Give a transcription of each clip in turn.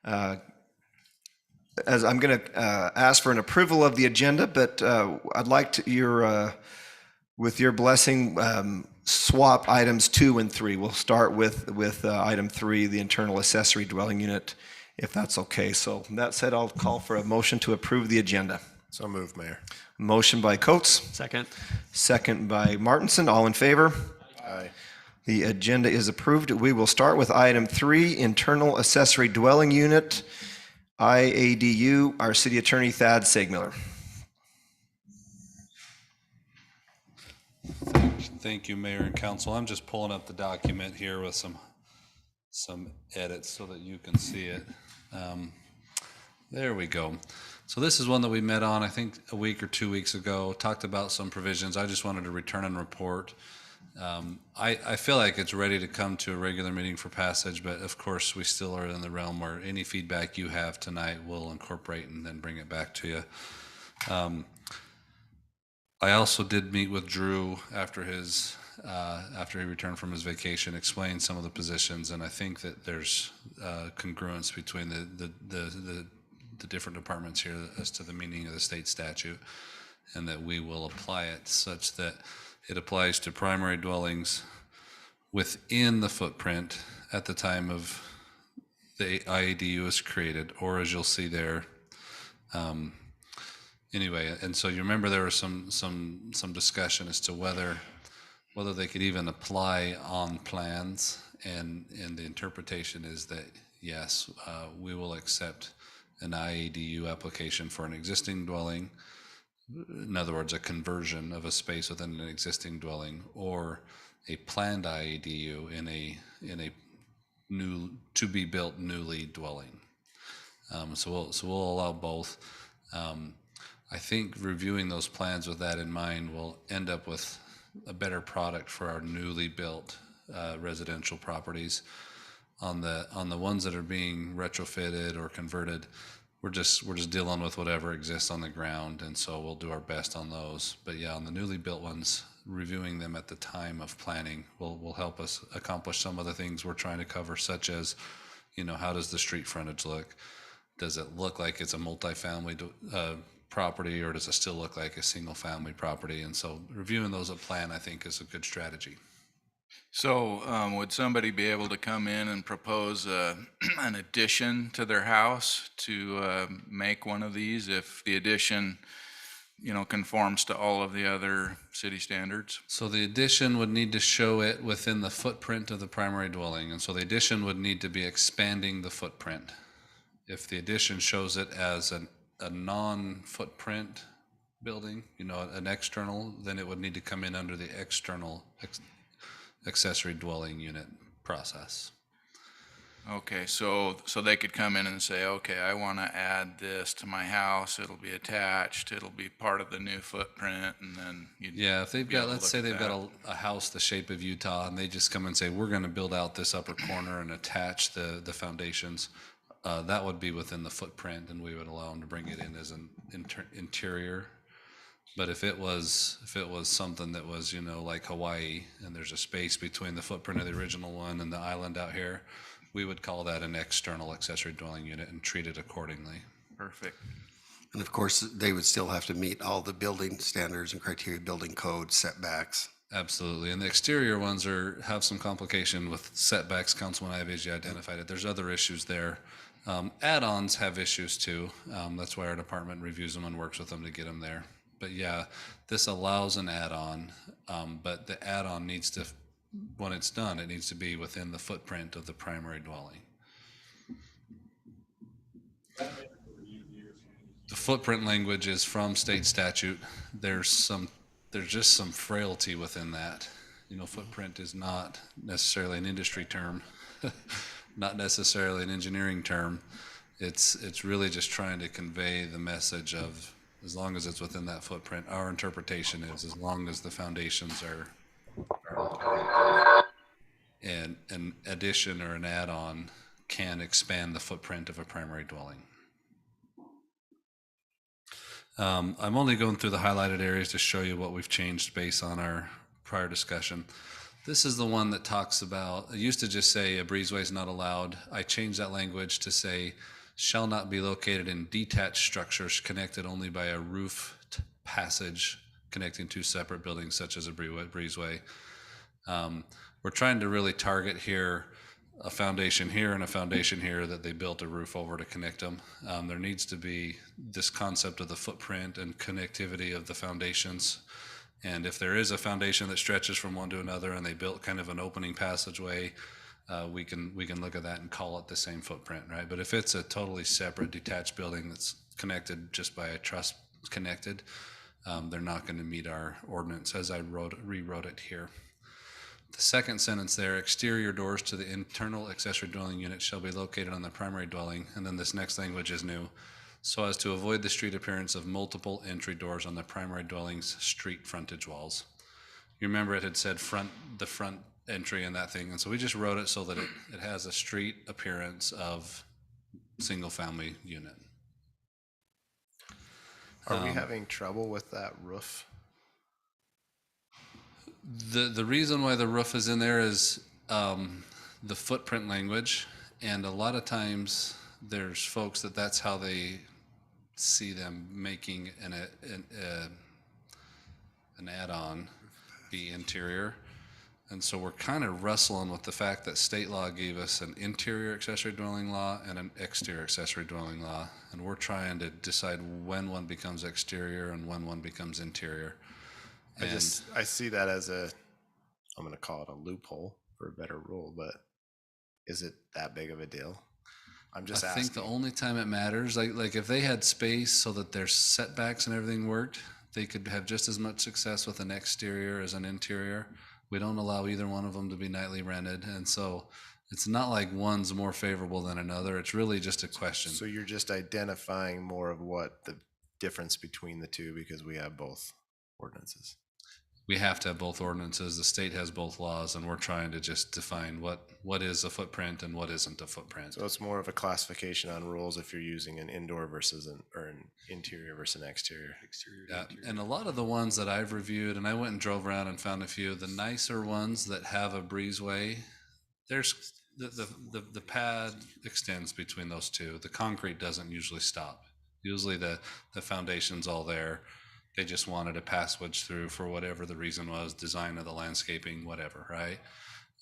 Uh, As I'm going to ask for an approval of the agenda, but I'd like to with your blessing, swap items 2 and 3. We'll start with item 3, the internal accessory dwelling unit, if that's okay. So that said, I'll call for a motion to approve the agenda. So moved, Mayor. Motion by Coates, Second. second by Martinson. All in favor? Aye. The agenda is approved. We will start with item 3, internal accessory dwelling unit, IADU. Our city attorney, Thad Segmiller. Thank you, Mayor and Council. I'm just pulling up the document here with some edits so that you can see it. There we go. So this is one that we met on, I think, a week or 2 weeks ago, talked about some provisions. I just wanted to return and report. I feel like it's ready to come to a regular meeting for passage, but of course, we still are in the realm where any feedback you have tonight we'll incorporate and then bring it back to you. I also did meet with Drew after he returned from his vacation, explained some of the positions, and I think that there's congruence between the different departments here as to the meaning of the state statute, and that we will apply it such that it applies to primary dwellings within the footprint at the time of the IADU is created, or as you'll see there. Anyway, and so you remember there was some discussion as to whether they could even apply on plans, and the interpretation is that yes, we will accept an IADU application for an existing dwelling. In other words, a conversion of a space within an existing dwelling, or a planned IADU in a new to be built newly dwelling. So we'll allow both. I think reviewing those plans with that in mind will end up with a better product for our newly built residential properties. On the ones that are being retrofitted or converted, we're just dealing with whatever exists on the ground, and so we'll do our best on those. But yeah, on the newly built ones, reviewing them at the time of planning will help us accomplish some of the things we're trying to cover, such as, how does the street frontage look? Does it look like it's a multifamily property, or does it still look like a single family property? And so reviewing those at plan, I think, is a good strategy. So would somebody be able to come in and propose an addition to their house to make one of these if the addition, conforms to all of the other city standards? So the addition would need to show it within the footprint of the primary dwelling, and so the addition would need to be expanding the footprint. If the addition shows it as a non-footprint building, an external, then it would need to come in under the external accessory dwelling unit process. Okay, so they could come in and say, okay, I want to add this to my house. It'll be attached. It'll be part of the new footprint, and then if they've got, let's say they've got a house the shape of Utah, and they just come and say, we're going to build out this upper corner and attach the foundations. That would be within the footprint, and we would allow them to bring it in as an interior. But if it was something that was, like Hawaii, and there's a space between the footprint of the original one and the island out here, we would call that an external accessory dwelling unit and treat it accordingly. Perfect. And of course, they would still have to meet all the building standards and criteria, building code, setbacks. Absolutely, and the exterior ones have some complication with setbacks. Councilman Ivey identified it. There's other issues there. Add-ons have issues too. That's why our department reviews them and works with them to get them there. But yeah, this allows an add-on, but the add-on needs to, when it's done, it needs to be within the footprint of the primary dwelling. The footprint language is from state statute. There's just some frailty within that. Footprint is not necessarily an industry term, not necessarily an engineering term. It's really just trying to convey the message of, as long as it's within that footprint, our interpretation is as long as the foundations are and an addition or an add-on can expand the footprint of a primary dwelling. I'm only going through the highlighted areas to show you what we've changed based on our prior discussion. This is the one that talks about, it used to just say a breezeway is not allowed. I changed that language to say shall not be located in detached structures connected only by a roofed passage connecting two separate buildings such as a breezeway. We're trying to really target here a foundation here and a foundation here that they built a roof over to connect them. There needs to be this concept of the footprint and connectivity of the foundations. And if there is a foundation that stretches from one to another and they built kind of an opening passageway, we can look at that and call it the same footprint, right? But if it's a totally separate detached building that's connected just by a truss connected, they're not going to meet our ordinance as I rewrote it here. The second sentence there, exterior doors to the internal accessory dwelling unit shall be located on the primary dwelling, and then this next language is new, so as to avoid the street appearance of multiple entry doors on the primary dwelling's street frontage walls. You remember it had said the front entry and that thing, and so we just wrote it so that it has a street appearance of single family unit. Are we having trouble with that roof? The reason why the roof is in there is the footprint language, and a lot of times there's folks that's how they see them making an add-on be interior. And so we're kind of wrestling with the fact that state law gave us an interior accessory dwelling law and an exterior accessory dwelling law, and we're trying to decide when one becomes exterior and when one becomes interior. I see that as I'm going to call it a loophole for a better rule, but is it that big of a deal? I'm just asking. I think the only time it matters, like if they had space so that their setbacks and everything worked, they could have just as much success with an exterior as an interior. We don't allow either one of them to be nightly rented, and so it's not like one's more favorable than another. It's really just a question. So you're just identifying more of what the difference between the two because we have both ordinances. We have to have both ordinances. The state has both laws, and we're trying to just define what is a footprint and what isn't a footprint. So it's more of a classification on rules if you're using an indoor versus an interior versus an exterior. Yeah, and a lot of the ones that I've reviewed, and I went and drove around and found a few, the nicer ones that have a breezeway, there's the pad extends between those two. The concrete doesn't usually stop. Usually the foundation's all there. They just wanted a passage through for whatever the reason was, design of the landscaping, whatever, right?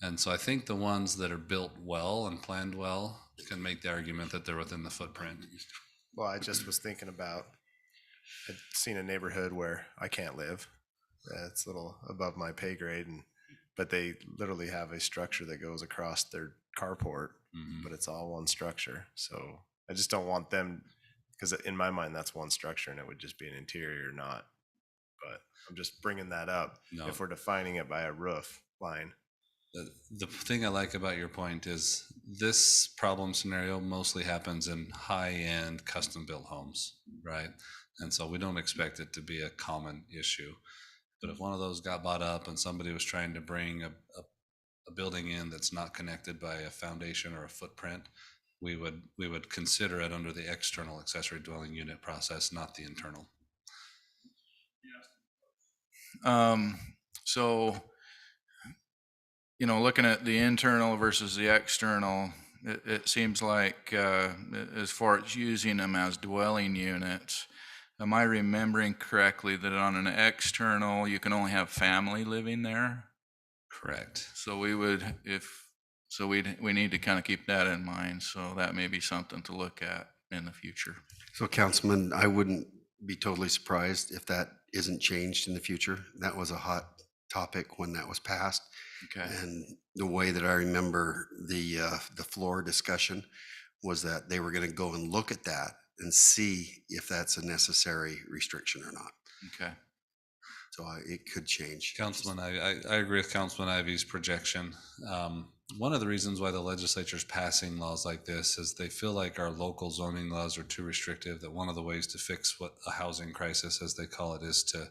And so I think the ones that are built well and planned well can make the argument that they're within the footprint. Well, I just was thinking about, I'd seen a neighborhood where I can't live. It's a little above my pay grade, but they literally have a structure that goes across their carport, but it's all one structure. So I just don't want them, because in my mind, that's one structure and it would just be an interior, not. But I'm just bringing that up. No. If we're defining it by a roof line. The thing I like about your point is this problem scenario mostly happens in high-end custom-built homes, right? And so we don't expect it to be a common issue. But if one of those got bought up and somebody was trying to bring a building in that's not connected by a foundation or a footprint, we would consider it under the external accessory dwelling unit process, not the internal. So, looking at the internal versus the external, it seems like as far as using them as dwelling units, am I remembering correctly that on an external, you can only have family living there? Correct. So we need to kind of keep that in mind. So that may be something to look at in the future. So Councilman, I wouldn't be totally surprised if that isn't changed in the future. That was a hot topic when that was passed. Okay. And the way that I remember the floor discussion was that they were going to go and look at that and see if that's a necessary restriction or not. Okay. So it could change. Councilman, I agree with Councilman Ivy's projection. One of the reasons why the legislature is passing laws like this is they feel like our local zoning laws are too restrictive, that one of the ways to fix what a housing crisis, as they call it, is to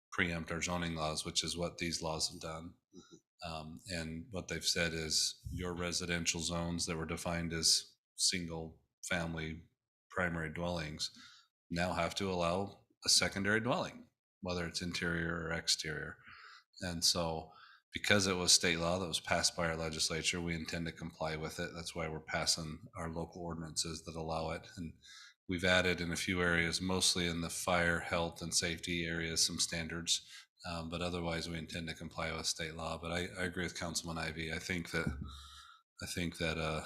preempt our zoning laws, which is what these laws have done. And what they've said is your residential zones that were defined as single family primary dwellings now have to allow a secondary dwelling, whether it's interior or exterior. And so because it was state law that was passed by our legislature, we intend to comply with it. That's why we're passing our local ordinances that allow it. And we've added in a few areas, mostly in the fire, health, and safety areas, some standards. But otherwise, we intend to comply with state law. But I agree with Councilman Ivy. I think that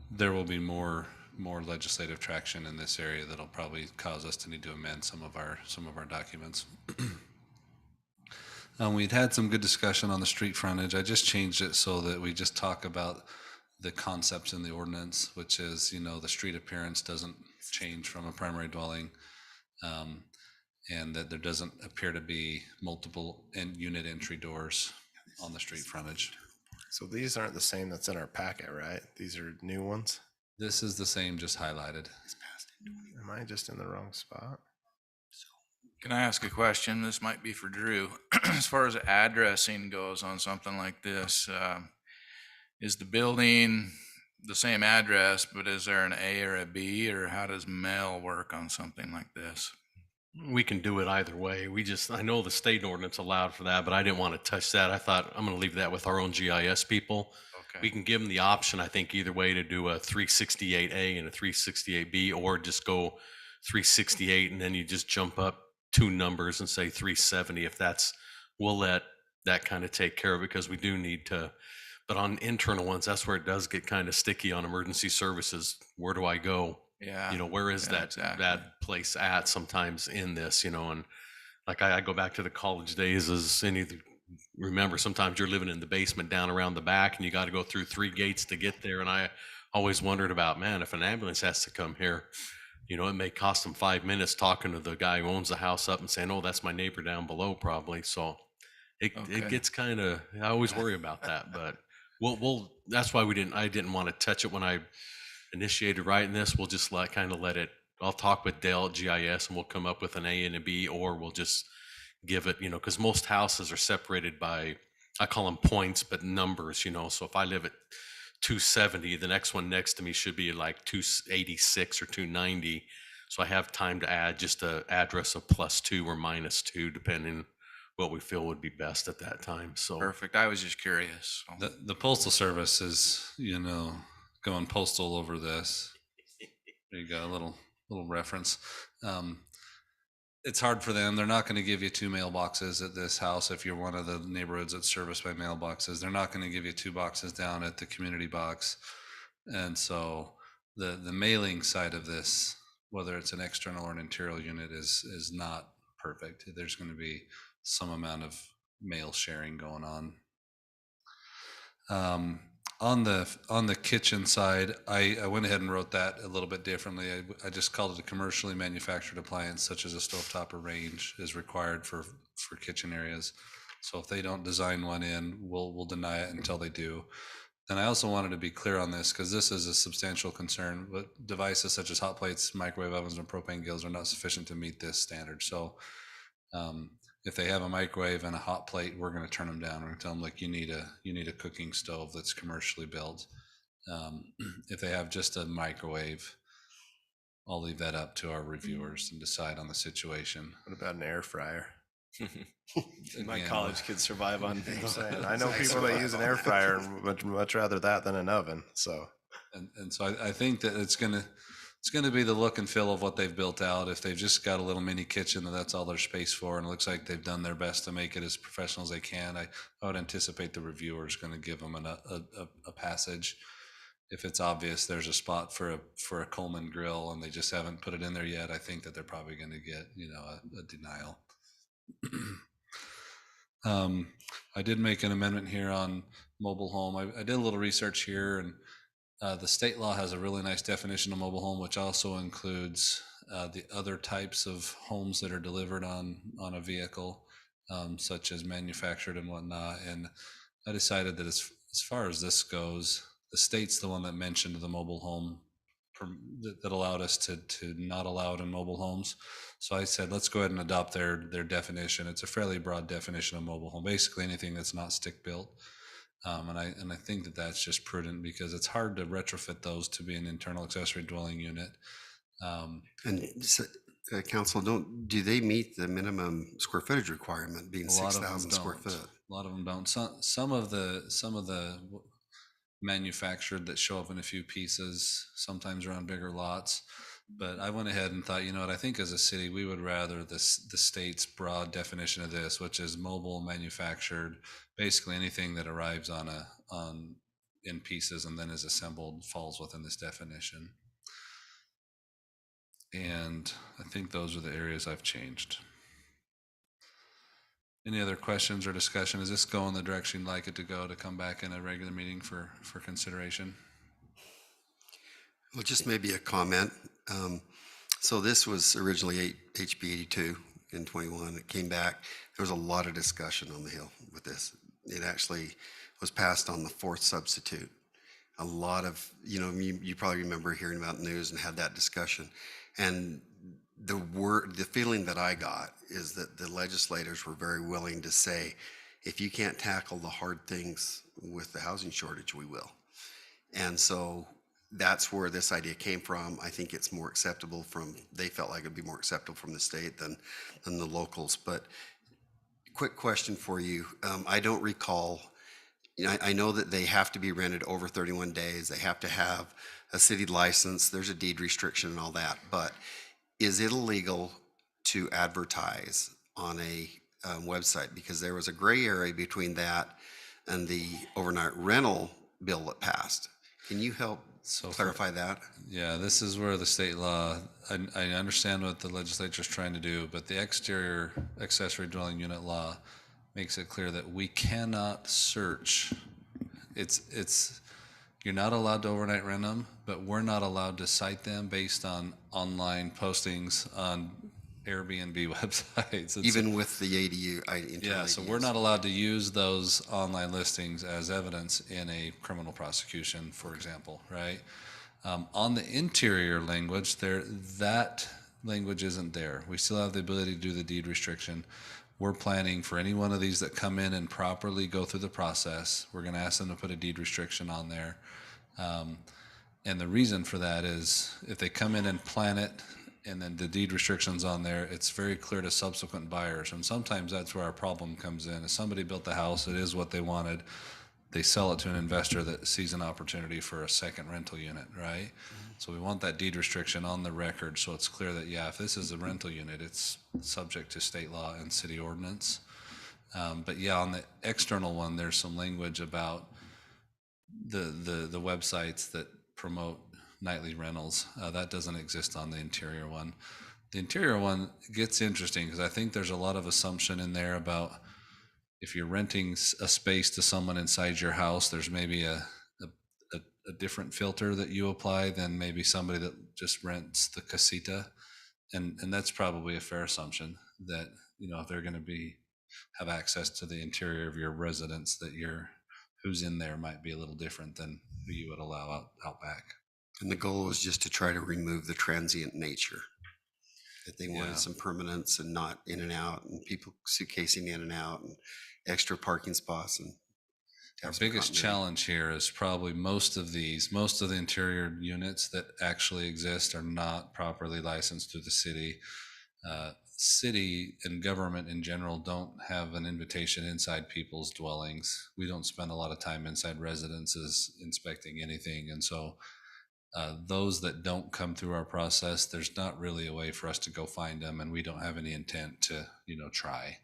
there will be more legislative traction in this area that'll probably cause us to need to amend some of our documents. We'd had some good discussion on the street frontage. I just changed it so that we just talk about the concepts in the ordinance, which is, the street appearance doesn't change from a primary dwelling, and that there doesn't appear to be multiple unit entry doors on the street frontage. So these aren't the same that's in our packet, right? These are new ones. This is the same, just highlighted. Am I just in the wrong spot? Can I ask a question? This might be for Drew. As far as addressing goes on something like this, is the building the same address, but is there an A or a B, or how does mail work on something like this? We can do it either way. I know the state ordinance allowed for that, but I didn't want to touch that. I thought I'm going to leave that with our own GIS people. Okay. We can give them the option, I think, either way to do a 368A and a 368B, or just go 368 and then you just jump up 2 numbers and say 370. We'll let that kind of take care of it, because we do need to. But on internal ones, that's where it does get kind of sticky on emergency services. Where do I go? Yeah. Where is Yeah, exactly. that place at sometimes in this, and like I go back to the college days, remember sometimes you're living in the basement down around the back and you got to go through 3 gates to get there. And I always wondered about, man, if an ambulance has to come here, it may cost them 5 minutes talking to the guy who owns the house up and saying, oh, that's my neighbor down below probably. So it gets kind of, I always worry about that, but that's why I didn't want to touch it when I initiated writing this. We'll just let it. I'll talk with Dale at GIS and we'll come up with an A and a B, or we'll just give it, because most houses are separated by, I call them points, but numbers, so if I live at 270, the next one next to me should be like 286 or 290. So I have time to add just an address of +2 or -2, depending what we feel would be best at that time. So Perfect. I was just curious. So. The Postal Service is, going postal over this. There you go, a little reference. It's hard for them. They're not going to give you 2 mailboxes at this house if you're one of the neighborhoods that's serviced by mailboxes. They're not going to give you 2 boxes down at the community box. And so the mailing side of this, whether it's an external or an interior unit, is not perfect. There's going to be some amount of mail sharing going on. On the kitchen side, I went ahead and wrote that a little bit differently. I just called it a commercially manufactured appliance, such as a stovetop or range, is required for kitchen areas. So if they don't design one in, we'll deny it until they do. And I also wanted to be clear on this, because this is a substantial concern, but devices such as hot plates, microwave ovens, and propane grills are not sufficient to meet this standard. So if they have a microwave and a hot plate, we're going to turn them down. We're going to tell them, like, you need a cooking stove that's commercially built. If they have just a microwave, I'll leave that up to our reviewers and decide on the situation. What about an air fryer? My Again, college kids survive on. I'm saying, I know people that use an air fryer and would much rather that than an oven. So, and so I think that it's going to be the look and feel of what they've built out. If they've just got a little mini kitchen, that's all there's space for, and it looks like they've done their best to make it as professional as they can, I would anticipate the reviewer is going to give them a passage. If it's obvious there's a spot for a Coleman grill and they just haven't put it in there yet, I think that they're probably going to get a denial. I did make an amendment here on mobile home. I did a little research here, and the state law has a really nice definition of mobile home, which also includes the other types of homes that are delivered on a vehicle, such as manufactured and whatnot. And I decided that as far as this goes, the state's the one that mentioned the mobile home that allowed us to not allow it in mobile homes. So I said, let's go ahead and adopt their definition. It's a fairly broad definition of mobile home, basically anything that's not stick built. And I think that that's just prudent, because it's hard to retrofit those to be an internal accessory dwelling unit. And so Council, do they meet the minimum square footage requirement being A lot of them 6,000 square don't. foot? A lot of them don't. Some of the manufactured that show up in a few pieces, sometimes around bigger lots. But I went ahead and thought, you know what, I think as a city, we would rather the state's broad definition of this, which is mobile manufactured, basically anything that arrives in pieces and then is assembled falls within this definition. And I think those are the areas I've changed. Any other questions or discussion? Is this going the direction you'd like it to go, to come back in a regular meeting for consideration? Well, just maybe a comment. So this was originally HB 82 in 21. It came back. There was a lot of discussion on the Hill with this. It actually was passed on the fourth substitute. A lot of, you probably remember hearing about news and had that discussion. And the feeling that I got is that the legislators were very willing to say, if you can't tackle the hard things with the housing shortage, we will. And so that's where this idea came from. I think it's more acceptable they felt like it'd be more acceptable from the state than the locals. But quick question for you. I don't recall, I know that they have to be rented over 31 days. They have to have a city license. There's a deed restriction and all that. But is it illegal to advertise on a website? Because there was a gray area between that and the overnight rental bill that passed. Can you help clarify that? Yeah, this is where the state law, I understand what the legislature's trying to do, but the exterior accessory dwelling unit law makes it clear that we cannot search. You're not allowed to overnight rent them, but we're not allowed to cite them based on online postings on Airbnb websites. Even with the ADU? Yeah, so we're not allowed to use those online listings as evidence in a criminal prosecution, for example, right? On the interior language, that language isn't there. We still have the ability to do the deed restriction. We're planning for any one of these that come in and properly go through the process. We're going to ask them to put a deed restriction on there. And the reason for that is if they come in and plan it and then the deed restrictions on there, it's very clear to subsequent buyers. And sometimes that's where our problem comes in. If somebody built the house, it is what they wanted. They sell it to an investor that sees an opportunity for a second rental unit, right? So we want that deed restriction on the record so it's clear that, yeah, if this is a rental unit, it's subject to state law and city ordinance. But yeah, on the external one, there's some language about the websites that promote nightly rentals. That doesn't exist on the interior one. The interior one gets interesting because I think there's a lot of assumption in there about if you're renting a space to someone inside your house, there's maybe a different filter that you apply than maybe somebody that just rents the casita. And that's probably a fair assumption that, if they're going to have access to the interior of your residence, that who's in there might be a little different than who you would allow out back. And the goal was just to try to remove the transient nature. That they wanted some permanence and not in and out, and people suitcasing in and out, and extra parking spots. And our biggest challenge here is probably most of the interior units that actually exist are not properly licensed through the city. City and government in general don't have an invitation inside people's dwellings. We don't spend a lot of time inside residences inspecting anything. And so those that don't come through our process, there's not really a way for us to go find them, and we don't have any intent to, try.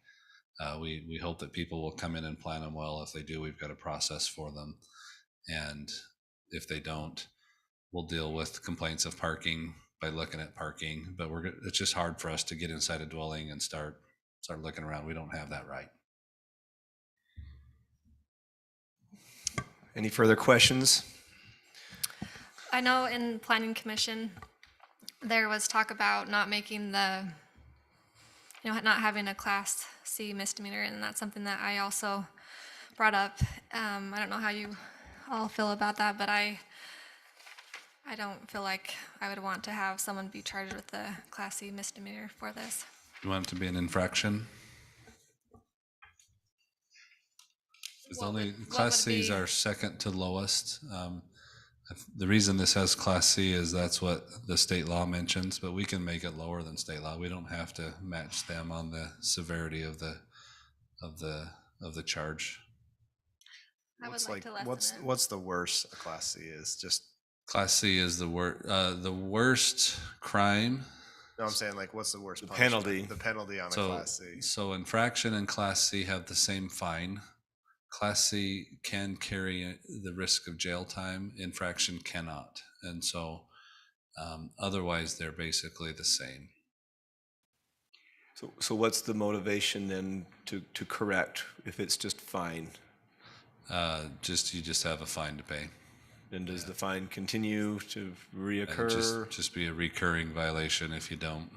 We hope that people will come in and plan them well. If they do, we've got a process for them. And if they don't, we'll deal with complaints of parking by looking at parking. But it's just hard for us to get inside a dwelling and start looking around. We don't have that right. Any further questions? I know in Planning Commission, there was talk about not making not having a Class C misdemeanor, and that's something that I also brought up. I don't know how you all feel about that, but I don't feel like I would want to have someone be charged with a Class C misdemeanor for this. You want it to be an infraction? Because only Class C is our second to lowest. The reason this has Class C is that's what the state law mentions, but we can make it lower than state law. We don't have to match them on the severity of the charge. I would What's like to what's lessen it. what's the worst a Class C is? Just Class C is the worst crime. no, I'm saying like what's the worst The punishment? penalty. The penalty on a So, Class C. so infraction and Class C have the same fine. Class C can carry the risk of jail time. Infraction cannot, and so otherwise they're basically the same. So what's the motivation then to correct if it's just fine? You just have a fine to pay. Then does the fine continue to reoccur? Just be a recurring violation if you don't.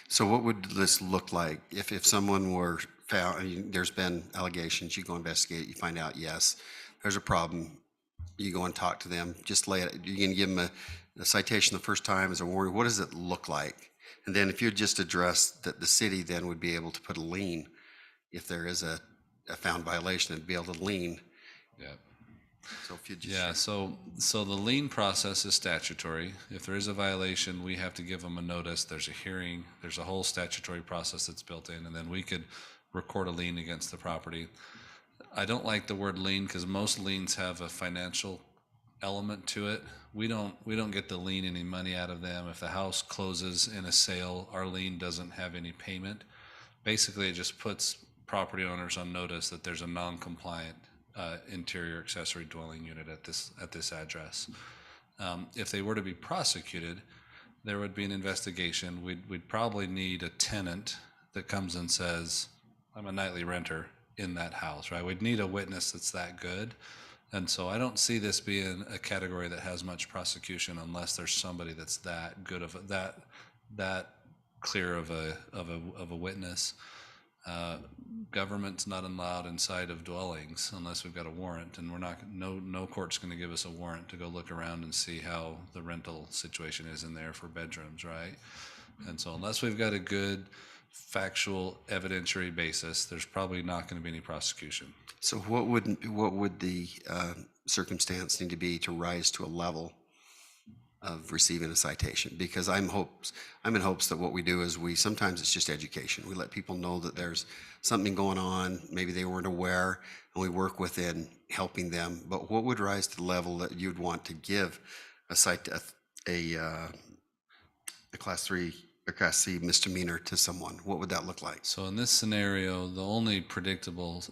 So what would this look like if someone were found, I mean, there's been allegations, you go investigate it, you find out, yes, there's a problem, you go and talk to them, just lay it, you can give them a citation the first time as a warning, what does it look like? And then if you just address that the city then would be able to put a lien, if there is a found violation, it'd be able to lien. Yeah. So if you just. Yeah, so the lien process is statutory. If there is a violation, we have to give them a notice. There's a hearing. There's a whole statutory process that's built in, and then we could record a lien against the property. I don't like the word lien because most liens have a financial element to it. We don't get to lien any money out of them. If the house closes in a sale, our lien doesn't have any payment. Basically, it just puts property owners on notice that there's a non-compliant interior accessory dwelling unit at this address. If they were to be prosecuted, there would be an investigation. We'd probably need a tenant that comes and says, I'm a nightly renter in that house, right? We'd need a witness that's that good. And so I don't see this being a category that has much prosecution unless there's somebody that's that good of that clear of a witness. Government's not allowed inside of dwellings unless we've got a warrant, and no court's going to give us a warrant to go look around and see how the rental situation is in there for bedrooms, right? And so unless we've got a good factual evidentiary basis, there's probably not going to be any prosecution. So what would the circumstance need to be to rise to a level of receiving a citation? Because I'm in hopes that what we do is sometimes it's just education. We let people know that there's something going on, maybe they weren't aware, and we work within helping them. But what would rise to the level that you'd want to give a Class 3 or Class C misdemeanor to someone? What would that look like? So in this scenario, the only predictable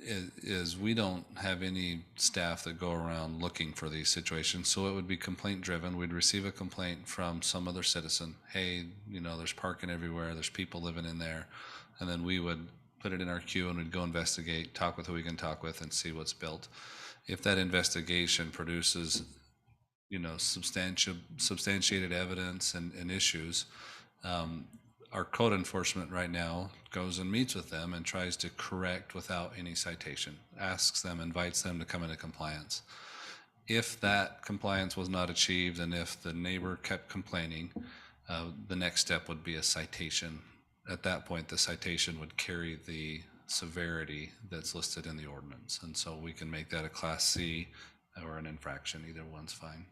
is we don't have any staff that go around looking for these situations. So it would be complaint driven. We'd receive a complaint from some other citizen. Hey, there's parking everywhere. There's people living in there. And then we would put it in our queue and we'd go investigate, talk with who we can talk with and see what's built. If that investigation produces, substantiated evidence and issues, our code enforcement right now goes and meets with them and tries to correct without any citation, asks them, invites them to come into compliance. If that compliance was not achieved and if the neighbor kept complaining, the next step would be a citation. At that point, the citation would carry the severity that's listed in the ordinance. And so we can make that a Class C or an infraction. Either one's fine.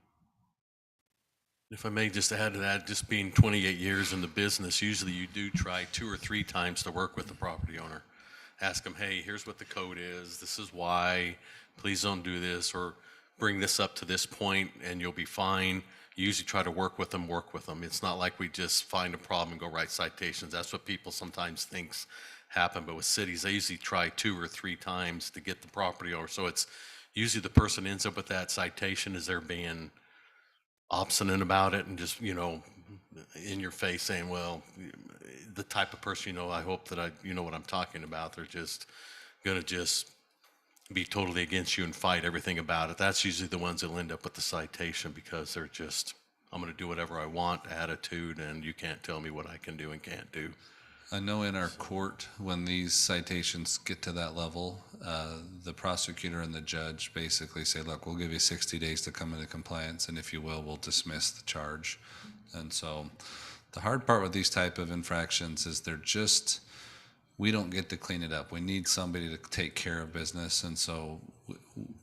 If I may just add to that, just being 28 years in the business, usually you do try 2 or 3 times to work with the property owner. Ask them, hey, here's what the code is. This is why. Please don't do this, or bring this up to this point and you'll be fine. You usually try to work with them. It's not like we just find a problem and go write citations. That's what people sometimes thinks happen. But with cities, they usually try 2 or 3 times to get the property owner. So it's usually the person ends up with that citation as they're being obstinate about it and just, in your face saying, well, the type of person, I hope that you know what I'm talking about. They're just going to just be totally against you and fight everything about it. That's usually the ones that'll end up with the citation because they're just, I'm going to do whatever I want attitude, and you can't tell me what I can do and can't do. I know in our court, when these citations get to that level, the prosecutor and the judge basically say, look, we'll give you 60 days to come into compliance, and if you will, we'll dismiss the charge. And so the hard part with these type of infractions is we don't get to clean it up. We need somebody to take care of business, and so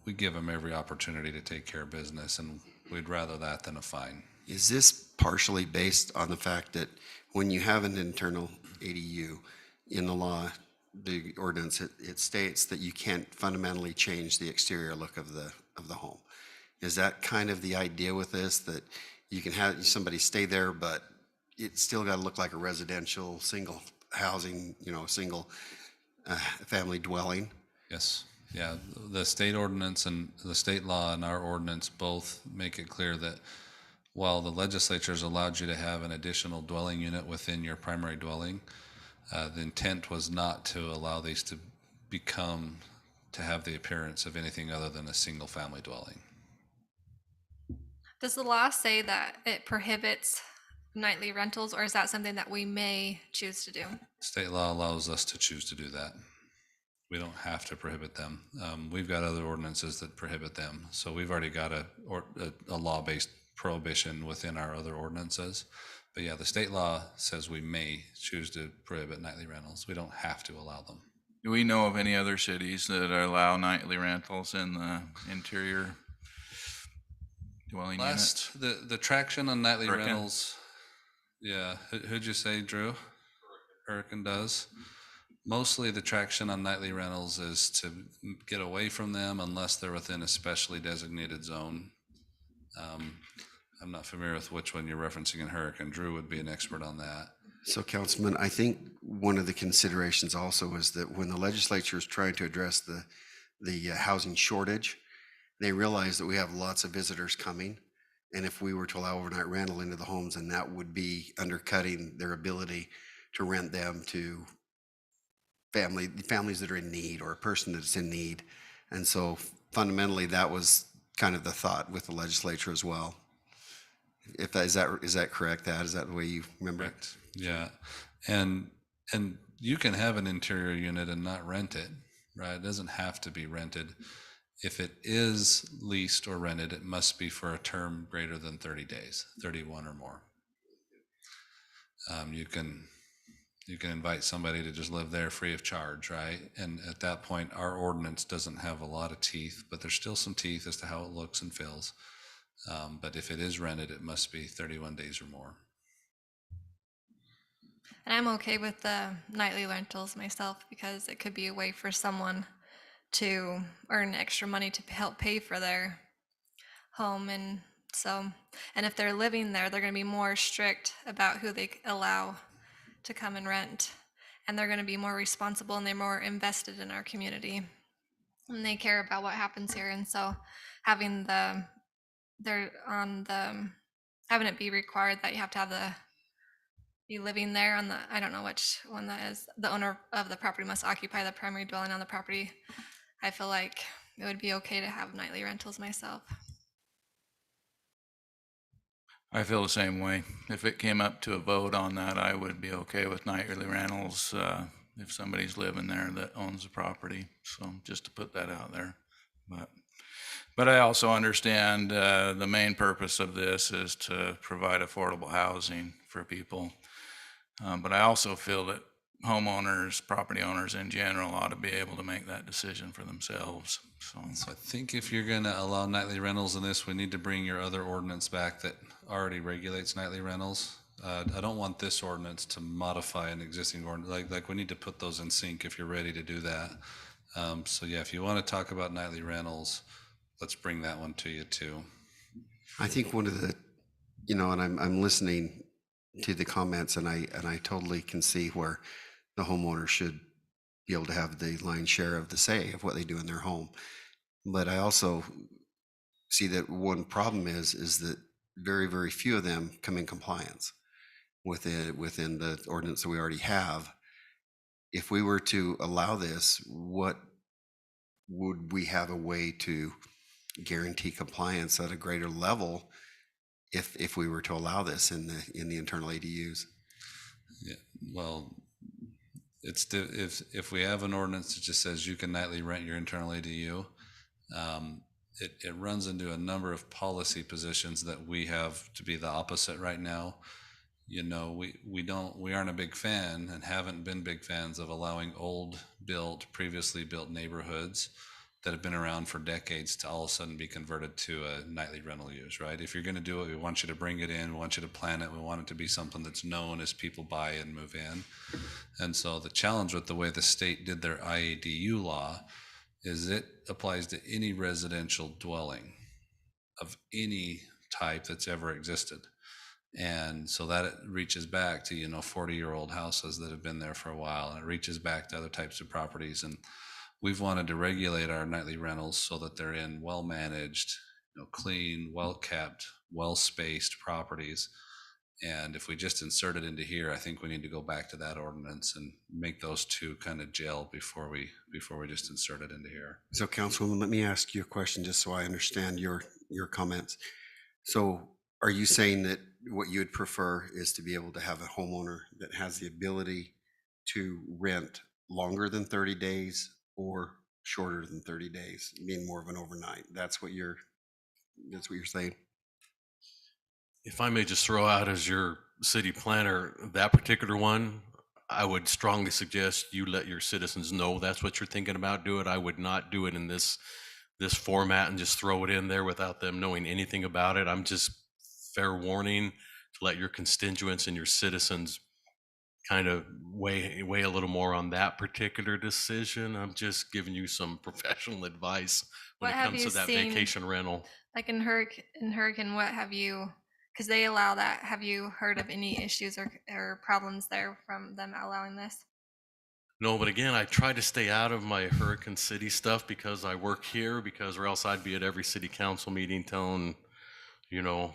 we give them every opportunity to take care of business. And We'd rather that than a fine. Is this partially based on the fact that when you have an internal ADU in the law, the ordinance, it states that you can't fundamentally change the exterior look of the home? Is that kind of the idea with this, that you can have somebody stay there, but it's still got to look like a residential, single housing, single family dwelling? Yes, yeah, the state ordinance and the state law and our ordinance both make it clear that while the legislature's allowed you to have an additional dwelling unit within your primary dwelling, the intent was not to allow these to have the appearance of anything other than a single family dwelling. Does the law say that it prohibits nightly rentals, or is that something that we may choose to do? State law allows us to choose to do that. We don't have to prohibit them. We've got other ordinances that prohibit them. So we've already got a law-based prohibition within our other ordinances. But yeah, the state law says we may choose to prohibit nightly rentals. We don't have to allow them. Do we know of any other cities that allow nightly rentals in the interior dwelling units? The traction on nightly Hurricane? rentals, yeah, who'd you say, Drew? Hurricane does. Mostly the traction on nightly rentals is to get away from them unless they're within a specially designated zone. I'm not familiar with which one you're referencing in Hurricane. Drew would be an expert on that. So, Councilman, I think one of the considerations also is that when the legislature is trying to address the housing shortage, they realize that we have lots of visitors coming. And if we were to allow overnight rental into the homes, then that would be undercutting their ability to rent them to families that are in need, or a person that's in need. And so fundamentally, that was kind of the thought with the legislature as well. If that, is that correct? Is that the way you remember it? Correct. Yeah. And you can have an interior unit and not rent it, right? It doesn't have to be rented. If it is leased or rented, it must be for a term greater than 30 days, 31 or more. You can invite somebody to just live there free of charge, right? And at that point, our ordinance doesn't have a lot of teeth, but there's still some teeth as to how it looks and feels. But if it is rented, it must be 31 days or more. And I'm okay with the nightly rentals myself, because it could be a way for someone to earn extra money to help pay for their home. And if they're living there, they're going to be more strict about who they allow to come and rent, and they're going to be more responsible, and they're more invested in our community, and they care about what happens here. And so having having it be required that you have to be living there on I don't know which one that is, the owner of the property must occupy the primary dwelling on the property. I feel like it would be okay to have nightly rentals myself. I feel the same way. If it came up to a vote on that, I would be okay with nightly rentals if somebody's living there that owns the property. So just to put that out there. But I also understand the main purpose of this is to provide affordable housing for people. But I also feel that homeowners, property owners in general, ought to be able to make that decision for themselves. So I think if you're going to allow nightly rentals in this, we need to bring your other ordinance back that already regulates nightly rentals. I don't want this ordinance to modify an existing ordinance. Like we need to put those in sync if you're ready to do that. So yeah, if you want to talk about nightly rentals, let's bring that one to you too. I think one of the, and I'm listening to the comments, and I totally can see where the homeowner should be able to have the lion's share of the say of what they do in their home. But I also see that one problem is that very, very few of them come in compliance within the ordinance that we already have. If we were to allow this, what would we have a way to guarantee compliance at a greater level if we were to allow this in the internal ADUs? Yeah, well, if we have an ordinance that just says you can nightly rent your internal ADU, it runs into a number of policy positions that we have to be the opposite right now. We aren't a big fan and haven't been big fans of allowing previously built neighborhoods that have been around for decades to all of a sudden be converted to a nightly rental use, right? If you're going to do it, we want you to bring it in, we want you to plan it, we want it to be something that's known as people buy and move in. And so the challenge with the way the state did their IADU law is it applies to any residential dwelling of any type that's ever existed. And so that reaches back to, 40-year-old houses that have been there for a while, and it reaches back to other types of properties. And we've wanted to regulate our nightly rentals so that they're in well-managed, clean, well-kept, well-spaced properties. And if we just insert it into here, I think we need to go back to that ordinance and make those two kind of gel before we just insert it into here. So Councilwoman, let me ask you a question just so I understand your comments. So are you saying that what you would prefer is to be able to have a homeowner that has the ability to rent longer than 30 days or shorter than 30 days, being more of an overnight? That's what you're saying? If I may just throw out as your city planner, that particular one, I would strongly suggest you let your citizens know that's what you're thinking about. Do it. I would not do it in this format and just throw it in there without them knowing anything about it. I'm just fair warning to let your constituents and your citizens kind of weigh a little more on that particular decision. I'm just giving you some professional advice when What it have comes you to that seen- vacation rental. Like in Hurricane, what have you, because they allow that, have you heard of any issues or problems there from them allowing this? No, but again, I try to stay out of my Hurricane City stuff because I work here, or else I'd be at every city council meeting telling,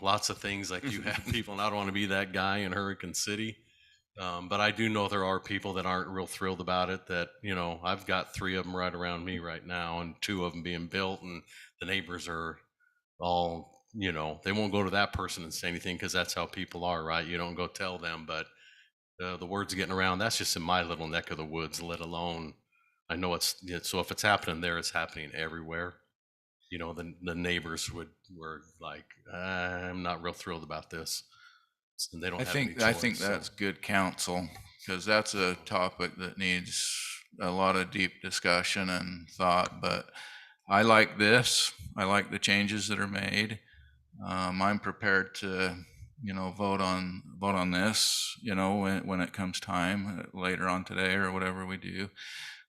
lots of things like you have people, and I don't want to be that guy in Hurricane City. But I do know there are people that aren't real thrilled about it that, I've got 3 of them right around me right now and 2 of them being built, and the neighbors are all, they won't go to that person and say anything because that's how people are, right? You don't go tell them, but the word's getting around. That's just in my little neck of the woods, let alone, I know so if it's happening there, it's happening everywhere. The neighbors were like, I'm not real thrilled about this. And they don't have any choice. I think that's good counsel, because that's a topic that needs a lot of deep discussion and thought. But I like this. I like the changes that are made. I'm prepared to, vote on this, when it comes time later on today or whatever we do.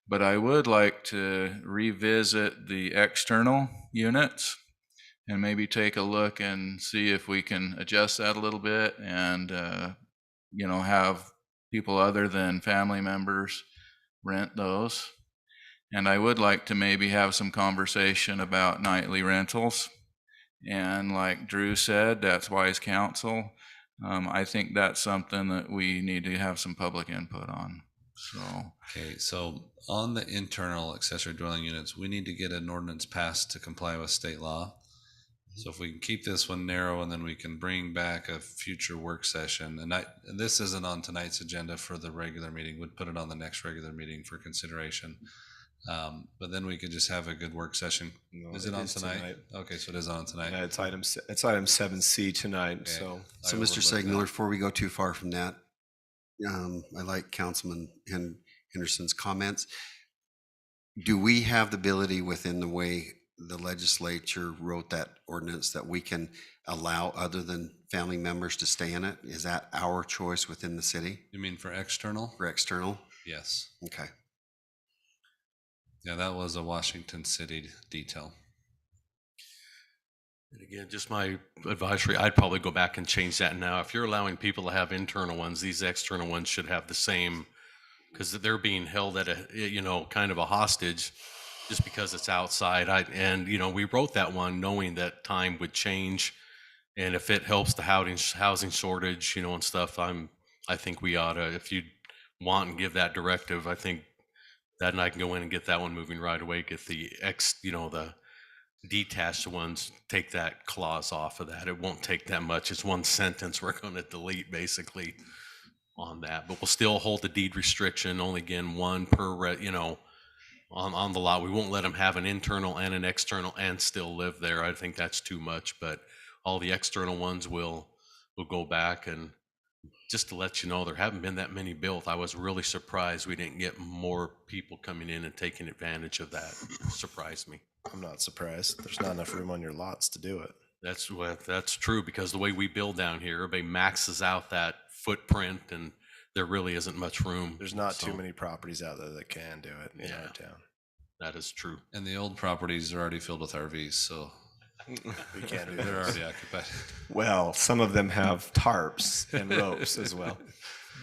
But I would like to revisit the external units and maybe take a look and see if we can adjust that a little bit and, have people other than family members rent those. And I would like to maybe have some conversation about nightly rentals. And like Drew said, that's wise counsel. I think that's something that we need to have some public input on. Okay, so on the internal accessory dwelling units, we need to get an ordinance passed to comply with state law. So if we can keep this one narrow, and then we can bring back a future work session, and this isn't on tonight's agenda for the regular meeting, we'd put it on the next regular meeting for consideration. But then we could just have a good work session. No, Is it on tonight? Okay, so it is on tonight. Yeah, it's item 7C tonight. Okay. So So I Mr. overlooked Segner, that. before we go too far from that, I like Councilman Henderson's comments. Do we have the ability within the way the legislature wrote that ordinance that we can allow other than family members to stay in it? Is that our choice within the city You mean for external? for external? Yes. Okay. Yeah, that was a Washington City detail. And again, just my advisory, I'd probably go back and change that now. If you're allowing people to have internal ones, these external ones should have the same, because they're being held at a, kind of a hostage just because it's outside. We wrote that one knowing that time would change. And if it helps the housing shortage, and stuff, I think we ought to, if you want and give that directive, I think that and I can go in and get that one moving right away, get the the detached ones, take that clause off of that. It won't take that much. It's one sentence we're going to delete basically on that, but we'll still hold the deed restriction, only again one per, on the lot. We won't let them have an internal and an external and still live there. I think that's too much, but all the external ones will go back and just to let you know, there haven't been that many built. I was really surprised we didn't get more people coming in and taking advantage of that. It surprised me. I'm not surprised. There's not enough room on your lots to do it. That's true, because the way we build down here, everybody maxes out that footprint, and there really isn't much room. There's not too So, many properties out there that can do it in Yeah. our town. That is true. And the old properties are already filled with RVs, so We can't do they're that. already occupied. Well, some of them have tarps and ropes as well.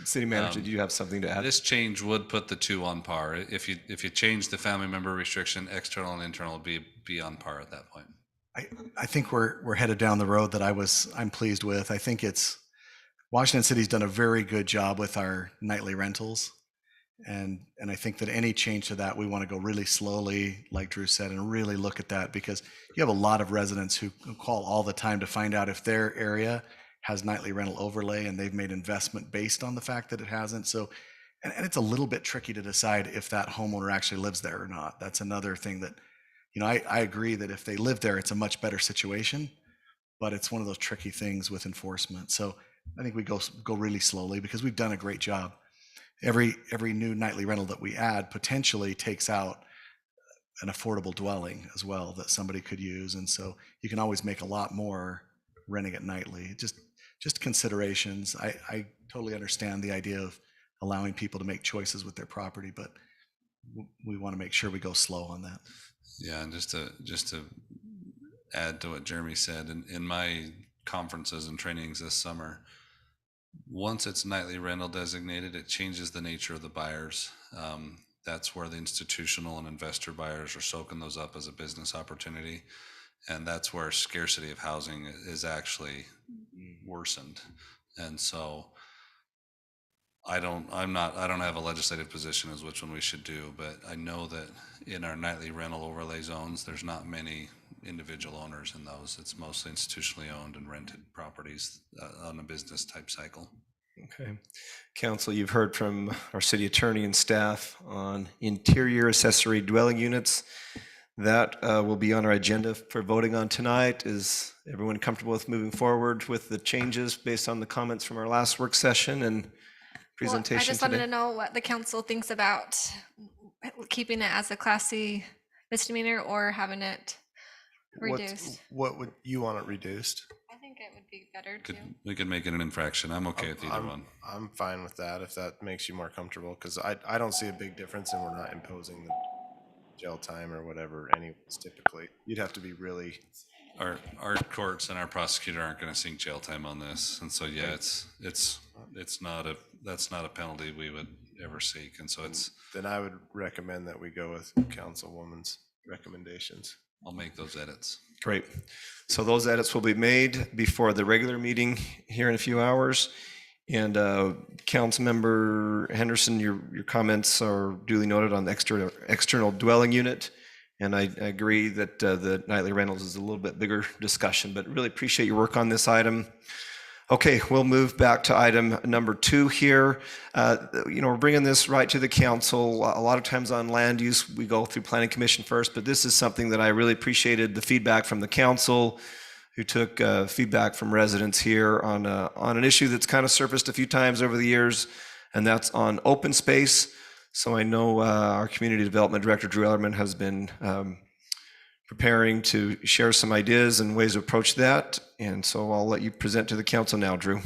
City manager, do you have something to add? This change would put the two on par. If you change the family member restriction, external and internal would be on par at that point. I think we're headed down the road that I'm pleased with. I think Washington City's done a very good job with our nightly rentals. And I think that any change to that, we want to go really slowly, like Drew said, and really look at that, because you have a lot of residents who call all the time to find out if their area has nightly rental overlay, and they've made investment based on the fact that it hasn't. So, and it's a little bit tricky to decide if that homeowner actually lives there or not. That's another thing that, I agree that if they live there, it's a much better situation, but it's one of those tricky things with enforcement. So I think we go really slowly, because we've done a great job. Every new nightly rental that we add potentially takes out an affordable dwelling as well that somebody could use. And so you can always make a lot more renting it nightly. Just considerations. I totally understand the idea of allowing people to make choices with their property, but we want to make sure we go slow on that. Yeah, and just to add to what Jeremy said, in my conferences and trainings this summer, once it's nightly rental designated, it changes the nature of the buyers. That's where the institutional and investor buyers are soaking those up as a business opportunity, and that's where scarcity of housing is actually worsened. And so I don't have a legislative position as which one we should do, but I know that in our nightly rental overlay zones, there's not many individual owners in those. It's mostly institutionally owned and rented properties on a business type cycle. Okay. Council, you've heard from our city attorney and staff on interior accessory dwelling units. That will be on our agenda for voting on tonight. Is everyone comfortable with moving forward with the changes based on the comments from our last work session and presentation I just wanted today? to know what the council thinks about keeping it as a Class C misdemeanor or having it reduced. What would you want it reduced? I think it would be better too. We could make it an infraction. I'm okay with either one. I'm fine with that if that makes you more comfortable, because I don't see a big difference, and we're not imposing the jail time or whatever anyways. Typically, you'd have to be really. Our courts and our prosecutor aren't going to seek jail time on this, and so yeah, that's not a penalty we would ever seek, and so Then I would recommend that we go with Councilwoman's recommendations. I'll make those edits. Great. So those edits will be made before the regular meeting here in a few hours. And Councilmember Henderson, your comments are duly noted on the external dwelling unit. And I agree that the nightly rentals is a little bit bigger discussion, but really appreciate your work on this item. Okay, we'll move back to item number 2 here. We're bringing this right to the council. A lot of times on land use, we go through planning commission first, but this is something that I really appreciated the feedback from the council, who took feedback from residents here on an issue that's kind of surfaced a few times over the years, and that's on open space. So I know our community development director, Drew Ellerman, has been preparing to share some ideas and ways to approach that. And so I'll let you present to the council now, Drew.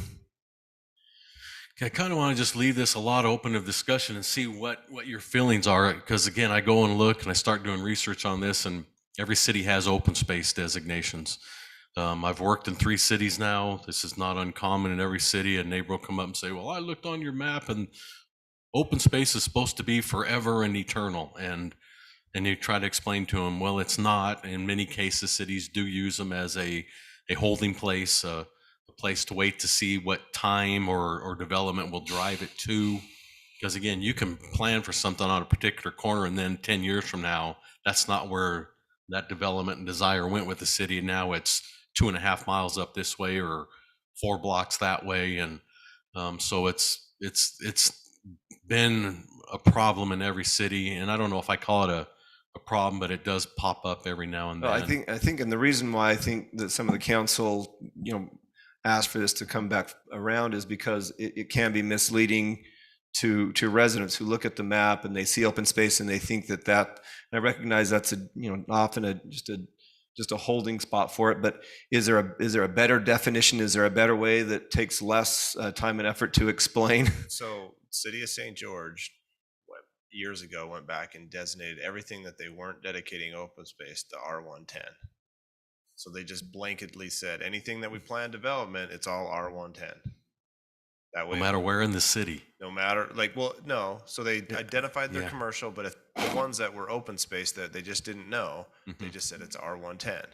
Okay, I kind of want to just leave this a lot open of discussion and see what your feelings are. Because again, I go and look and I start doing research on this, and every city has open space designations. I've worked in 3 cities now. This is not uncommon in every city. A neighbor will come up and say, well, I looked on your map and open space is supposed to be forever and eternal. And you try to explain to them, well, it's not. In many cases, cities do use them as a holding place, a place to wait to see what time or development will drive it to. Because again, you can plan for something on a particular corner, and then 10 years from now, that's not where that development and desire went with the city. And now it's 2.5 miles up this way or 4 blocks that way. And so it's been a problem in every city. And I don't know if I call it a problem, but it does pop up every now and then. Well, I think, and the reason why I think that some of the council, asked for this to come back around is because it can be misleading to residents who look at the map and they see open space and they think that and I recognize that's often just a holding spot for it, but is there a better definition? Is there a better way that takes less time and effort to explain? So City of St. George, years ago, went back and designated everything that they weren't dedicating open space to R110. So they just blanketly said, anything that we plan development, it's all R110. That way, No matter where in the city. no matter, no. So they identified their commercial, but if the ones that were open space that they just didn't know, they just said it's R110.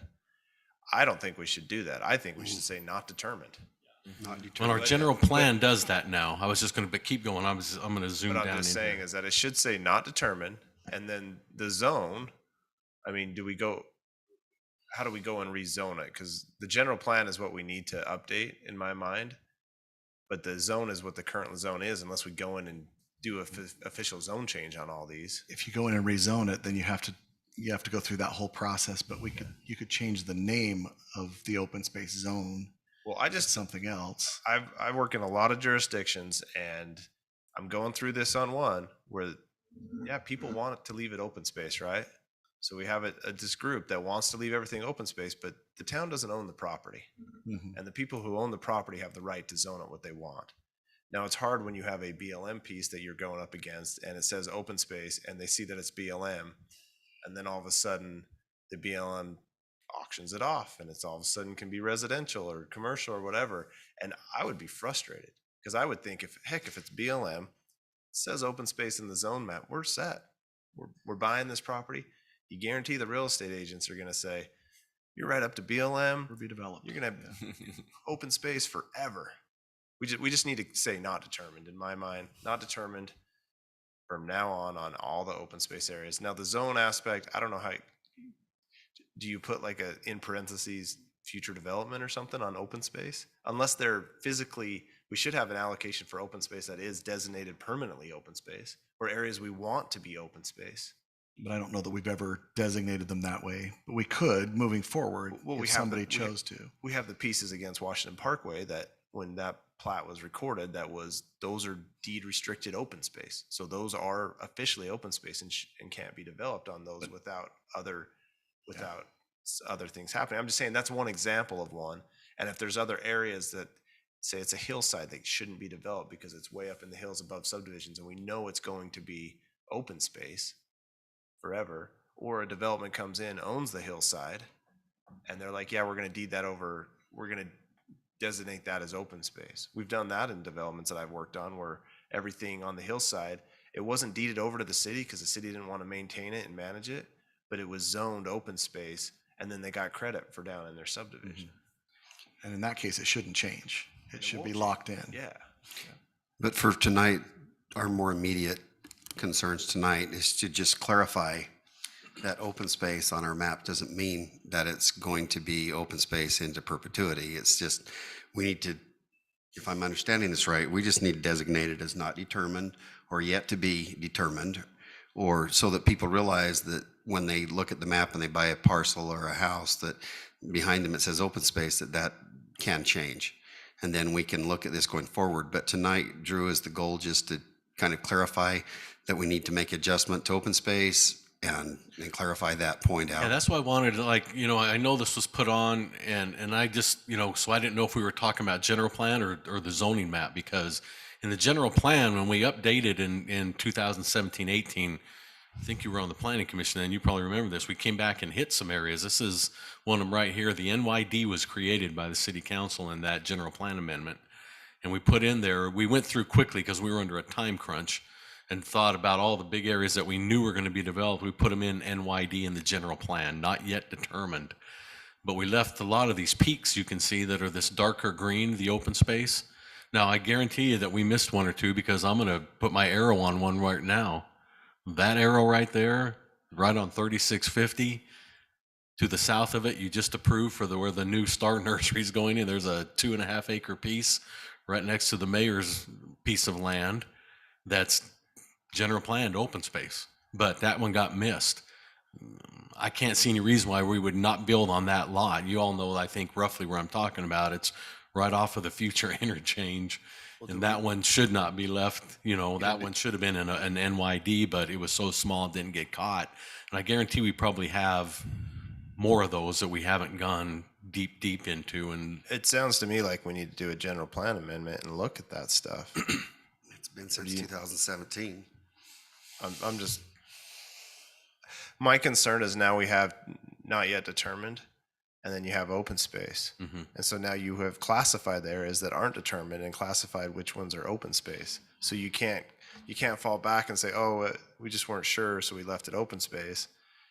I don't think we should do that. I think we should say not determined. Not Well, determined. our general plan does that now. I was just going to keep going. I'm going to zoom But down. I'm just in saying here. is that it should say not determined, and then the zone. I mean, how do we go and rezone it? Because the general plan is what we need to update in my mind, but the zone is what the current zone is, unless we go in and do a official zone change on all these. If you go in and rezone it, then you have to go through that whole process, but you could change the name of the open space zone Well, I to just something else. I work in a lot of jurisdictions, and I'm going through this on one where, people want to leave it open space, right? So we have this group that wants to leave everything open space, but the town doesn't own the property, and the people who own the property have the right to zone it what they want. Now it's hard when you have a BLM piece that you're going up against, and it says open space, and they see that it's BLM, and then all of a sudden the BLM auctions it off, and it's all of a sudden can be residential or commercial or whatever. And I would be frustrated because I would think if it's BLM, it says open space in the zone map, we're set. We're buying this property. You guarantee the real estate agents are going to say, you're right up to BLM. Or be developed. You're going to have open space forever. We just need to say not determined, in my mind, not determined from now on all the open space areas. Now the zone aspect, I don't know how. Do you put like in parentheses future development or something on open space? Unless they're physically, we should have an allocation for open space that is designated permanently open space, or areas we want to be open space. But I don't know that we've ever designated them that way. But we could moving forward Well, if somebody chose to. We have the pieces against Washington Parkway that when that plat was recorded, those are deed restricted open space. So those are officially open space and can't be developed on those without other things happening. I'm just saying that's one example of one. And if there's other areas that say it's a hillside that shouldn't be developed because it's way up in the hills above subdivisions, and we know it's going to be open space forever, or a development comes in, owns the hillside, and they're like, we're going to deed that over. We're going to designate that as open space. We've done that in developments that I've worked on where everything on the hillside, it wasn't deeded over to the city because the city didn't want to maintain it and manage it, but it was zoned open space, and then they got credit for down in their subdivision. And in that case, it shouldn't change. It should be won't locked in. Yeah. But for tonight, our more immediate concerns tonight is to just clarify that open space on our map doesn't mean that it's going to be open space into perpetuity. It's just, we need to, if I'm understanding this right, we just need to designate it as not determined or yet to be determined, or so that people realize that when they look at the map and they buy a parcel or a house, that behind them it says open space, that can change. And then we can look at this going forward. But tonight, Drew, is the goal just to kind of clarify that we need to make adjustment to open space and clarify that point out. Yeah, that's why I wanted to, I know this was put on, and I just, so I didn't know if we were talking about general plan or the zoning map, because in the general plan, when we updated in 2017-18, I think you were on the planning commission and you probably remember this, we came back and hit some areas. This is one of them right here. The NYD was created by the city council in that general plan amendment. And we put in there, we went through quickly because we were under a time crunch and thought about all the big areas that we knew were going to be developed. We put them in NYD in the general plan, not yet determined. But we left a lot of these peaks you can see that are this darker green, the open space. Now, I guarantee you that we missed one or two because I'm going to put my arrow on one right now. That arrow right there, right on 3650, to the south of it, you just approved for where the new Star Nursery is going in. There's a 2.5 acre piece right next to the mayor's piece of land that's general planned open space, but that one got missed. I can't see any reason why we would not build on that lot. You all know, I think, roughly where I'm talking about. It's right off of the future interchange. And that one should not be left, that one should have been an NYD, but it was so small it didn't get caught. And I guarantee we probably have more of those that we haven't gone deep into. And It sounds to me like we need to do a general plan amendment and look at that stuff. It's been since 2017. I'm just, my concern is now we have not yet determined, and then you have open space. And so now you have classified the areas that aren't determined and classified which ones are open space. So you can't fall back and say, oh, we just weren't sure, so we left it open space.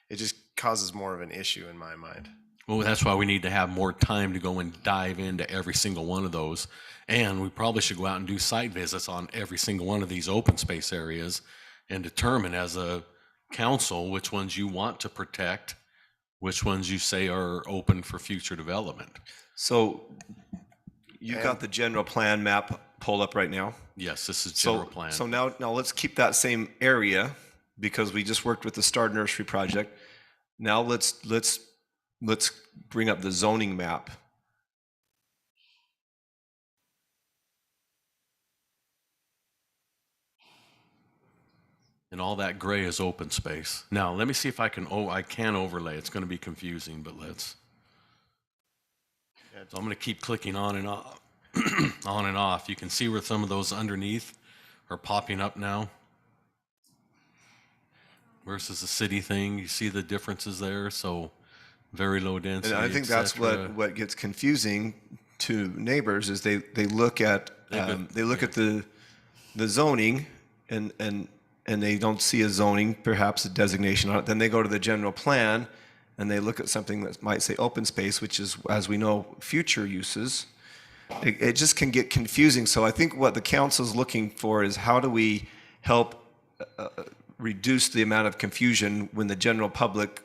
It just causes more of an issue in my mind. well, that's why we need to have more time to go and dive into every single one of those. And we probably should go out and do site visits on every single one of these open space areas and determine as a council which ones you want to protect, which ones you say are open for future development. So you've got the general plan map pulled up right now. Yes, this is general So, plan. so now let's keep that same area because we just worked with the Star Nursery project. Now let's bring up the zoning map. And all that gray is open space. Now, let me see if I can overlay. It's going to be confusing, but let's. So I'm going to keep clicking on and off, on and off. You can see where some of those underneath are popping up now. Versus the city thing, you see the differences there. So very low density. And I think et that's cetera. what gets confusing to neighbors is they look at the zoning and they don't see a zoning, perhaps a designation on it. Then they go to the general plan and they look at something that might say open space, which is, as we know, future uses. It just can get confusing. So I think what the council's looking for is how do we help reduce the amount of confusion when the general public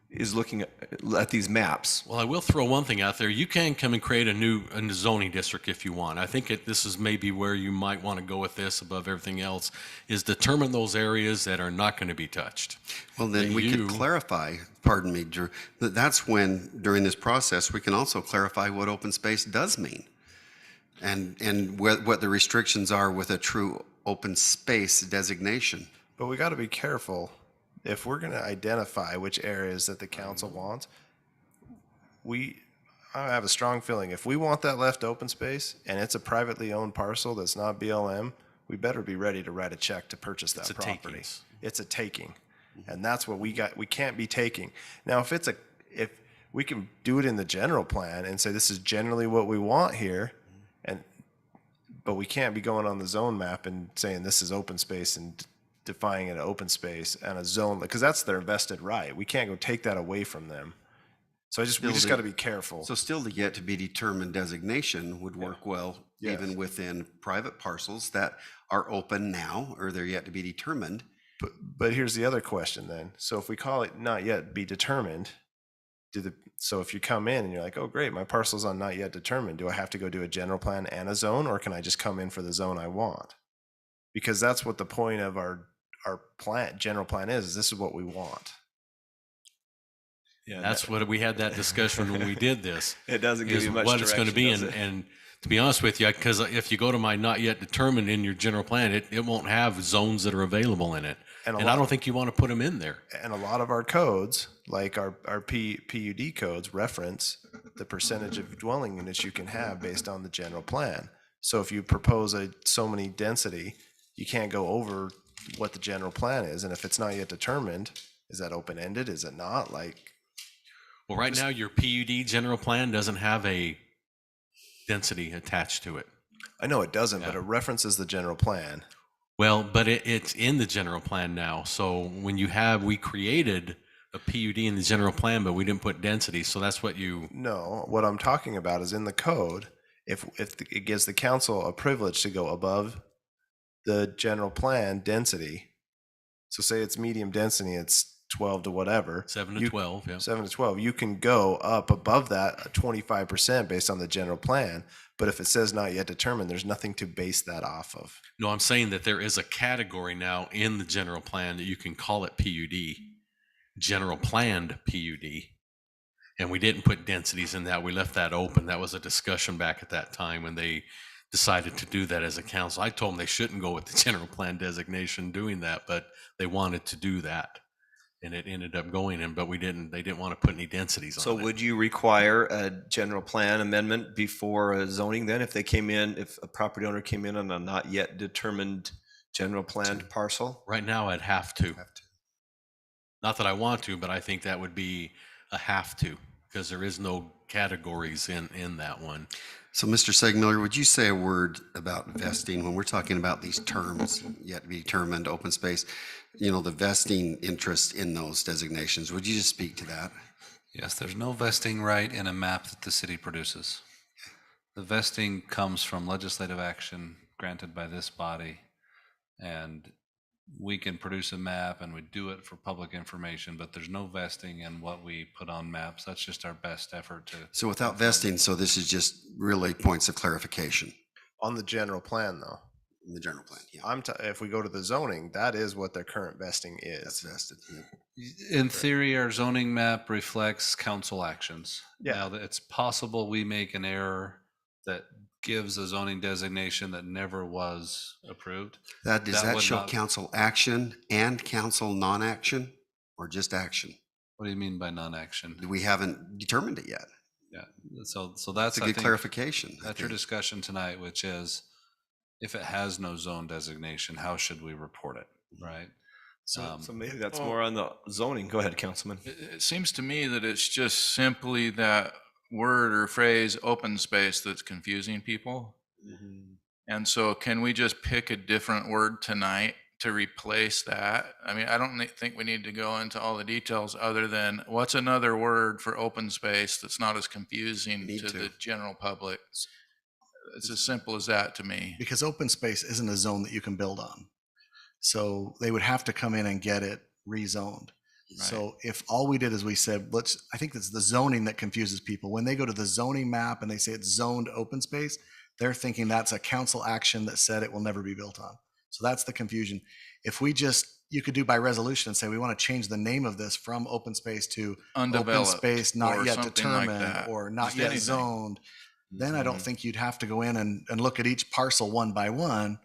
is looking at these maps. Well, I will throw one thing out there. You can come and create a new zoning district if you want. I think this is maybe where you might want to go with this above everything else, is determine those areas that are not going to be touched. Well, then we could clarify, pardon me, Drew, that's when, during this process, we can also clarify what open space does mean and what the restrictions are with a true open space designation. But we got to be careful. If we're going to identify which areas that the council wants, I have a strong feeling if we want that left open space and it's a privately owned parcel that's not BLM, we better be ready to write a check to purchase that property. takings. It's a taking. And that's what we can't be taking. Now, if we can do it in the general plan and say this is generally what we want here, but we can't be going on the zone map and saying this is open space and defining an open space and a zone, because that's their vested right. We can't go take that away from them. So we just got to be careful. So still the yet to be determined designation would work well, even within private parcels that are open now, or they're yet to be determined. But here's the other question then. So if we call it not yet be determined, so if you come in and you're like, oh great, my parcel's on not yet determined, do I have to go do a general plan and a zone, or can I just come in for the zone I want? Because that's what the point of our general plan is this is what we want. Yeah, That's what we had that discussion when we did this. it doesn't give Is you much what it's going to be. direction, does it? And to be honest with you, because if you go to my not yet determined in your general plan, it won't have zones that are available in it. And I don't think you want to put them in there. And a lot of our codes, like our PUD codes, reference the percentage of dwelling units you can have based on the general plan. So if you propose so many density, you can't go over what the general plan is. And if it's not yet determined, is that open-ended? Is it not? Well, right now, your PUD general plan doesn't have a density attached to it. I know it doesn't, Yeah. but it references the general plan. Well, but it's in the general plan now. So when we created a PUD in the general plan, but we didn't put density. So that's what No, what I'm talking about is in the code, if it gives the council a privilege to go above the general plan density. So say it's medium density, it's 12 to whatever. 7 to 12, yeah. 7 to 12. You can go up above that 25% based on the general plan. But if it says not yet determined, there's nothing to base that off of. No, I'm saying that there is a category now in the general plan that you can call it PUD, general planned PUD. And we didn't put densities in that. We left that open. That was a discussion back at that time when they decided to do that as a council. I told them they shouldn't go with the general plan designation doing that, but they wanted to do that. And it ended up going in, but they didn't want to put any densities So on it. would you require a general plan amendment before a zoning then? If a property owner came in on a not yet determined general planned parcel? Right now, I'd have to. Have to. Not that I want to, but I think that would be a have to, because there is no categories in that one. So, Mr. Segmiller, would you say a word about vesting when we're talking about these terms yet to be determined, open space, the vesting interest in those designations? Would you just speak to that? Yes, there's no vesting right in a map that the city produces. The vesting comes from legislative action granted by this body, and we can produce a map and we do it for public information, but there's no vesting in what we put on maps. That's just our best effort to. So without vesting, so this is just really points of clarification On the general plan, though, in the general plan. Yeah, if we go to the zoning, that is what their current vesting that's is. vested. Yeah. In theory, our zoning map reflects council actions. Yeah. Now, it's possible we make an error that gives a zoning designation that never was approved. Does That that would show not- council action and council non-action, or just action? What do you mean by non-action? We haven't determined it yet. Yeah, so that's, That's a I good think, clarification. I that's your think. discussion tonight, which is, if it has no zone designation, how should we report it, right? So maybe that's more on the zoning. Go ahead, Councilman. It seems to me that it's just simply that word or phrase, open space, that's confusing people. And so can we just pick a different word tonight to replace that? I mean, I don't think we need to go into all the details other than what's another word for open space that's not as confusing Need to to. the general public. It's as simple as that to me. Because open space isn't a zone that you can build on. So they would have to come in and get it rezoned. So if all we did is we said, I think it's the zoning that confuses people. When they go to the zoning map and they say it's zoned open space, they're thinking that's a council action that said it will never be built on. So that's the confusion. If you could do by resolution and say, we want to change the name of this from open space to open Undeveloped space not or yet something like determined that. or not Just yet anything. zoned, then I don't think you'd have to go in and look at each parcel one by one.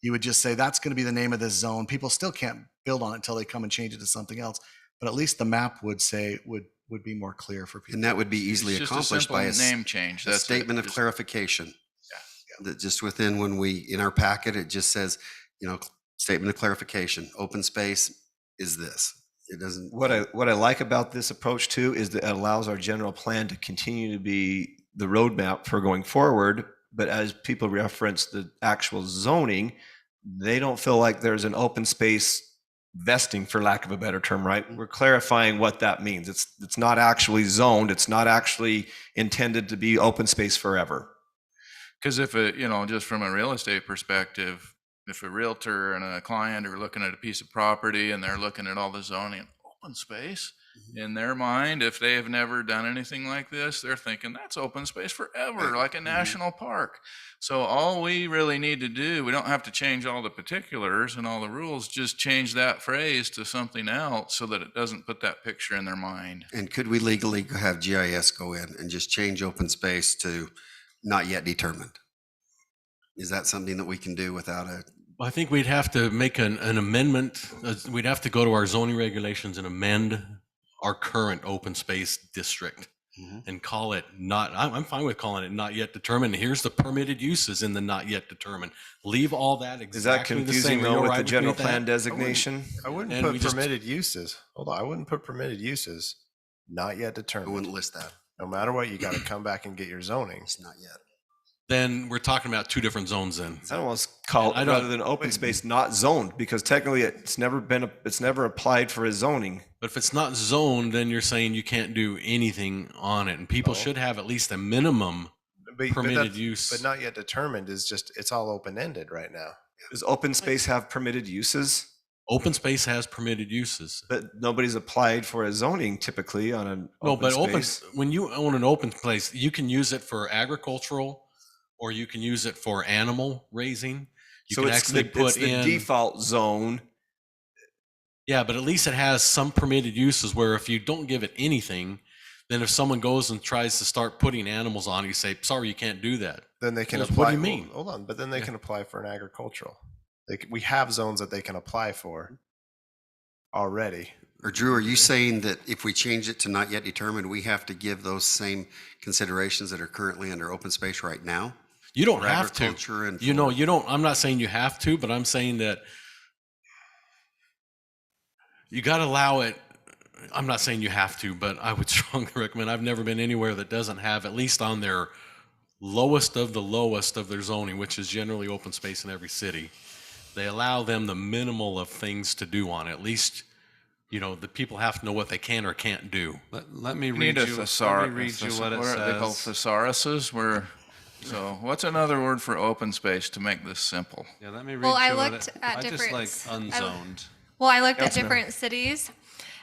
You would just say, that's going to be the name of this zone. People still can't build on it until they come and change it to something else. But at least the map would say, would be more clear for people. And that would be easily It's just a accomplished simple by name change. a That's it. statement of Just- clarification. That just within in our packet, it just says, statement of clarification, open space is this. It doesn't. What I like about this approach too is that it allows our general plan to continue to be the roadmap for going forward. But as people reference the actual zoning, they don't feel like there's an open space vesting, for lack of a better term, right? We're clarifying what that means. It's not actually zoned. It's not actually intended to be open space forever. Because if just from a real estate perspective, if a realtor and a client are looking at a piece of property and they're looking at all the zoning, open space, in their mind, if they have never done anything like this, they're thinking that's open space forever, like a national park. So all we really need to do, we don't have to change all the particulars and all the rules, just change that phrase to something else so that it doesn't put that picture in their mind. And could we legally have GIS go in and just change open space to not yet determined? Is that something that we can do without a? Well, I think we'd have to make an amendment. We'd have to go to our zoning regulations and amend our current open space district and call it not, I'm fine with calling it not yet determined. Here's the permitted uses in the not yet determined. Leave all that Is that exactly the confusing same. Are though you with all the right general me with plan that? designation? I wouldn't And we put just- permitted uses. Hold on, I wouldn't put permitted uses, not yet I determined. wouldn't list that. No matter what, you got to come back and get your zoning. It's not yet. Then we're talking about two different zones then. I almost call I it don't- rather than open space not zoned, because technically it's never applied for a zoning. But if it's not zoned, then you're saying you can't do anything on it. And people should have at least a minimum permitted that's- use. But not yet determined is just, it's all open-ended right now. Does open space have permitted uses? Open space has permitted uses. But nobody's applied for a zoning typically on an No, open but space. when you own an open place, you can use it for agricultural, or you can use it for animal raising. You So can it's actually the, put it's the in default zone. Yeah, but at least it has some permitted uses where if you don't give it anything, then if someone goes and tries to start putting animals on it, you say, sorry, you can't do that. Then they can What apply. do you mean? Hold on, but then they Yeah. can apply for an agricultural. We have zones that they can apply for already. Or Drew, are you saying that if we change it to not yet determined, we have to give those same considerations that are currently under open space right now? You don't For have to. agriculture and You know, for- you don't. I'm not saying you have to, but I'm saying that you got to allow it. I'm not saying you have to, but I would strongly recommend. I've never been anywhere that doesn't have, at least on their lowest of their zoning, which is generally open space in every city. They allow them the minimal of things to do on it. At least, you know, the people have to know what they can or can't do. Let me You need read a you, thesaurus. let me read you what it are they called? says. Thesauruses? So what's another word for open space to make this simple? Yeah, let me read Well, I you what looked it, at I just different like s- unzoned. Well, I looked at Councilman. different cities,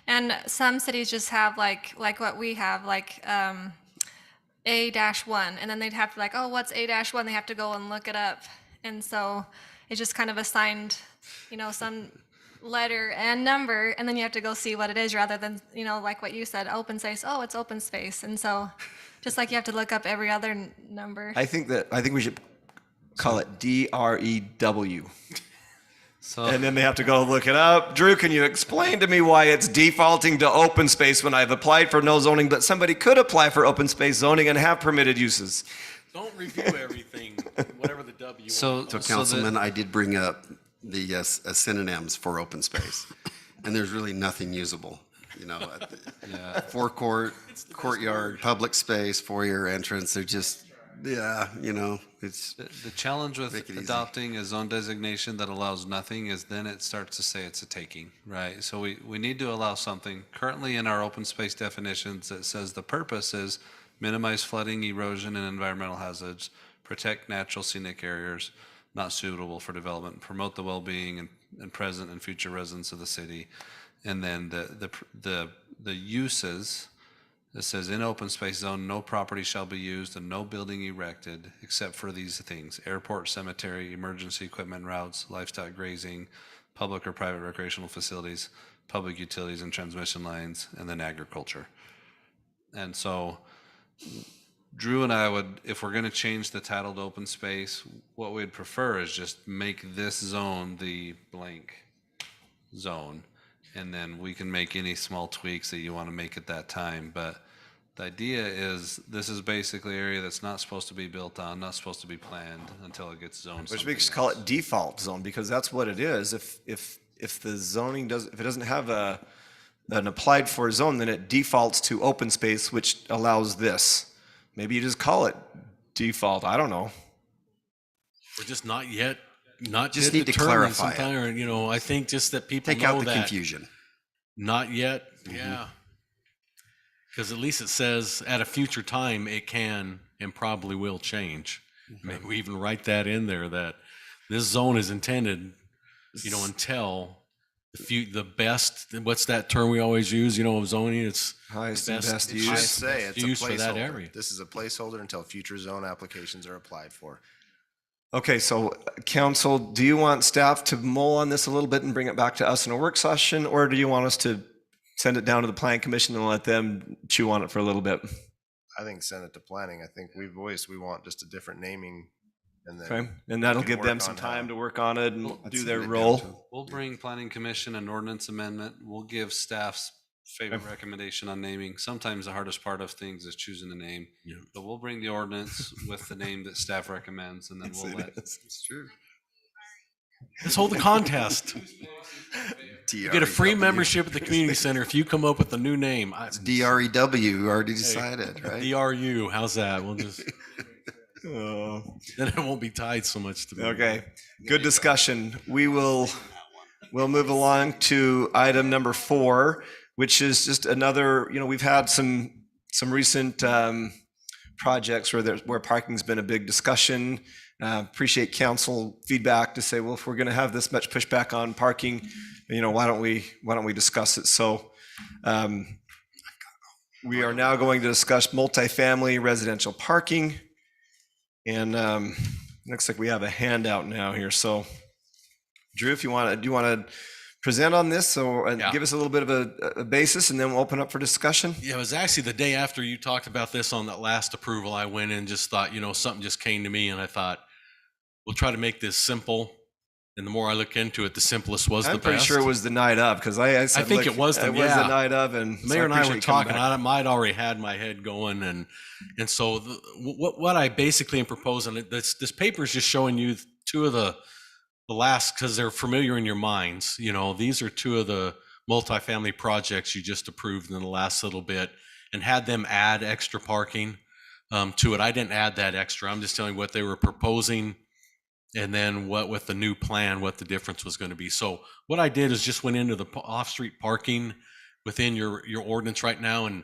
and some cities just have like what we have, like A-1, and then they'd have to like, oh, what's A-1? They have to go and look it up, and so it's just kind of assigned, you know, some letter and number, and then you have to go see what it is, rather than, you know, like what you said, open space. Oh, it's open space, and so just like you have to look up every other number. I think we should call it DREW. So And then they have to go look it up. Drew, can you explain to me why it's defaulting to open space when I've applied for no zoning, but somebody could apply for open space zoning and have permitted uses? Don't review everything, whatever the W. So that- Councilman, I did bring up the synonyms for open space, and there's really nothing usable. You know, forecourt, courtyard, public space, foyer, entrance. They're just, yeah, you know, it's. the challenge with Make it easy. adopting a zone designation that allows nothing is then it starts to say it's a taking, right? So we need to allow something. Currently in our open space definitions, it says the purpose is minimize flooding, erosion, and environmental hazards, protect natural scenic areas not suitable for development, promote the well-being and present and future residents of the city. And then the uses, it says in open space zone, no property shall be used and no building erected except for these things: airport, cemetery, emergency equipment routes, livestock grazing, public or private recreational facilities, public utilities and transmission lines, and then agriculture. And so Drew and I would, if we're going to change the title to open space, what we'd prefer is just make this zone the blank zone. And then we can make any small tweaks that you want to make at that time. But the idea is this is basically an area that's not supposed to be built on, not supposed to be planned until it gets zoned. Which we could call it default zone, because that's what it is. If the zoning if it doesn't have an applied for zone, then it defaults to open space, which allows this. Maybe you just call it default. I don't know. Or just not yet Just need to determined clarify it. sometime, or, you know, I think just that people Take know out the that confusion. not yet, yeah. Because at least it says at a future time it can and probably will change. Maybe we even write that in there, that this zone is intended, you know, until the best. What's that term we always use? You know, of zoning, it's Highest the and best It use. should say it's a use for that placeholder. area. This is a placeholder until future zone applications are applied for. Okay, so council, do you want staff to mull on this a little bit and bring it back to us in a work session, or do you want us to send it down to the plan commission and let them chew on it for a little bit? I think send it to planning. I think we want just a different naming, and then Okay, and that'll we can give them work some on how- time to work on it and Let's do send their it down role. to- We'll bring planning commission an ordinance amendment. We'll give staff's favorite recommendation on naming. Sometimes the hardest part of things is choosing a name. Yeah. But we'll bring the ordinance with the name that staff recommends, and then we'll let. It's true. Let's hold the contest. You get a free DREW. membership at the community center if you come up with a new name. DREW, we already decided, right? DRU, how's that? We'll just then it won't be tied so much to me. Okay, good discussion. We'll move along to item number 4, which is just another, you know, we've had some recent projects where parking's been a big discussion. Appreciate council feedback to say, well, if we're going to have this much pushback on parking, you know, why don't we discuss it? So we are now going to discuss multifamily residential parking. And looks like we have a handout now here. So Drew, if you want to, do you want to present on this? So Yeah. give us a little bit of a basis, and then we'll open up for discussion. Yeah, it was actually the day after you talked about this on that last approval. I went in and just thought, something just came to me, and I thought, we'll try to make this simple. And the more I look into it, the simplest was I'm the pretty best. sure it was the night of, because I said, think look, it was the- it was yeah. the night of, and The mayor and I appreciate were you coming talking. back. I'd already had my head going, and so what I basically am proposing, this paper is just showing you two of the last, because they're familiar in your minds. These are two of the multifamily projects you just approved in the last little bit, and had them add extra parking to it. I didn't add that extra. I'm just telling you what they were proposing, and then what with the new plan, what the difference was going to be. So what I did is just went into the off-street parking within your ordinance right now, and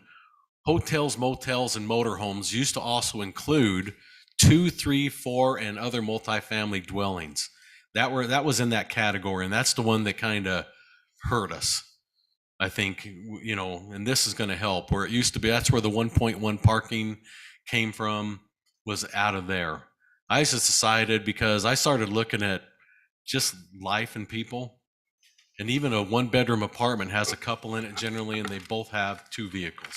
hotels, motels, and motorhomes used to also include 2, 3, 4, and other multifamily dwellings. That was in that category, and that's the one that kind of hurt us, I think. And this is going to help. Where it used to be, that's where the 1.1 parking came from, was out of there. I just decided, because I started looking at just life and people, and even a 1-bedroom apartment has a couple in it generally, and they both have 2 vehicles.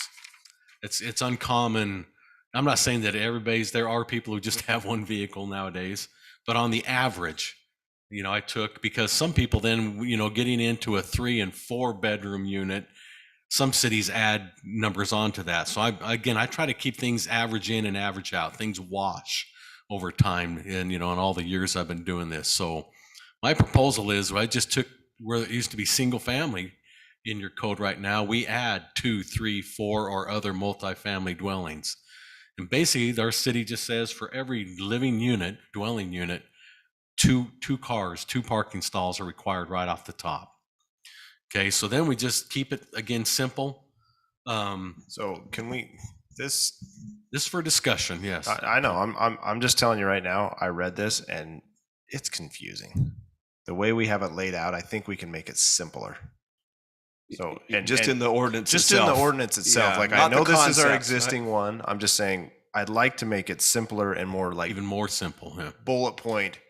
It's uncommon. I'm not saying that there are people who just have 1 vehicle nowadays, but on the average, I took, because some people then, getting into a 3 and 4 bedroom unit, some cities add numbers onto that. So I try to keep things average in and average out. Things wash over time, and in all the years I've been doing this. So my proposal is, I just took where it used to be single family in your code right now, we add 2, 3, 4, or other multifamily dwellings. And basically our city just says for every living unit, dwelling unit, two cars, 2 parking stalls are required right off the top. Okay, so then we just keep it, again, simple. So can we, this is for discussion, yes. I know. I'm just telling you right now. I read this and it's confusing. The way we have it laid out, I think we can make it simpler. So in the ordinance just itself. in the ordinance itself. Yeah, like I not the know this is our concepts. existing one. I'm just saying I'd like to make it simpler and more like Even more simple, yeah. bullet point,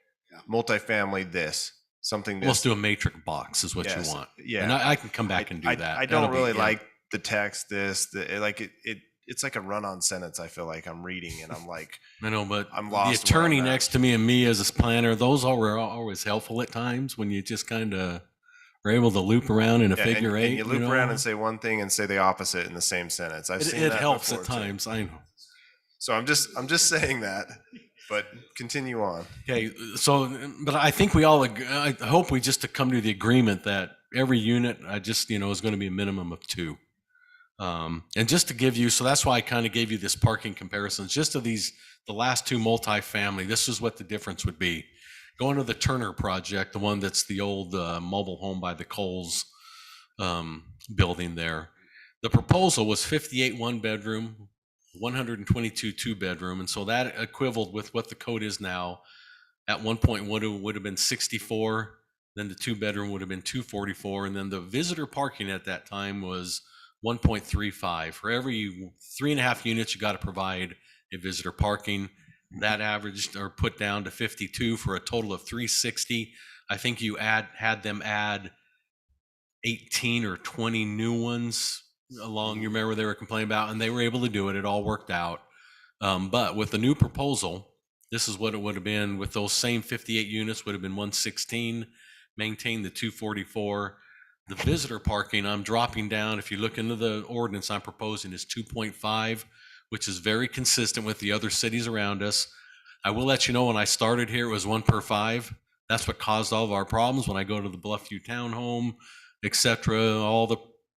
multifamily. This something. This. Let's do a matrix box is what Yes, you want. yeah. And I can come back and do that. I don't That'll be- really yeah. like the text. It's like a run-on sentence. I feel like I'm reading and I'm like, I know, but I'm the lost where attorney I'm at. next to me and me as a planner, those are always helpful at times when you just kind of are able to loop around in a yeah, figure eight. and you loop around and say one thing and say the opposite in the same sentence. I've seen it that helps before, at too. times. I know. So I'm just saying that, but continue on. Okay, so, but I think we all, I hope we just to come to the agreement that every unit, is going to be a minimum of 2. And just to give you, so that's why I kind of gave you this parking comparisons, just of the last 2 multifamily, this is what the difference would be. Going to the Turner project, the one that's the old mobile home by the Coles building there. The proposal was 58 1-bedroom, 122 2-bedroom, and so that equivalent with what the code is now. At one point would have been 64, then the 2-bedroom would have been 244, and then the visitor parking at that time was 1.35. For every 3.5 units, you got to provide a visitor parking. That averaged or put down to 52 for a total of 360. I think you had them add 18 or 20 new ones along. You remember they were complaining about, and they were able to do it. It all worked out. But with the new proposal, this is what it would have been with those same 58 units would have been 116, maintain the 244. The visitor parking, I'm dropping down. If you look into the ordinance I'm proposing is 2.5, which is very consistent with the other cities around us. I will let you know when I started here, it was 1 per 5. That's what caused all of our problems when I go to the Bluffview Townhome, etc. All the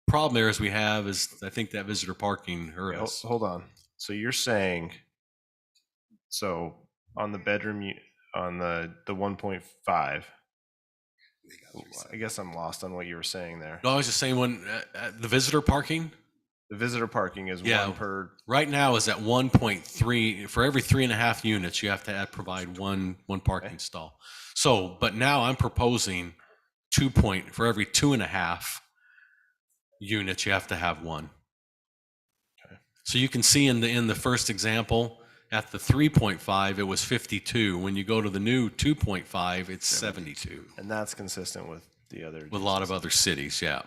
problem areas we have is, I think that visitor parking hurt us. Hold on. So you're saying, so on the bedroom, on the 1.5, I guess I'm lost on what you were saying there. No, I was just saying when the visitor parking, The visitor parking is Yeah. 1 per. right now is at 1.3. For every 3.5 units, you have to provide one parking stall. So, but now I'm proposing for every 2.5 units, you have to have 1. Okay. So you can see in the first example, at the 3.5, it was 52. When you go to the new 2.5, it's 72. And that's consistent with the other. With a lot of other cities, yeah.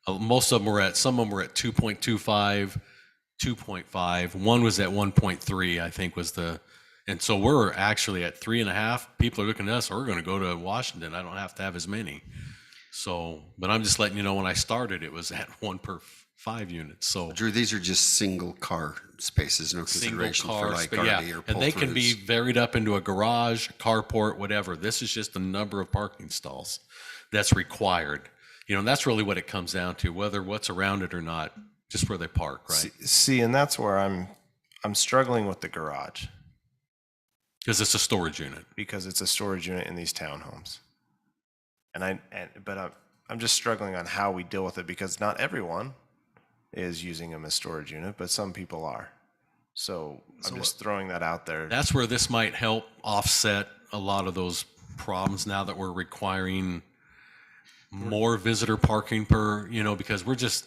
Most of them were some of them were at 2.25, 2.5. One was at 1.3, I think was and so we're actually at 3.5. People are looking at us, we're going to go to Washington. I don't have to have as many. So, but I'm just letting you know, when I started, it was at 1 per 5 units. So Drew, these are just single car spaces, no single consideration for car, like yeah, RV or and they can be pull-throughs. varied up into a garage, carport, whatever. This is just the number of parking stalls that's required. And that's really what it comes down to, whether what's around it or not, just where they park, right? See, and that's where I'm struggling with the garage Because it's a storage unit. because it's a storage unit in these townhomes. But I'm just struggling on how we deal with it because not everyone is using them as storage unit, but some people are. So I'm just throwing that out there. That's where this might help offset a lot of those problems now that we're requiring more visitor parking because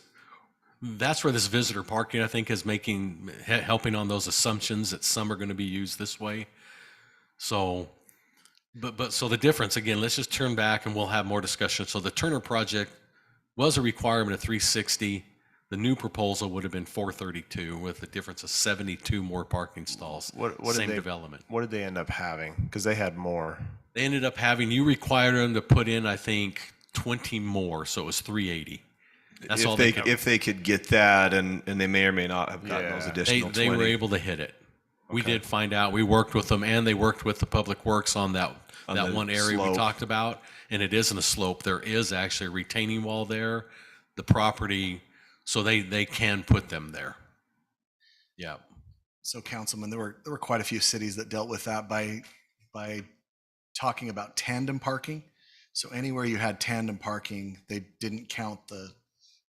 that's where this visitor parking, I think, is helping on those assumptions that some are going to be used this way. So, so the difference, again, let's just turn back and we'll have more discussion. So the Turner project was a requirement of 360. The new proposal would have been 432 with a difference of 72 more parking stalls. Same development. What did they end up having? Because they had more. They ended up you required them to put in, I think, 20 more. So it was 380. That's all If they could get that, and they may or may not have gotten those Yeah. additional they 20. were able to hit it. We did find out. We worked with them, and they worked with the Public Works on that the one area we slope. talked about. And it isn't a slope. There is actually a retaining wall there. The property, so they can put them there. Yeah. So, Councilman, there were quite a few cities that dealt with that by talking about tandem parking. So anywhere you had tandem parking, they didn't count the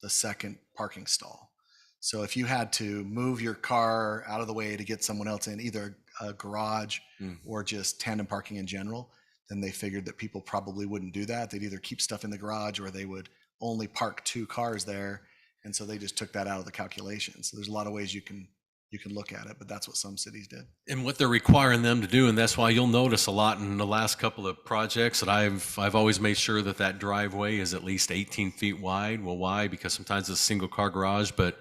second parking stall. So if you had to move your car out of the way to get someone else in, either a garage or just tandem parking in general, then they figured that people probably wouldn't do that. They'd either keep stuff in the garage or they would only park 2 cars there. And so they just took that out of the calculation. So there's a lot of ways you can look at it, but that's what some cities did. And what they're requiring them to do, and that's why you'll notice a lot in the last couple of projects that I've always made sure that driveway is at least 18 feet wide. Well, why? Because sometimes it's a single car garage, but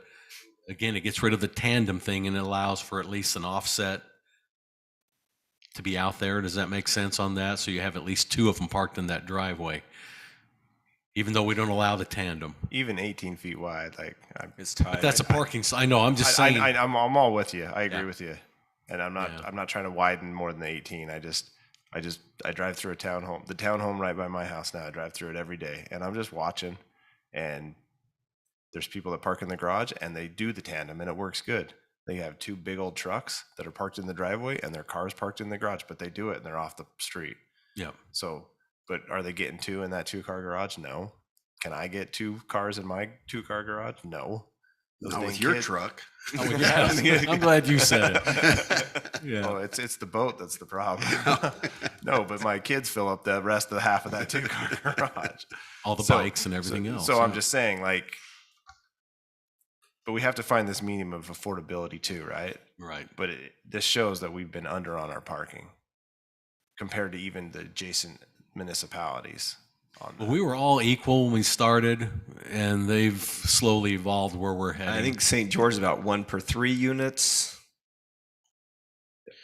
again, it gets rid of the tandem thing and it allows for at least an offset to be out there. Does that make sense on that? So you have at least 2 of them parked in that driveway, even though we don't allow the tandem. Even 18 feet wide, It's tight. But that's a parking. I know. I'm just saying. I'm all with you. I agree Yeah. with you, and I'm not. Yeah. I'm not trying to widen more than the 18. I drive through a townhome. The townhome right by my house now. I drive through it every day, and I'm just watching. And there's people that park in the garage, and they do the tandem, and it works good. They have 2 big old trucks that are parked in the driveway, and their cars parked in the garage, but they do it, and they're off the street. Yeah. So, but are they getting 2 in that 2-car garage? No. Can I get 2 cars in my 2-car garage? No. Those Not dang with your kids- truck. Oh, yes. I'm glad you said it. Yeah. Oh, it's the boat that's the problem. No, but my kids fill up the rest of the half of that 2-car garage. All the So- bikes and everything else. So I'm yeah. just saying, but we have to find this medium of affordability too, right? Right. But this shows that we've been under on our parking compared to even the adjacent municipalities. Well, we were all equal when we started, and they've slowly evolved where we're heading. I think St. George is about 1 per 3 units,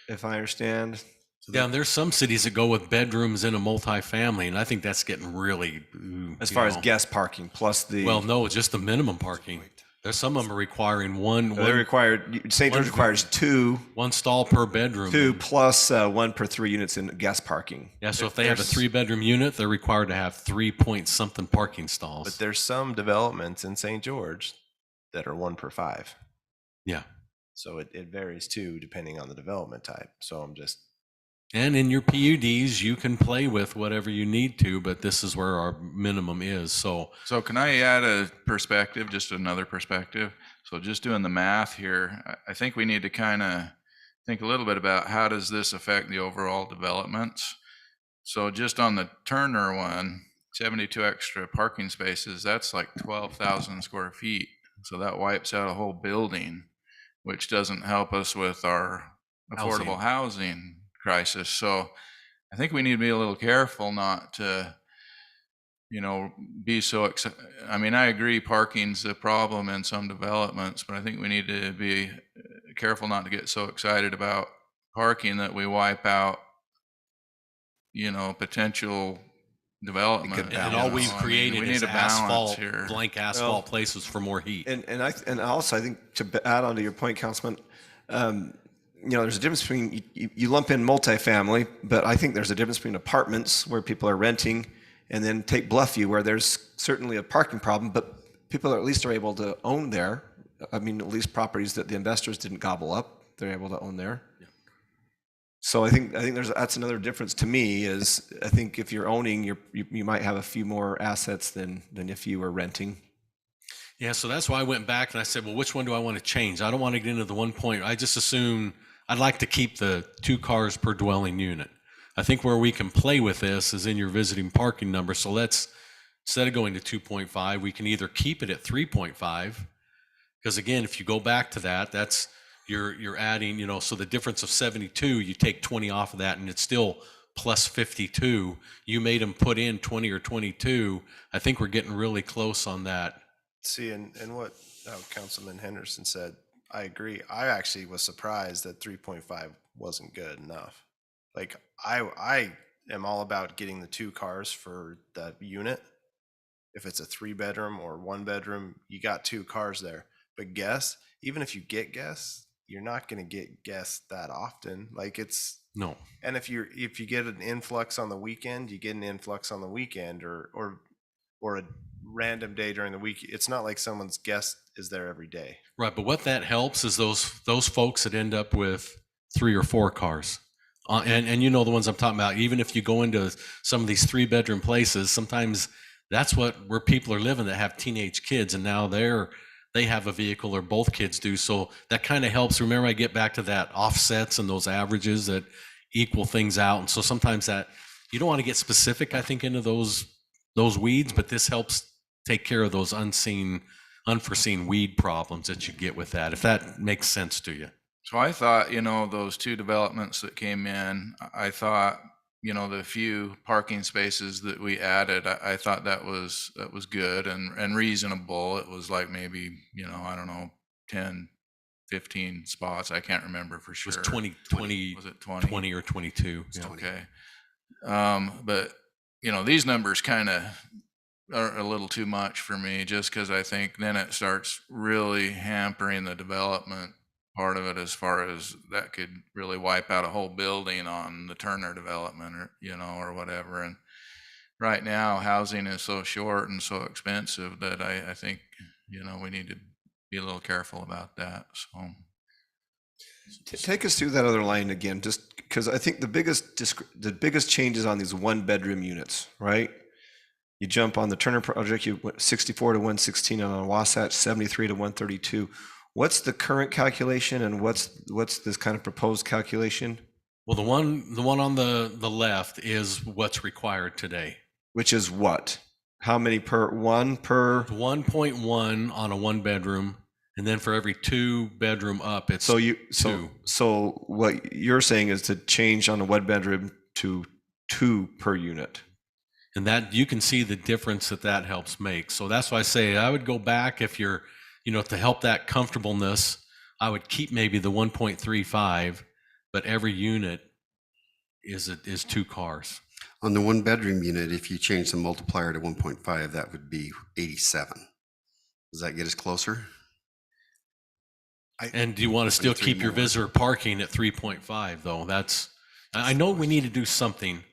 if I understand. Yeah, and there's some cities that go with bedrooms in a multifamily, and I think that's getting really. As far as guest parking plus the. Well, no, it's just the minimum parking. There's some of them are requiring they're required. St. George requires 2 one stall per bedroom. 2 plus 1 per 3 units in guest parking. Yeah, so if they have a 3-bedroom unit, they're required to have 3-point-something parking stalls. But there's some developments in St. George that are 1 per 5. Yeah. So it varies too, depending on the development type. So I'm just. And in your PUDs, you can play with whatever you need to, but this is where our minimum is. So So can I add a perspective, just another perspective? So just doing the math here, I think we need to kind of think a little bit about how does this affect the overall developments? So just on the Turner one, 72 extra parking spaces, that's like 12,000 square feet. So that wipes out a whole building, which doesn't help us with our affordable housing crisis. So I think we need to be a little careful not to, be so I mean, I agree parking's a problem in some developments, but I think we need to be careful not to get so excited about parking that we wipe out, potential development. And all we've I mean, created we is need a balance asphalt, here. blank asphalt places for more heat. And also I think to add on to your point, Councilman, there's a difference between you lump in multifamily, but I think there's a difference between apartments where people are renting, and then take Bluffview where there's certainly a parking problem, but people at least are able to own there. I mean, at least properties that the investors didn't gobble up, they're able to own there. Yeah. So I think that's another difference to me is I think if you're owning, you might have a few more assets than if you were renting. Yeah, so that's why I went back and I said, well, which one do I want to change? I don't want to get into the 1 point. I just assume I'd like to keep the 2 cars per dwelling unit. I think where we can play with this is in your visiting parking number. So let's, instead of going to 2.5, we can either keep it at 3.5, because again, if you go back to that, that's you're adding, so the difference of 72, you take 20 off of that and it's still plus 52. You made them put in 20 or 22. I think we're getting really close on that. See, and what Councilman Henderson said, I agree. I actually was surprised that 3.5 wasn't good enough. Like I am all about getting the 2 cars for the unit. If it's a 3-bedroom or 1-bedroom, you got 2 cars there. But guests, even if you get guests, you're not going to get guests that often. Like it's No. And if you get an influx on the weekend, you get an influx on the weekend or a random day during the week. It's not like someone's guest is there every day. Right, but what that helps is those folks that end up with 3 or 4 cars. And the ones I'm talking about, even if you go into some of these 3-bedroom places, sometimes that's where people are living that have teenage kids, and now they have a vehicle, or both kids do. So that kind of helps. Remember, I get back to that offsets and those averages that equal things out. And so sometimes that you don't want to get specific, I think, into those weeds, but this helps take care of those unforeseen weed problems that you get with that, if that makes sense to you. So I thought, those 2 developments that came in, I thought, the few parking spaces that we added, I thought that was good and reasonable. It was like maybe, I don't know, 10, 15 spots. I can't remember for sure. It was 20, Was it 20? 20 or 22. Yeah. Okay. But, these numbers kind of are a little too much for me, just because I think then it starts really hampering the development part of it, as far as that could really wipe out a whole building on the Turner development, or or whatever. And right now housing is so short and so expensive that I think we need to be a little careful about that. So Take us through that other line again, just because I think the biggest changes on these 1-bedroom units, right? You jump on the Turner project, you went 64 to 116, and on Wasatch 73 to 132. What's the current calculation, and what's this kind of proposed calculation? Well, the one on the left is what's required today. Which is what? How many per 1.1 on a 1-bedroom, and then for every 2-bedroom up, it's so what you're saying is to change on a 1-bedroom to 2 per unit. And that you can see the difference that helps make. So that's why I say I would go back, if you're, to help that comfortableness, I would keep maybe the 1.35, but every unit is 2 cars. On the 1-bedroom unit, if you change the multiplier to 1.5, that would be 87. Does that get us closer? And do you want to still 23 keep your more. visitor parking at 3.5 though? I know we need to do something,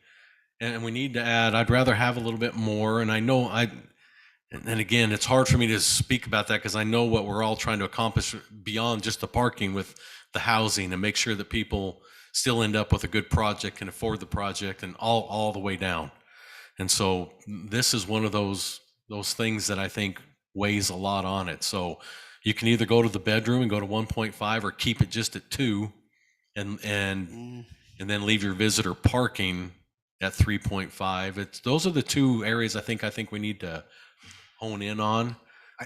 and we need to add, I'd rather have a little bit more. And I know and again, it's hard for me to speak about that, because I know what we're all trying to accomplish beyond just the parking with the housing, and make sure that people still end up with a good project, can afford the project, and all the way down. And so this is one of those things that I think weighs a lot on it. So you can either go to the bedroom and go to 1.5, or keep it just at 2, and then leave your visitor parking at 3.5. Those are the 2 areas I think we need to hone in on: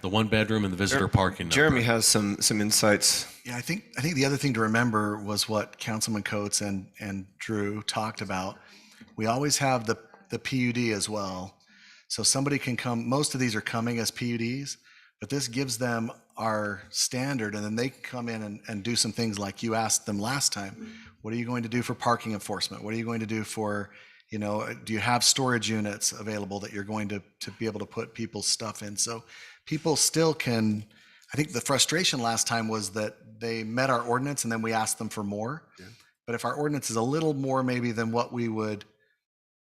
the 1-bedroom and the visitor parking number. Jeremy has some insights. Yeah, I think the other thing to remember was what Councilman Coates and Drew talked about. We always have the PUD as well. So somebody can come, most of these are coming as PUDs, but this gives them our standard, and then they come in and do some things like you asked them last time. What are you going to do for parking enforcement? What are you going to do for, do you have storage units available that you're going to be able to put people's stuff in? So people still can, I think the frustration last time was that they met our ordinance and then we asked them for more. Yeah. But if our ordinance is a little more maybe than what we would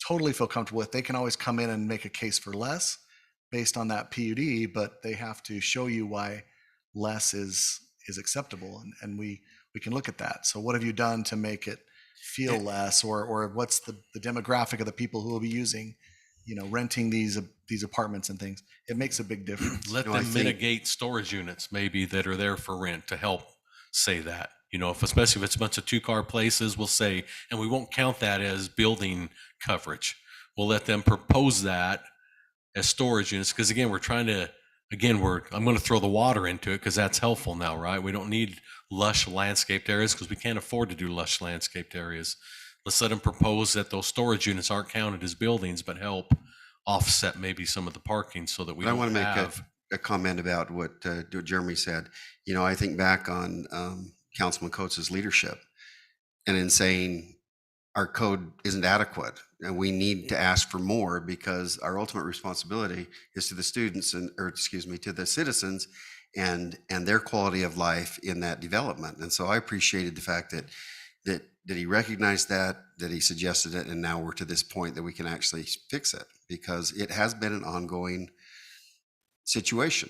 totally feel comfortable with, they can always come in and make a case for less based on that PUD, but they have to show you why less is acceptable. And we can look at that. So what have you done to make it feel less, or what's the demographic of the people who will be using, renting these apartments and things? It makes a big difference. Let No, I them think- mitigate storage units maybe that are there for rent to help say that. Especially if it's a bunch of 2-car places, we'll say, and we won't count that as building coverage. We'll let them propose that as storage units, because again, I'm going to throw the water into it because that's helpful now, right? We don't need lush landscaped areas because we can't afford to do lush landscaped areas. Let's let them propose that those storage units aren't counted as buildings, but help offset maybe some of the parking so that we But I don't want to make have. a comment about what Jeremy said. I think back on Councilman Coates' leadership and in saying our code isn't adequate and we need to ask for more because our ultimate responsibility is to the students to the citizens and their quality of life in that development. And so I appreciated the fact that he recognized that he suggested it, and now we're to this point that we can actually fix it, because it has been an ongoing situation.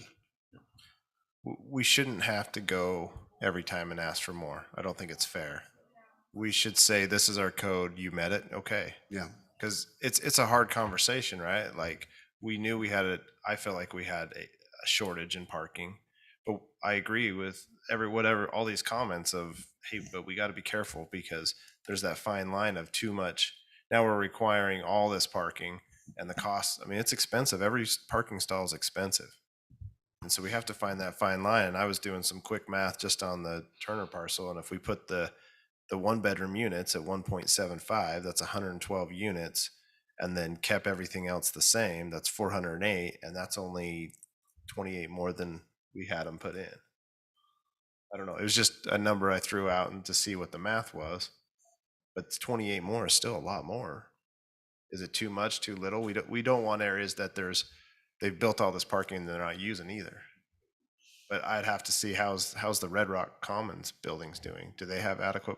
We shouldn't have to go every time and ask for more. I don't think it's fair. We should say, this is our code, you met it, okay. Yeah. Because it's a hard conversation, right? Like, we knew I felt like we had a shortage in parking, but I agree with all these comments of, hey, but we got to be careful because there's that fine line of too much. Now we're requiring all this parking and the cost, it's expensive. Every parking stall is expensive. And so we have to find that fine line. And I was doing some quick math just on the Turner parcel. And if we put the 1-bedroom units at 1.75, that's 112 units, and then kept everything else the same, that's 408, and that's only 28 more than we had them put in. I don't know. It was just a number I threw out and to see what the math was. But 28 more is still a lot more. Is it too much, too little? We don't want areas that they've built all this parking and they're not using either. But I'd have to see how's the Red Rock Commons buildings doing. Do they have adequate,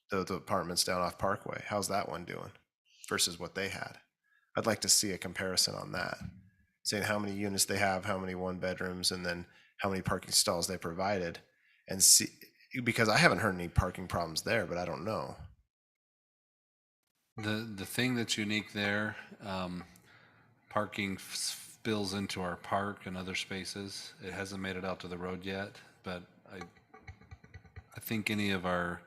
the apartments down off Parkway? How's that one doing versus what they had? I'd like to see a comparison on that, saying how many units they have, how many 1-bedrooms, and then how many parking stalls they provided, and see, because I haven't heard any parking problems there, but I don't know. The thing that's unique there, parking spills into our park and other spaces. It hasn't made it out to the road yet, but I think any of our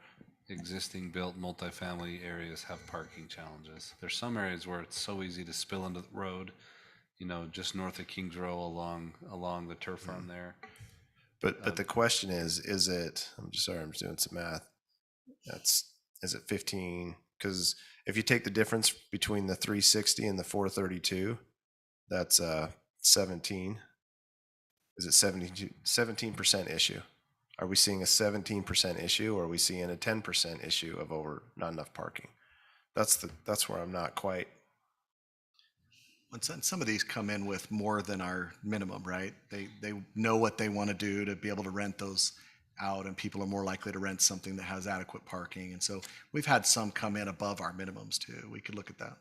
existing built multifamily areas have parking challenges. There's some areas where it's so easy to spill into the road, just north of Kings Row along the turf farm there. But the question is it, I'm just doing some math. Is it 15? Because if you take the difference between the 360 and the 432, that's 17. Is it 17% issue? Are we seeing a 17% issue, or are we seeing a 10% issue of not enough parking? That's where I'm not quite. Some of these come in with more than our minimum, right? They know what they want to do to be able to rent those out, and people are more likely to rent something that has adequate parking. And so we've had some come in above our minimums too. We could look at that.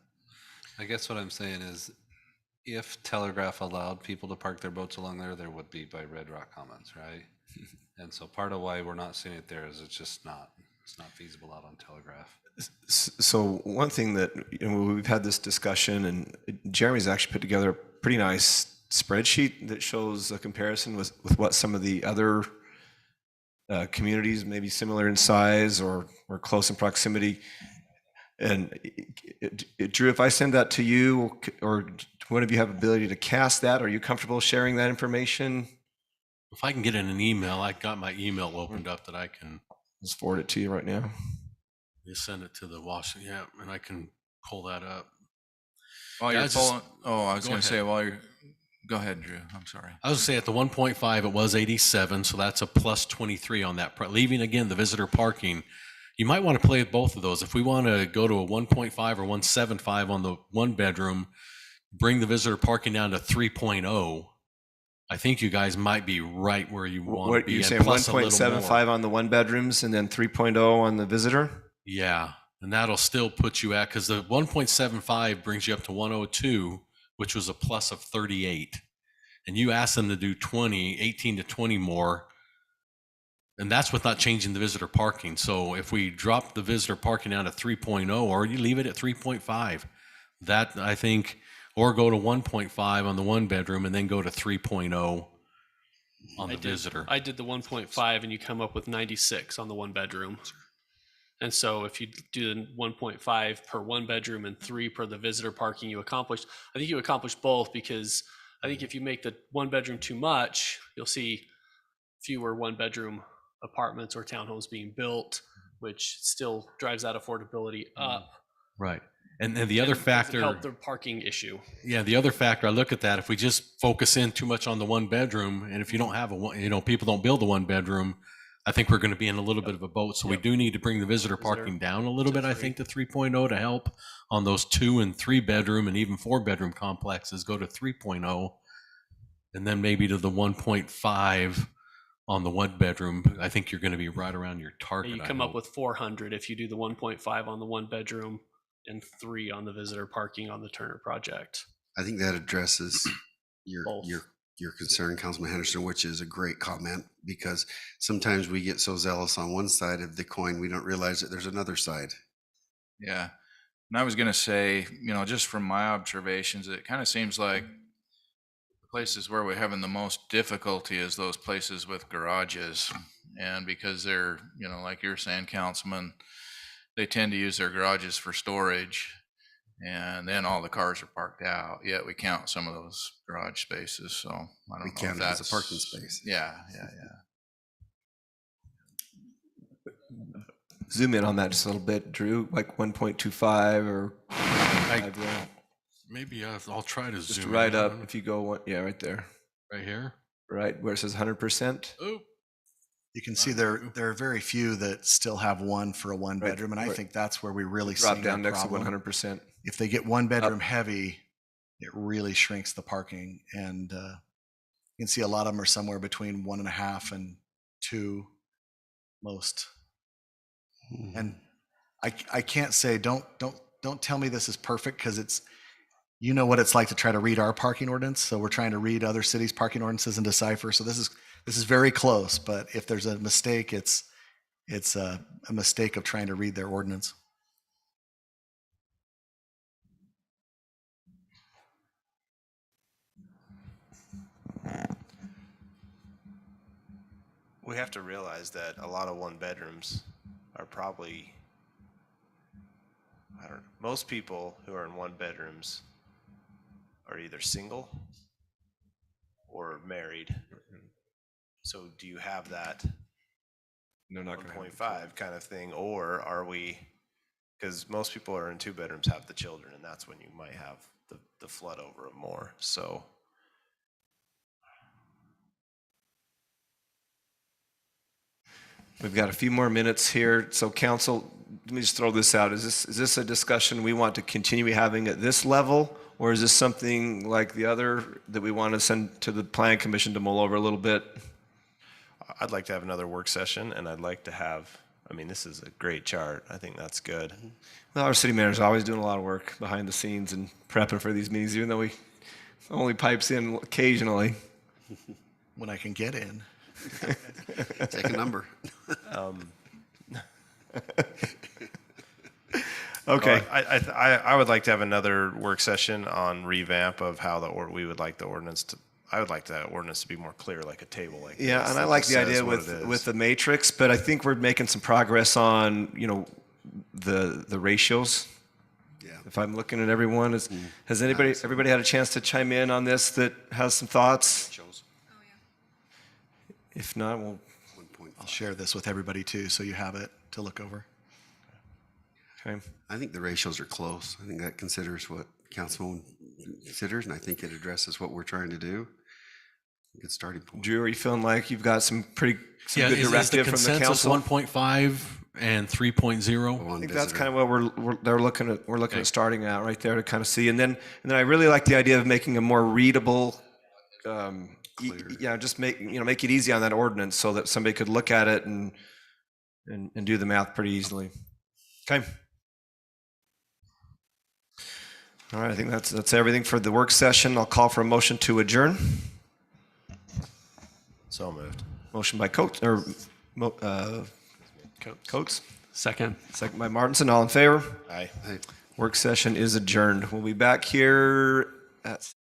I guess what I'm saying is, if Telegraph allowed people to park their boats along there would be by Red Rock Commons, right? And so part of why we're not seeing it there is it's not feasible out on Telegraph. So one thing that we've had this discussion, and Jeremy's actually put together a pretty nice spreadsheet that shows a comparison with what some of the other communities, maybe similar in size or close in proximity. And Drew, if I send that to you, or one of you have ability to cast that, are you comfortable sharing that information? If I can get in an email, I got my email opened up that I can Just forward it to you right now. just send it to the Washington, and I can pull that up. While Yeah, you're I just- pulling, oh, I was Go going to say, ahead. while you're, go ahead, Drew. I'm sorry. I was gonna say at the 1.5, it was 87, so that's a plus 23 on that. Leaving again the visitor parking, you might want to play with both of those. If we want to go to a 1.5 or 1.75 on the one bedroom, bring the visitor parking down to 3.0. I think you guys might be right where you want to What be. you're and saying, plus a little 1.75 more. on the one bedrooms and then 3.0 on the visitor? Yeah, and that'll still put you at, because the 1.75 brings you up to 102, which was a plus of 38. And you asked them to do 18 to 20 more. And that's with not changing the visitor parking. So if we drop the visitor parking down to 3.0, or you leave it at 3.5, that I think, or go to 1.5 on the one bedroom and then go to 3.0 on the visitor. I did the 1.5 and you come up with 96 on the one bedroom. And so if you do the 1.5 per one bedroom and 3 per the visitor parking, I think you accomplish both, because I think if you make the one bedroom too much, you'll see fewer one bedroom apartments or townhomes being built, which still drives that affordability up. Right. And then the other and doesn't factor, help the parking issue. yeah, the other factor, I look at that, if we just focus in too much on the one bedroom, and if you don't have people don't build the one bedroom, I think we're going to be in a little bit of a boat. So we do need to bring the visitor parking down a little bit, I think, to 3.0 to help on those 2 and 3 bedroom and even 4 bedroom complexes. Go to 3.0, and then maybe to the 1.5 on the one bedroom. I think you're going to be right around your target. You come up with 400 if you do the 1.5 on the one bedroom and 3 on the visitor parking on the Turner project. I think that addresses your Both. your concern, Councilman Henderson, which is a great comment, because sometimes we get so zealous on one side of the coin, we don't realize that there's another side. Yeah. And I was going to say, just from my observations, it kind of seems like places where we're having the most difficulty is those places with garages. And because they're, like you're saying, Councilman, they tend to use their garages for storage, and then all the cars are parked out. Yet we count some of those garage spaces. So I don't We know count if it as that's a parking space. Yeah. Zoom in on that just a little bit, Drew, like 1.25 or maybe I'll try to just zoom right in. up. If you go one, yeah, right there, Right here. right where it says 100%. Oh, You can see there are very few that still have one for a one Right, bedroom, and I right. think that's where we really Drop see down that next to problem. 100%. If they get one bedroom heavy, it really shrinks the parking, and you can see a lot of them are somewhere between 1.5 and 2 most. And I can't say don't tell me this is perfect, because it's, what it's like to try to read our parking ordinance. So we're trying to read other cities' parking ordinances and decipher. So this is very close, but if there's a mistake, it's a mistake of trying to read their ordinance. We have to realize that a lot of one bedrooms are probably, I don't know, most people who are in one bedrooms are either single or married. So do you have that No, not gonna have 1.5 kind of thing, or are we, because most people are in 2 bedrooms have the children, and that's when you might have the flood over it more. So We've got a few more minutes here. So council, let me just throw this out. Is this a discussion we want to continue having at this level? Or is this something like the other that we want to send to the Plan Commission to mull over a little bit? I'd like to have another work session, and I'd like to have, this is a great chart. I think that's good. Well, our city manager's always doing a lot of work behind the scenes and prepping for these meetings, even though he only pipes in occasionally. When I can get in. Take a number. Okay. I would like to have another work session on revamp of how we would like the ordinance to. I would like that ordinance to be more clear, like a table, like Yeah, this and I that like just the says idea what it is. with the matrix, but I think we're making some progress on, the ratios. Yeah. If I'm looking at everyone, has everybody had a chance to chime in on this that has some thoughts? Shows If not, we'll 1.5. I'll share this with everybody too, so you have it to look over. okay. I think the ratios are close. I think that considers what council considers, and I think it addresses what we're trying to do. Good starting point. Drew, are you feeling like you've got some good is the directive from the consensus council? 1.5 and 3.0? I think that's kind of what we're looking at starting out right there to kind of see, and then I really like the idea of making a more readable, just make it easy on that ordinance so that somebody could look at it and do the math pretty easily. Okay. All right, I think that's everything for the work session. I'll call for a motion to adjourn. So moved. Motion by Coates Coates. Second. Second by Martinson. All in favor? Aye. Work session is adjourned. We'll be back here at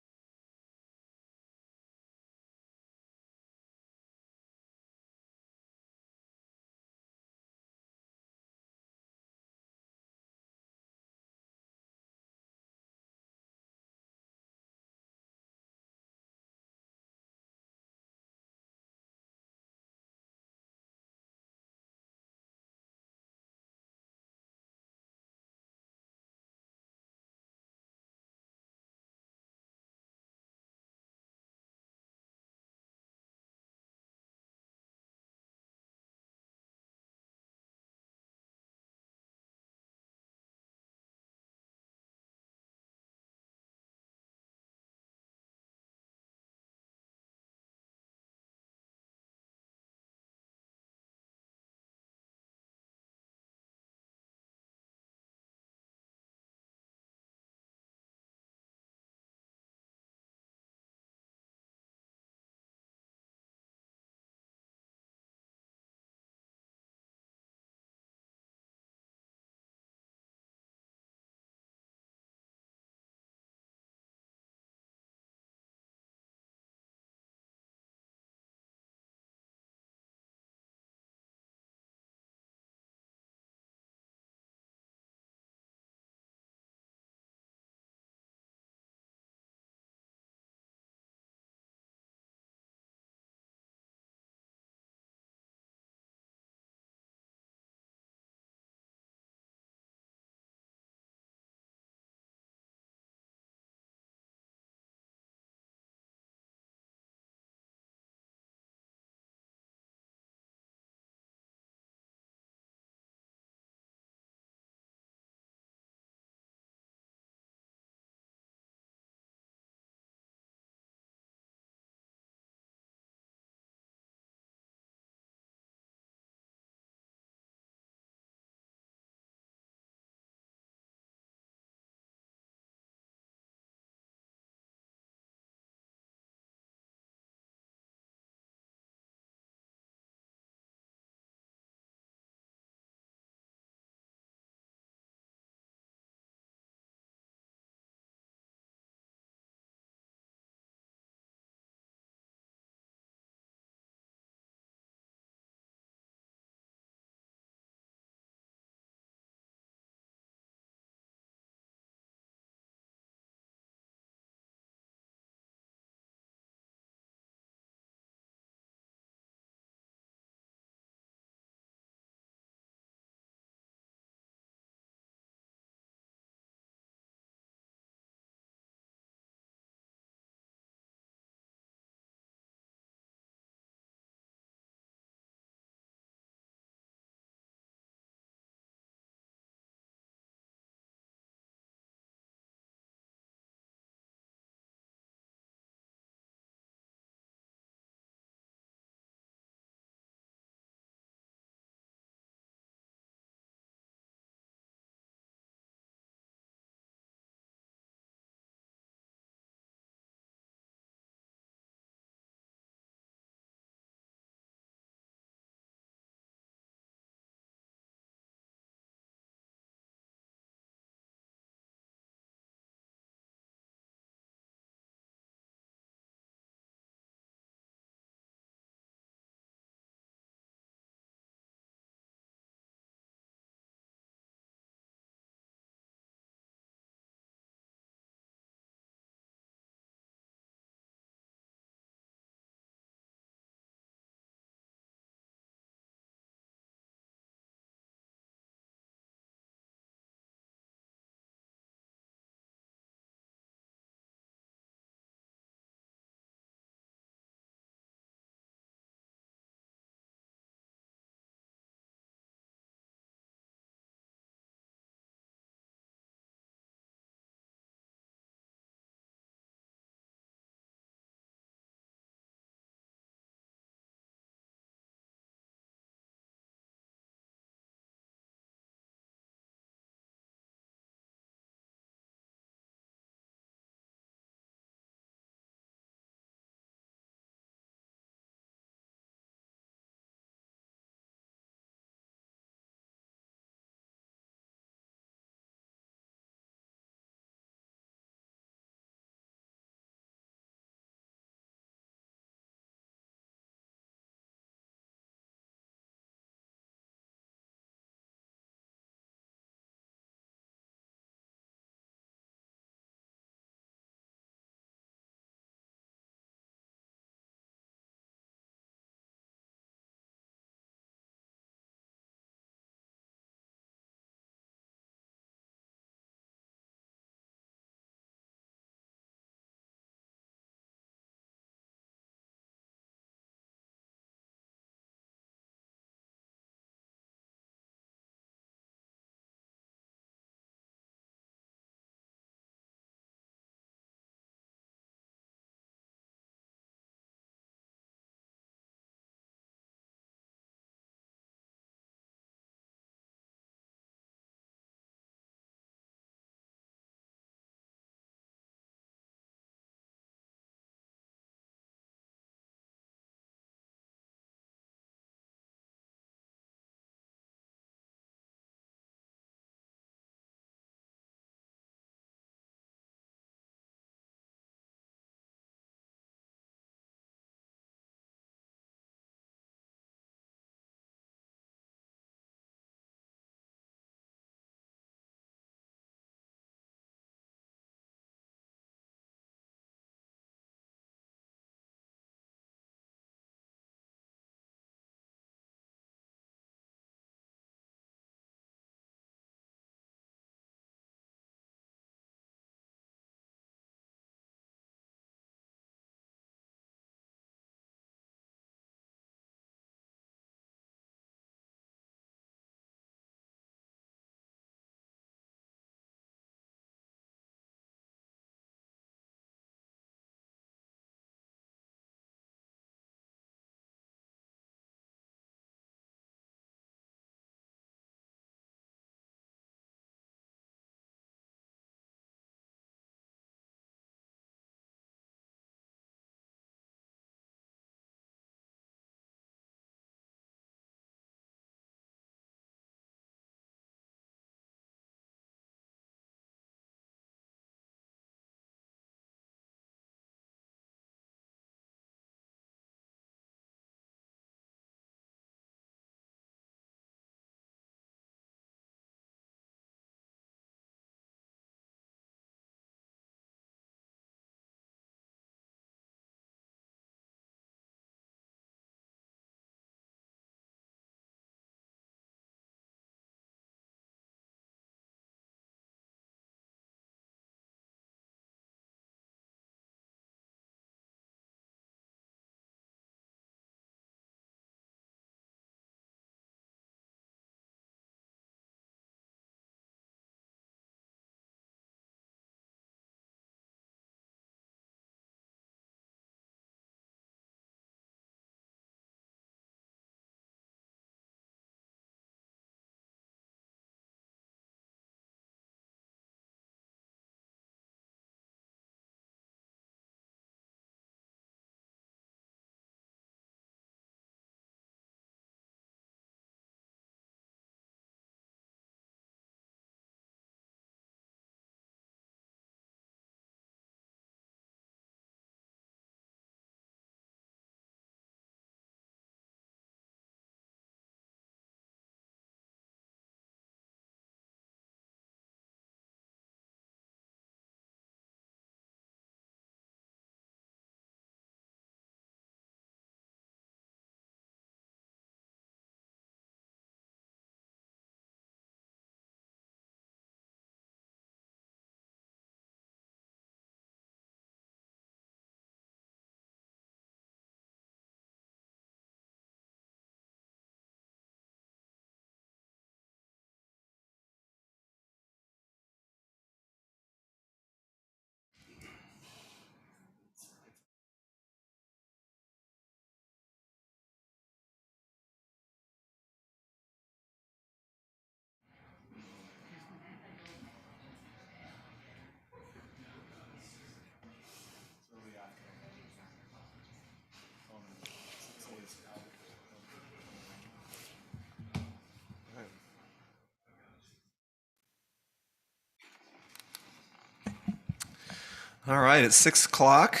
All right, it's 6 o'clock.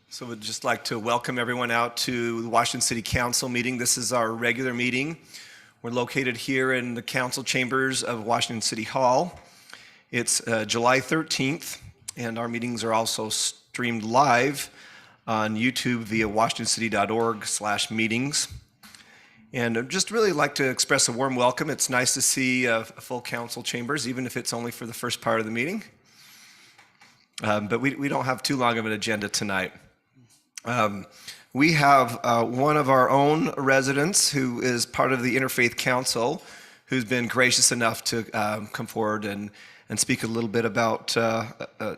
So we'd just like to welcome everyone out to the Washington City Council meeting. This is our regular meeting. We're located here in the council chambers of Washington City Hall. It's July 13th, and our meetings are also streamed live on YouTube via washingtoncity.org/meetings. And I'd just really like to express a warm welcome. It's nice to see full council chambers, even if it's only for the first part of the meeting. But we don't have too long of an agenda tonight. We have one of our own residents who is part of the Interfaith Council who's been gracious enough to come forward and speak a little bit about,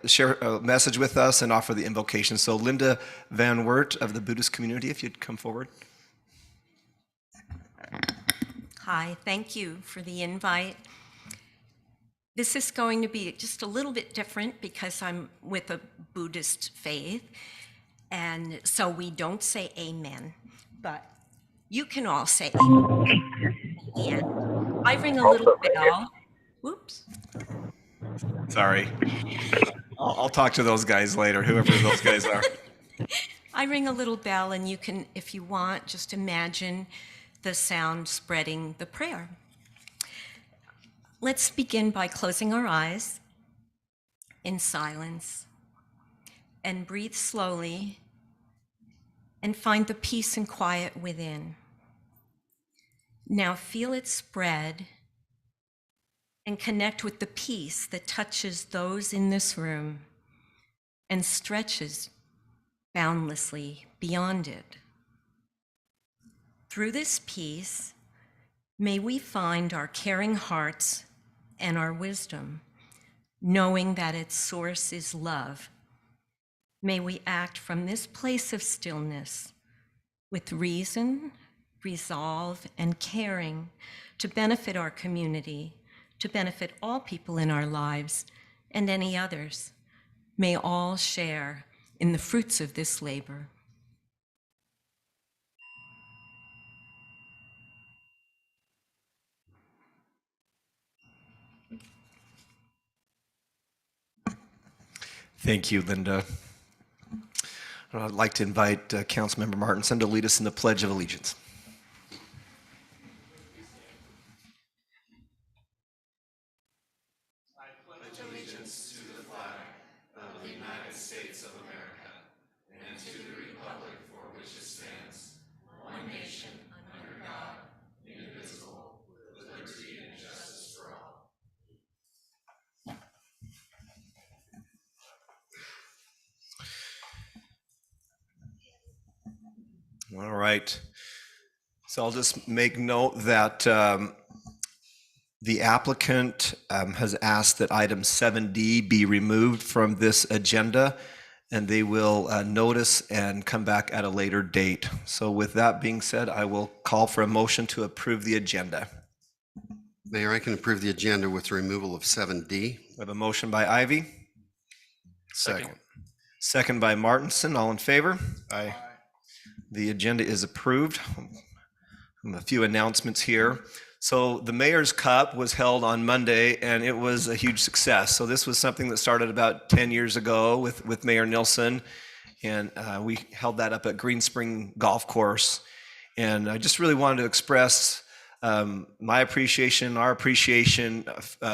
share a message with us and offer the invocation. So Linda Van Wert of the Buddhist community, if you'd come forward. Hi, thank you for the invite. This is going to be just a little bit different because I'm with a Buddhist faith, and so we don't say amen, but you can all say amen. And I ring a little bell. Whoops. Sorry. I'll talk to those guys later, whoever those guys are. I ring a little bell, and you can, if you want, just imagine the sound spreading the prayer. Let's begin by closing our eyes in silence and breathe slowly and find the peace and quiet within. Now feel it spread and connect with the peace that touches those in this room and stretches boundlessly beyond it. Through this peace, may we find our caring hearts and our wisdom, knowing that its source is love. May we act from this place of stillness with reason, resolve, and caring to benefit our community, to benefit all people in our lives and any others. May all share in the fruits of this labor. Thank you, Linda. I'd like to invite Councilmember Martinson to lead us in the Pledge of Allegiance. All right. So I'll just make note that the applicant has asked that item 7D be removed from this agenda, and they will notice and come back at a later date. So with that being said, I will call for a motion to approve the agenda. Mayor, I can approve the agenda with removal of 7D. We have a motion by Ivy. Second. Second by Martinson. All in favor? Aye. The agenda is approved. A few announcements here. So the Mayor's Cup was held on Monday, and it was a huge success. So this was something that started about 10 years ago with Mayor Nilsson, and we held that up at Green Spring Golf Course. And I just really wanted to express my appreciation, our appreciation,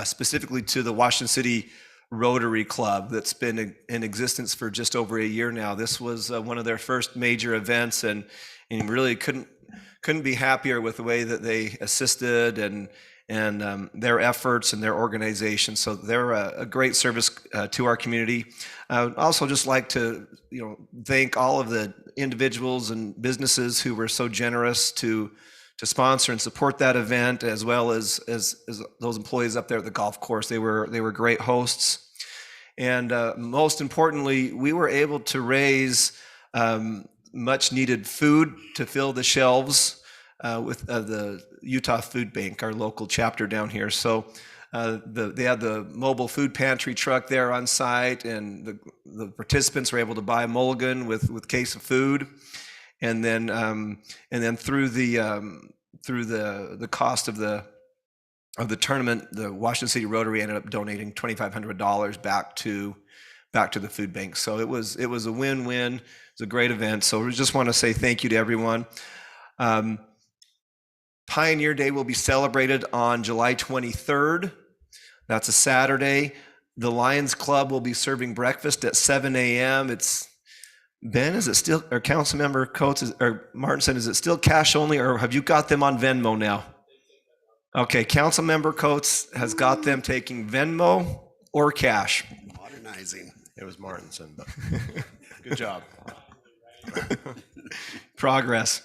specifically to the Washington City Rotary Club that's been in existence for just over a year now. This was one of their first major events, and really couldn't be happier with the way that they assisted and their efforts and their organization. So they're a great service to our community. I would also just like to thank all of the individuals and businesses who were so generous to sponsor and support that event, as well as those employees up there at the golf course. They were great hosts. And most importantly, we were able to raise much needed food to fill the shelves with the Utah Food Bank, our local chapter down here. So they had the mobile food pantry truck there on site, and the participants were able to buy a mulligan with case of food. And then through the cost of the tournament, the Washington City Rotary ended up donating $2,500 back to back to the food bank. So it was a win-win. It was a great event. So we just want to say thank you to everyone. Pioneer Day will be celebrated on July 23rd. That's a Saturday. The Lions Club will be serving breakfast at 7 a.m. It's Ben, is it still, or Councilmember Coates, or Martinson, is it still cash only, or have you got them on Venmo now? Okay, Councilmember Coates has got them taking Venmo or cash. Modernizing. It was Martinson, but good job. Progress.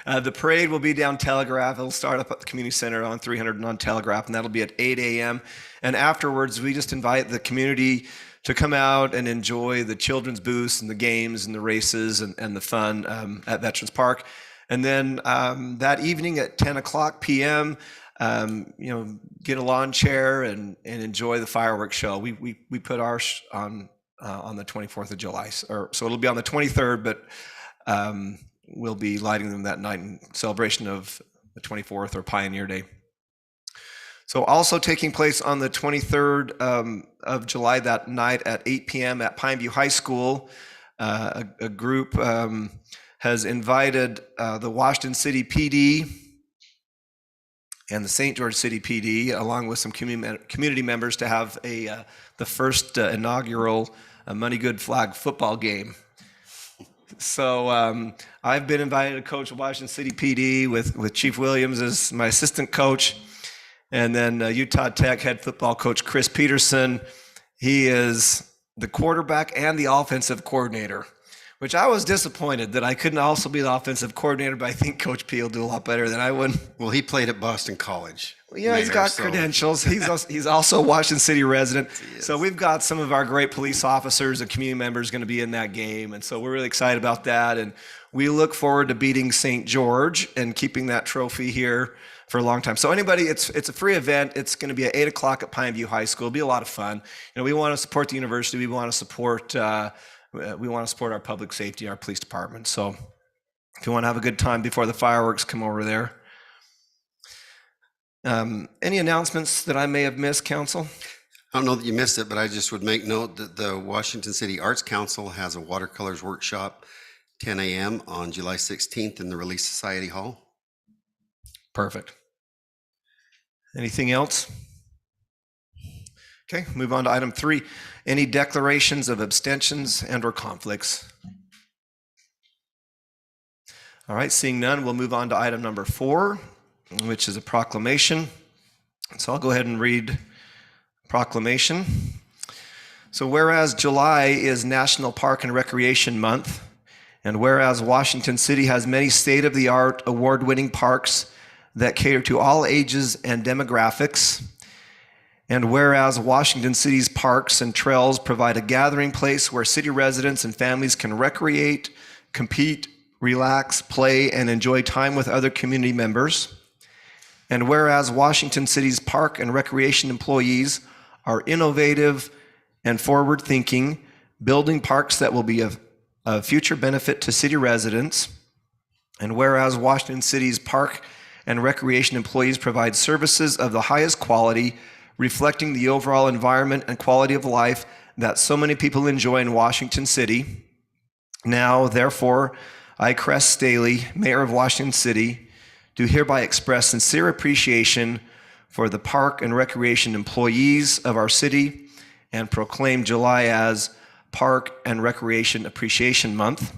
The parade will be down Telegraph. It'll start up at the community center on 300 and on Telegraph, and that'll be at 8 a.m. And afterwards, we just invite the community to come out and enjoy the children's booths and the games and the races and the fun at Veterans Park. And then that evening at 10 o'clock p.m., get a lawn chair and enjoy the fireworks show. We put ours on the 24th of July, so it'll be on the 23rd, but we'll be lighting them that night in celebration of the 24th or Pioneer Day. So also taking place on the 23rd of July that night at 8 p.m. at Pineview High School, a group has invited the Washington City PD and the St. George City PD, along with some community members, to have the first inaugural Money Good Flag football game. So I've been invited to coach Washington City PD with Chief Williams as my assistant coach. And then Utah Tech head football coach Chris Peterson. He is the quarterback and the offensive coordinator, which I was disappointed that I couldn't also be the offensive coordinator, but I think Coach P will do a lot better than I would. Well, he played at Boston College. Yeah, he's got credentials. He's also a Washington City resident. So we've got some of our great police officers and community members going to be in that game. And so we're really excited about that. And we look forward to beating St. George and keeping that trophy here for a long time. So anybody, it's a free event. It's going to be at 8 o'clock at Pineview High School. It'll be a lot of fun. We want to support the university. We want to support our public safety, our police department. So if you want to have a good time before the fireworks, come over there. Any announcements that I may have missed, Council? I don't know that you missed it, but I just would make note that the Washington City Arts Council has a watercolors workshop 10 a.m. on July 16th in the Relief Society Hall. Perfect. Anything else? Okay, move on to item 3. Any declarations of abstentions and or conflicts? All right, seeing none, we'll move on to item number 4, which is a proclamation. So I'll go ahead and read proclamation. So whereas July is National Park and Recreation Month, and whereas Washington City has many state-of-the-art award-winning parks that cater to all ages and demographics, and whereas Washington City's parks and trails provide a gathering place where city residents and families can recreate, compete, relax, play, and enjoy time with other community members, and whereas Washington City's park and recreation employees are innovative and forward-thinking, building parks that will be of future benefit to city residents, and whereas Washington City's park and recreation employees provide services of the highest quality, reflecting the overall environment and quality of life that so many people enjoy in Washington City. Now, therefore, I, Cress Staley, Mayor of Washington City, do hereby express sincere appreciation for the park and recreation employees of our city and proclaim July as Park and Recreation Appreciation Month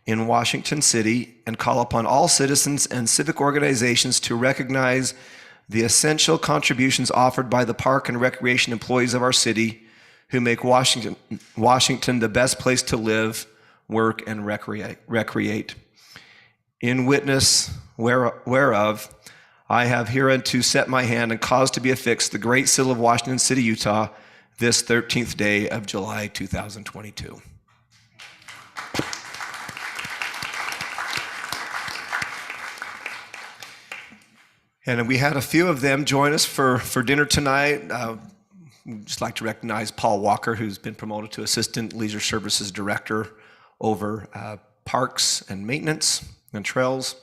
in Washington City, and call upon all citizens and civic organizations to recognize the essential contributions offered by the park and recreation employees of our city who make Washington the best place to live, work, and recreate. In witness whereof, I have hereunto set my hand and caused to be affixed the Great Seal of Washington City, Utah, this 13th day of July, 2022. And we had a few of them join us for dinner tonight. We'd just like to recognize Paul Walker, who's been promoted to Assistant Leisure Services Director over Parks and Maintenance and Trails,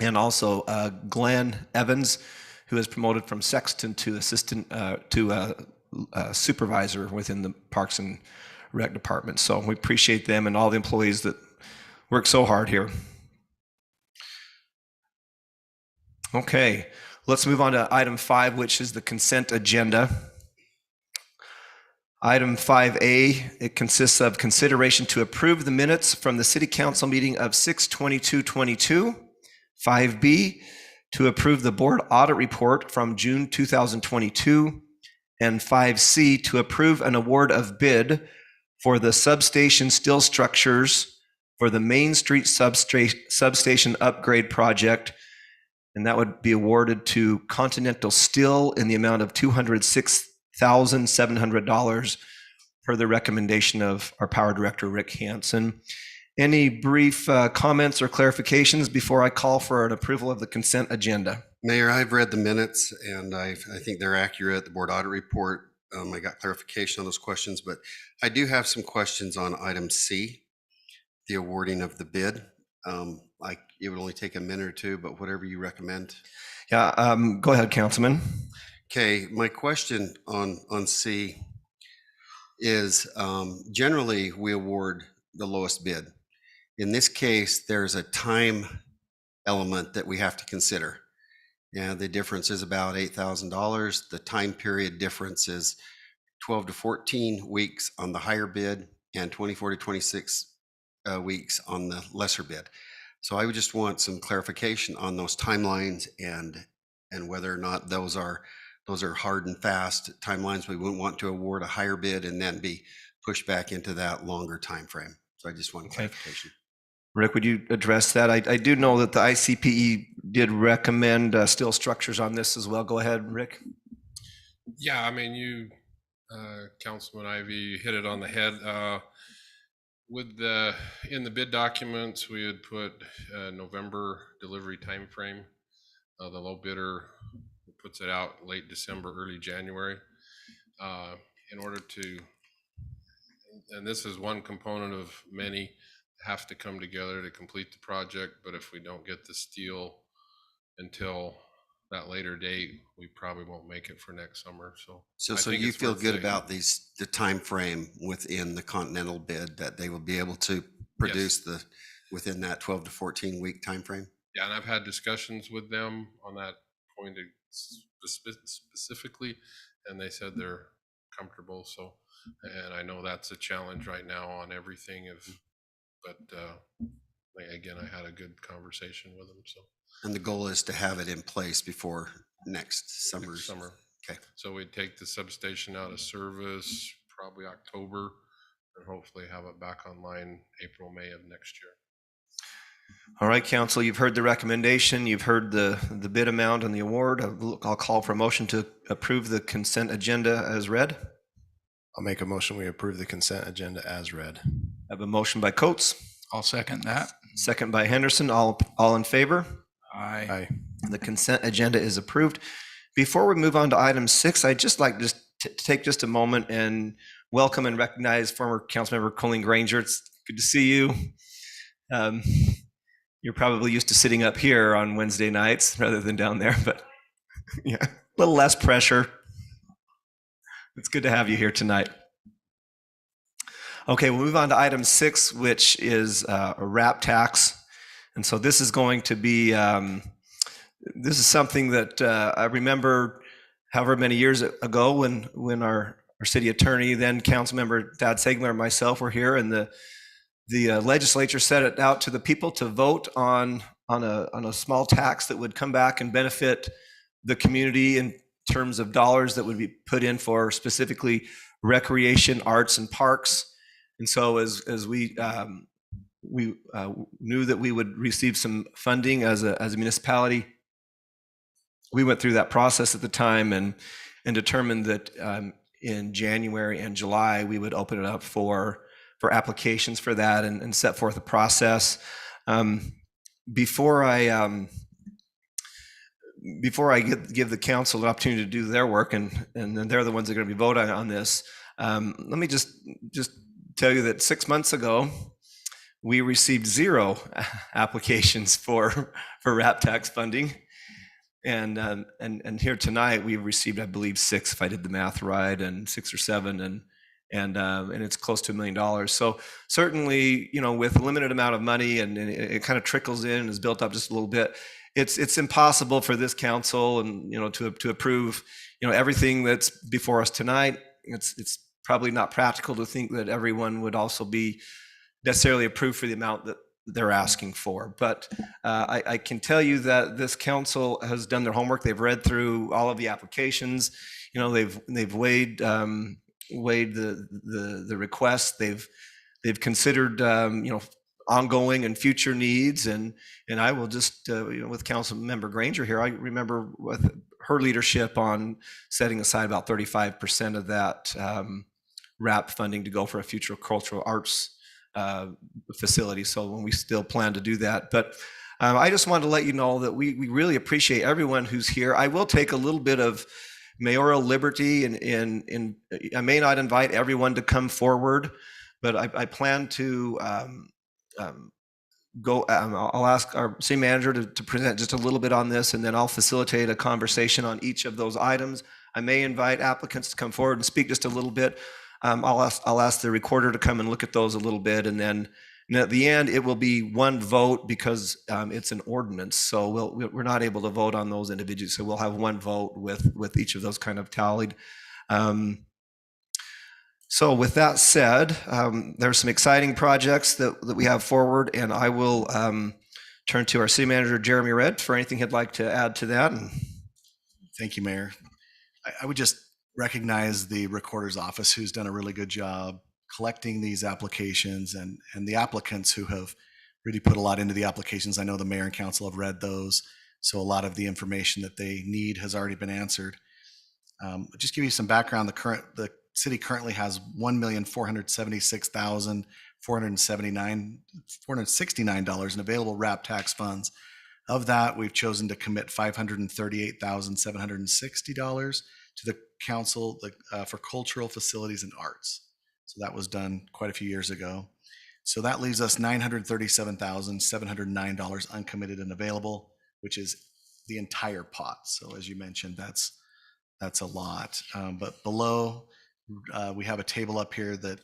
and also Glenn Evans, who is promoted from Sexton to Assistant to Supervisor within the Parks and rec department. So we appreciate them and all the employees that work so hard here. Okay, let's move on to item 5, which is the consent agenda. Item 5A, it consists of consideration to approve the minutes from the City Council meeting of 6/22/22. 5B, to approve the board audit report from June 2022. And 5C, to approve an award of bid for the substation steel structures for the Main Street substation upgrade project. And that would be awarded to Continental Steel in the amount of $206,700 per the recommendation of our Power Director, Rick Hansen. Any brief comments or clarifications before I call for an approval of the consent agenda? Mayor, I've read the minutes and I think they're accurate, the board audit report. I got clarification on those questions, but I do have some questions on item C, the awarding of the bid. It would only take a minute or two, but whatever you recommend. Yeah, go ahead, Councilman. Okay, my question on C is generally we award the lowest bid. In this case, there's a time element that we have to consider. And the difference is about $8,000. The time period difference is 12 to 14 weeks on the higher bid and 24 to 26 weeks on the lesser bid. So I would just want some clarification on those timelines and whether or not those are hard and fast timelines. We wouldn't want to award a higher bid and then be pushed back into that longer time frame. So I just want clarification. Rick, would you address that? I do know that the ICPE did recommend steel structures on this as well. Go ahead, Rick. Yeah, I mean, you, Councilman Ivy, hit it on the head. In the bid documents, we had put November delivery time frame. The low bidder puts it out late December, early January. In order to, and this is one component of many, have to come together to complete the project, but if we don't get the steel until that later date, we probably won't make it for next summer. So you feel good about the time frame within the Continental bid that they will be able to produce within that 12 to 14 week time frame? Yeah, and I've had discussions with them on that point specifically, and they said they're comfortable. So, and I know that's a challenge right now on everything. But again, I had a good conversation with them. So, and the goal is to have it in place before next summer. Okay. So we'd take the substation out of service probably October, and hopefully have it back online April, May of next year. All right, Council, you've heard the recommendation. You've heard the bid amount and the award. I'll call for a motion to approve the consent agenda as read. I'll make a motion. We approve the consent agenda as read. I have a motion by Coates, I'll second that. second by Henderson. All in favor? Aye. The consent agenda is approved. Before we move on to item 6, I'd just like to take just a moment and welcome and recognize former Councilmember Colleen Granger. It's good to see you. You're probably used to sitting up here on Wednesday nights rather than down there, but yeah, a little less pressure. It's good to have you here tonight. Okay, we'll move on to item 6, which is a wrap tax. And so this is going to be, this is something that I remember however many years ago when our city attorney, then Councilmember Thad Segler and myself were here, and the legislature set it out to the people to vote on a small tax that would come back and benefit the community in terms of dollars that would be put in for specifically recreation, arts, and parks. And so as we knew that we would receive some funding as a municipality, we went through that process at the time and determined that in January and July we would open it up for applications for that and set forth a process. Before I give the council an opportunity to do their work, and then they're the ones that are going to be voting on this, let me just tell you that 6 months ago, we received 0 applications for RAP tax funding. And here tonight, we've received, I believe, 6, if I did the math right, and 6 or 7. and it's close to $1 million. So certainly, with a limited amount of money, and it kind of trickles in and is built up just a little bit, it's impossible for this council and to approve everything that's before us tonight. It's probably not practical to think that everyone would also be necessarily approved for the amount that they're asking for. But I can tell you that this council has done their homework. They've read through all of the applications. They've weighed the requests. They've considered ongoing and future needs. And I will just with Council Member Granger here, I remember with her leadership on setting aside about 35% of that RAP funding to go for a future cultural arts facility. So when we still plan to do that. But I just wanted to let you know that we really appreciate everyone who's here. I will take a little bit of mayoral liberty, and I may not invite everyone to come forward, but I plan to go. I'll ask our city manager to present just a little bit on this, and then I'll facilitate a conversation on each of those items. I may invite applicants to come forward and speak just a little bit. I'll ask the recorder to come and look at those a little bit, and then at the end it will be one vote because it's an ordinance. So we're not able to vote on those individually. So we'll have one vote with each of those kind of tallied. So with that said, there's some exciting projects that we have forward, and I will turn to our city manager, Jeremy Redd, for anything he'd like to add to that. Thank you, Mayor. I would just recognize the recorder's office, who's done a really good job collecting these applications, and the applicants who have really put a lot into the applications. I know the mayor and council have read those, so a lot of the information that they need has already been answered. Just give you some background. The city currently has $1,476,469 in available RAP tax funds. Of that, we've chosen to commit $538,760 to the council for cultural facilities and arts. So that was done quite a few years ago. So that leaves us $937,709 uncommitted and available, which is the entire pot. So as you mentioned, that's a lot. But below, we have a table up here that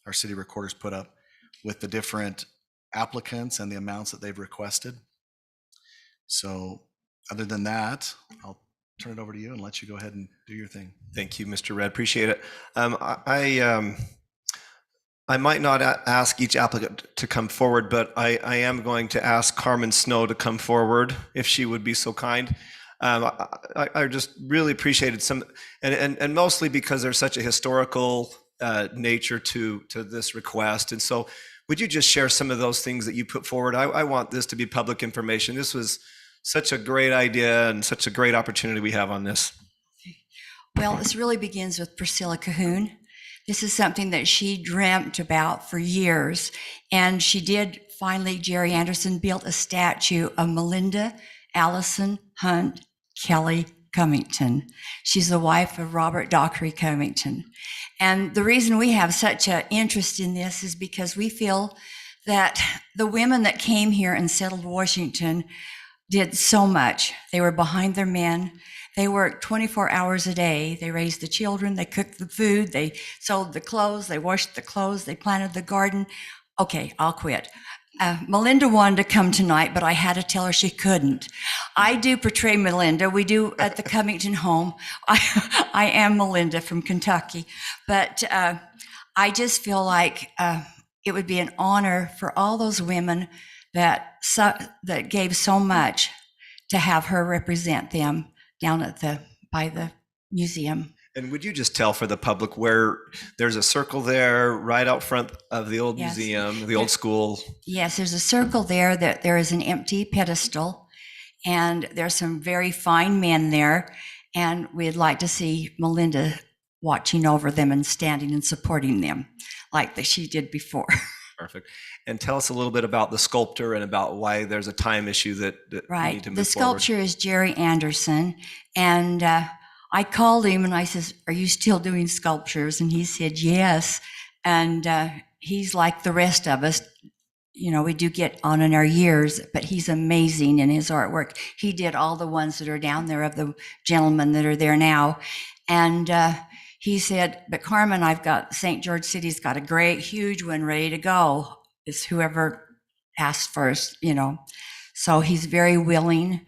our city recorders put up with the different applicants and the amounts that they've requested. So other than that, I'll turn it over to you and let you go ahead and do your thing. Thank you, Mr. Redd. Appreciate it. I might not ask each applicant to come forward, but I am going to ask Carmen Snow to come forward if she would be so kind. I just really appreciated some, and mostly because there's such a historical nature to this request. And so would you just share some of those things that you put forward? I want this to be public information. This was such a great idea and such a great opportunity we have on this. Well, this really begins with Priscilla Cahoon. This is something that she dreamt about for years. And she did finally, Jerry Anderson built a statue of Melinda Allison Hunt Kelly Cummington. She's the wife of Robert Dockery Cummington. And the reason we have such an interest in this is because we feel that the women that came here and settled Washington did so much. They were behind their men. They worked 24 hours a day. They raised the children. They cooked the food. They sold the clothes. They washed the clothes. They planted the garden. Okay, I'll quit. Melinda wanted to come tonight, but I had to tell her she couldn't. I do portray Melinda. We do at the Cummington home. I am Melinda from Kentucky. But I just feel like it would be an honor for all those women that gave so much to have her represent them down by the museum. And would you just tell for the public where there's a circle there right out front of the old Yes. museum, the old school? Yes, there's a circle there that there is an empty pedestal, and there's some very fine men there, and we'd like to see Melinda watching over them and standing and supporting them like that she did before. Perfect. And tell us a little bit about the sculptor and about why there's a time issue that we Right. need to move The forward. sculpture is Jerry Anderson, and I called him and I says, "Are you still doing sculptures?" And he said, "Yes." And he's like the rest of us. You know, we do get on in our years, but he's amazing in his artwork. He did all the ones that are down there of the gentlemen that are there now. And he said, but Carmen, I've got St. George City's got a great, huge one ready to go. It's whoever asked first, you know. So he's very willing.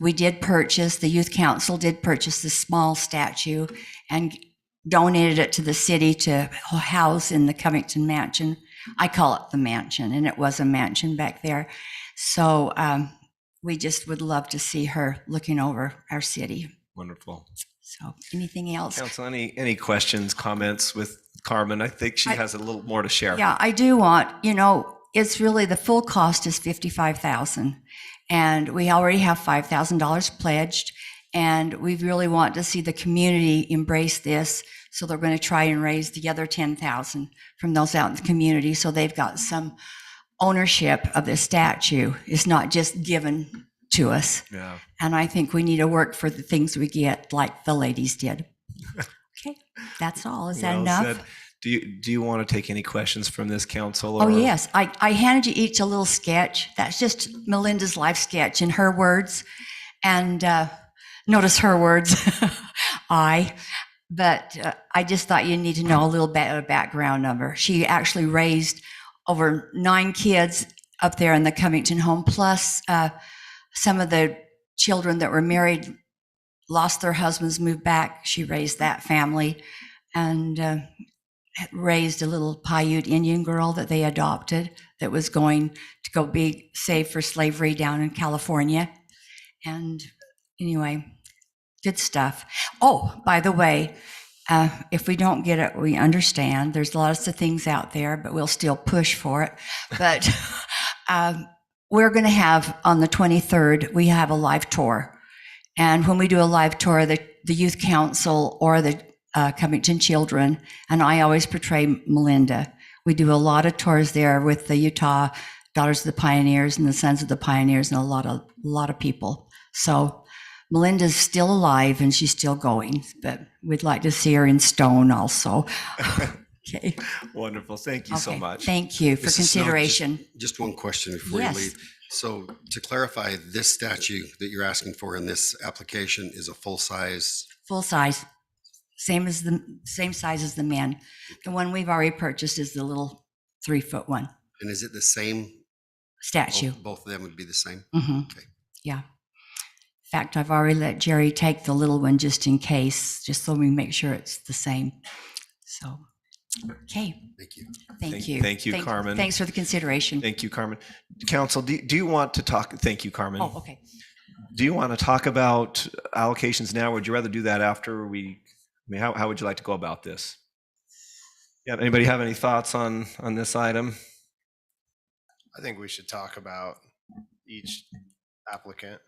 We did purchase, the youth council did purchase this small statue and donated it to the city to house in the Covington Mansion. I call it the mansion, and it was a mansion back there. So we just would love to see her looking over our city. Wonderful. So anything else? Council, any questions, comments with Carmen? I think she has a little more to share. Yeah, I do want, you know, it's really the full cost is $55,000, and we already have $5,000 pledged, and we really want to see the community embrace this. So they're going to try and raise the other $10,000 from those out in the community, so they've got some ownership of the statue. It's not just given to us. Yeah. And I think we need to work for the things we get, like the ladies did. Okay, that's all. Is that Well enough? said. Do you want to take any questions from this council? Oh, or- yes. I handed you each a little sketch. That's just Melinda's life sketch in her words. And notice her words, But I just thought you need to know a little bit of background of her. She actually raised over 9 kids up there in the Covington home, plus some of the children that were married, lost their husbands, moved back. She raised that family and raised a little Paiute Indian girl that they adopted that was going to go be saved for slavery down in California. And anyway, good stuff. Oh, by the way, if we don't get it, we understand. There's lots of things out there, but we'll still push for it. But we're going to have on the 23rd, we have a live tour. And when we do a live tour, the youth council or the Covington children, and I always portray Melinda. We do a lot of tours there with the Utah Daughters of the Pioneers and the Sons of the Pioneers and a lot of people. So Melinda's still alive and she's still going, but we'd like to see her in stone also. Okay. Wonderful. Thank you so Okay. much. Thank you for Mrs. Snow, consideration. Just one question before Yes. you leave. So to clarify, this statue that you're asking for in this application is a full size? Full size, same size as the men. The one we've already purchased is the little 3-foot one And is it the same? statue. Both of them would be the same? Hmm. Okay. Yeah. In fact, I've already let Jerry take the little one just in case, just so we make sure it's the same. So, okay. Thank you. Thank you. Thank you, Carmen. Thanks for the consideration. Thank you, Carmen. Council, do you want to talk? Thank you, Carmen. Oh, okay. Do you want to talk about allocations now, or would you rather do that after how would you like to go about this? Yeah, anybody have any thoughts on this item? I think we should talk about each applicant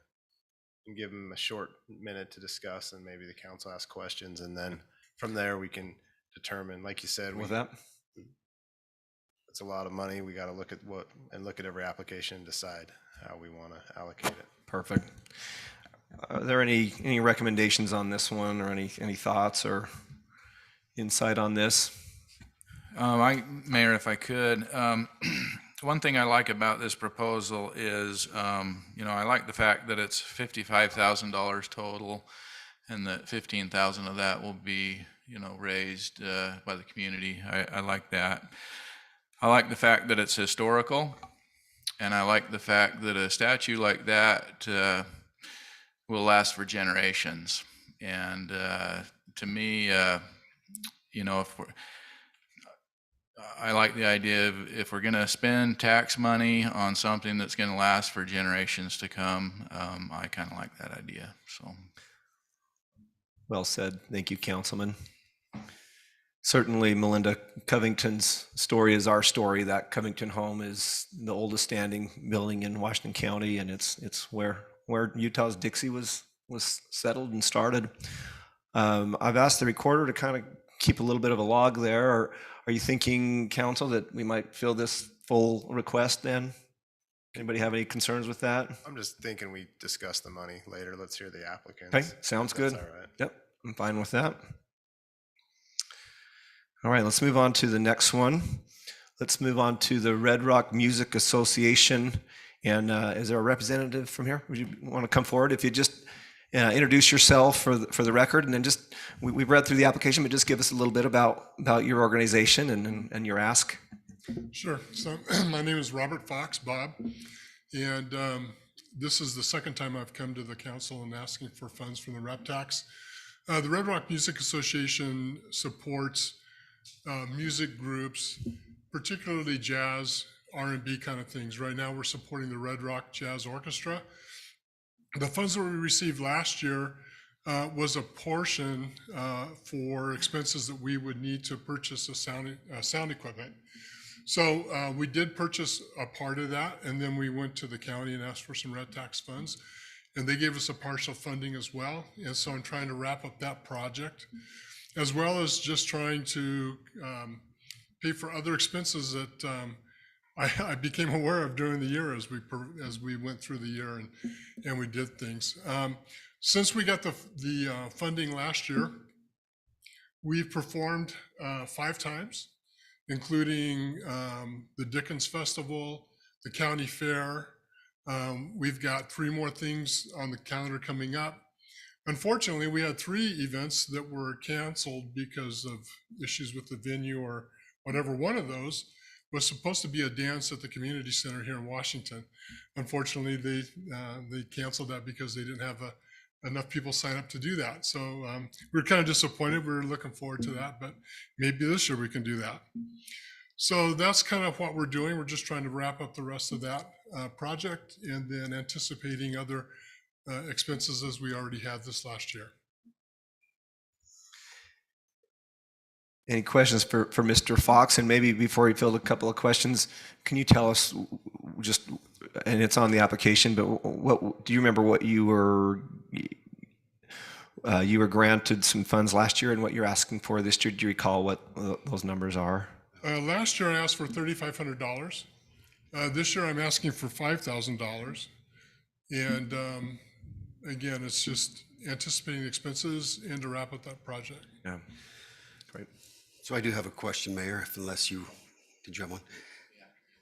and give them a short minute to discuss, and maybe the council ask questions, and then from there we can determine, like you said, With that? it's a lot of money. We got to look at every application and decide how we want to allocate it. Perfect. Are there any recommendations on this one, or any thoughts or insight on this? Mayor, if I could, one thing I like about this proposal is, I like the fact that it's $55,000 total, and that 15,000 of that will be, raised by the community. I like that. I like the fact that it's historical, and I like the fact that a statue like that will last for generations. And to me, I like the idea of, if we're going to spend tax money on something that's going to last for generations to come, I kind of like that idea. So, Well said. Thank you, Councilman. Certainly, Melinda, Covington's story is our story. That Covington home is the oldest standing building in Washington County, and it's where Utah's Dixie was settled and started. I've asked the recorder to kind of keep a little bit of a log there. Or are you thinking, Council, that we might fill this full request then? Anybody have any concerns with that? I'm just thinking we discuss the money later. Let's hear the applicants. Okay, sounds If that's good. all right. Yep, I'm fine with that. All right, let's move on to the next one. Let's move on to the Red Rock Music Association. And is there a representative from here? Would you want to come forward? If introduce yourself for the record, and then just we've read through the application, but just give us a little bit about your organization and your ask. Sure. So my name is Robert Fox, Bob, and this is the second time I've come to the council and asking for funds from the rep tax. The Red Rock Music Association supports music groups, particularly jazz, R&B kind of things. Right now, we're supporting the Red Rock Jazz Orchestra. The funds that we received last year was a portion for expenses that we would need to purchase a sound equipment. So we did purchase a part of that, and then we went to the county and asked for some red tax funds, and they gave us a partial funding as well. And so I'm trying to wrap up that project, as well as just trying to pay for other expenses that I became aware of during the year as we went through the year and we did things. Since we got the funding last year, we've performed 5 times, including the Dickens Festival, the county fair. We've got 3 more things on the calendar coming up. Unfortunately, we had 3 events that were canceled because of issues with the venue or whatever. One of those was supposed to be a dance at the community center here in Washington. Unfortunately, they canceled that because they didn't have enough people sign up to do that. So we were kind of disappointed. We were looking forward to that, but maybe this year we can do that. So that's kind of what we're doing. We're just trying to wrap up the rest of that project, and then anticipating other expenses as we already had this last year. Any questions for Mr. Fox? And maybe before you field a couple of questions, can you tell us just, and it's on the application, but what do you remember what you were granted some funds last year and what you're asking for this year? Do you recall what those numbers are? Last year I asked for $3,500. This year I'm asking for $5,000. And again, it's just anticipating the expenses and to wrap up that project. Yeah, great. So I do have a question, Mayor, unless did you have one?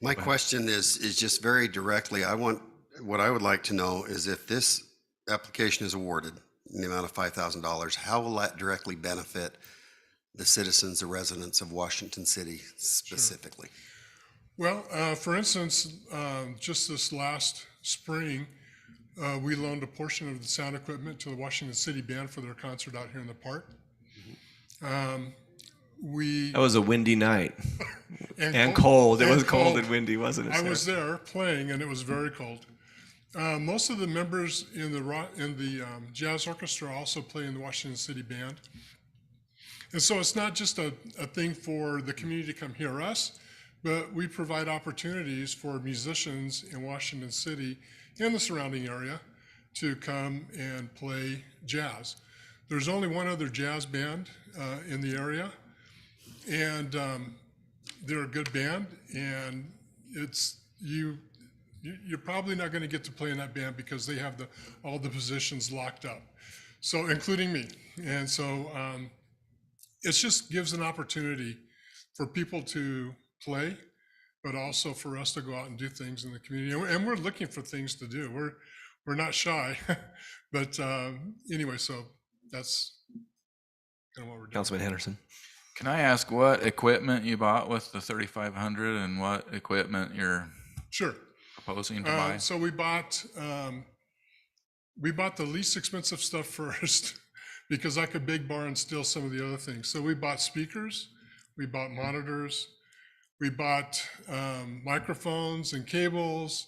My question is just very directly, what I would like to know is if this application is awarded in the amount of $5,000, how will that directly benefit the citizens, the residents of Washington City specifically? Sure. Well, for instance, just this last spring, we loaned a portion of the sound equipment to the Washington City Band for their concert out here in the park. That was a windy night and cold. It was cold and windy, wasn't it? I was there playing, and it was very cold. Most of the members in the jazz orchestra also play in the Washington City Band. And so it's not just a thing for the community to come hear us, but we provide opportunities for musicians in Washington City and the surrounding area to come and play jazz. There's only one other jazz band in the area, and they're a good band, and you're probably not going to get to play in that band because they have all the positions locked up, so including me. And so it just gives an opportunity for people to play, but also for us to go out and do things in the community. And we're looking for things to do. We're not shy, but anyway, so that's kind of what we're doing. Councilman Henderson. Can I ask what equipment you bought with the $3,500 and what equipment you're Sure. proposing to buy? So we bought the least expensive stuff first because I could big bar and steal some of the other things. So we bought speakers, we bought monitors, we bought microphones and cables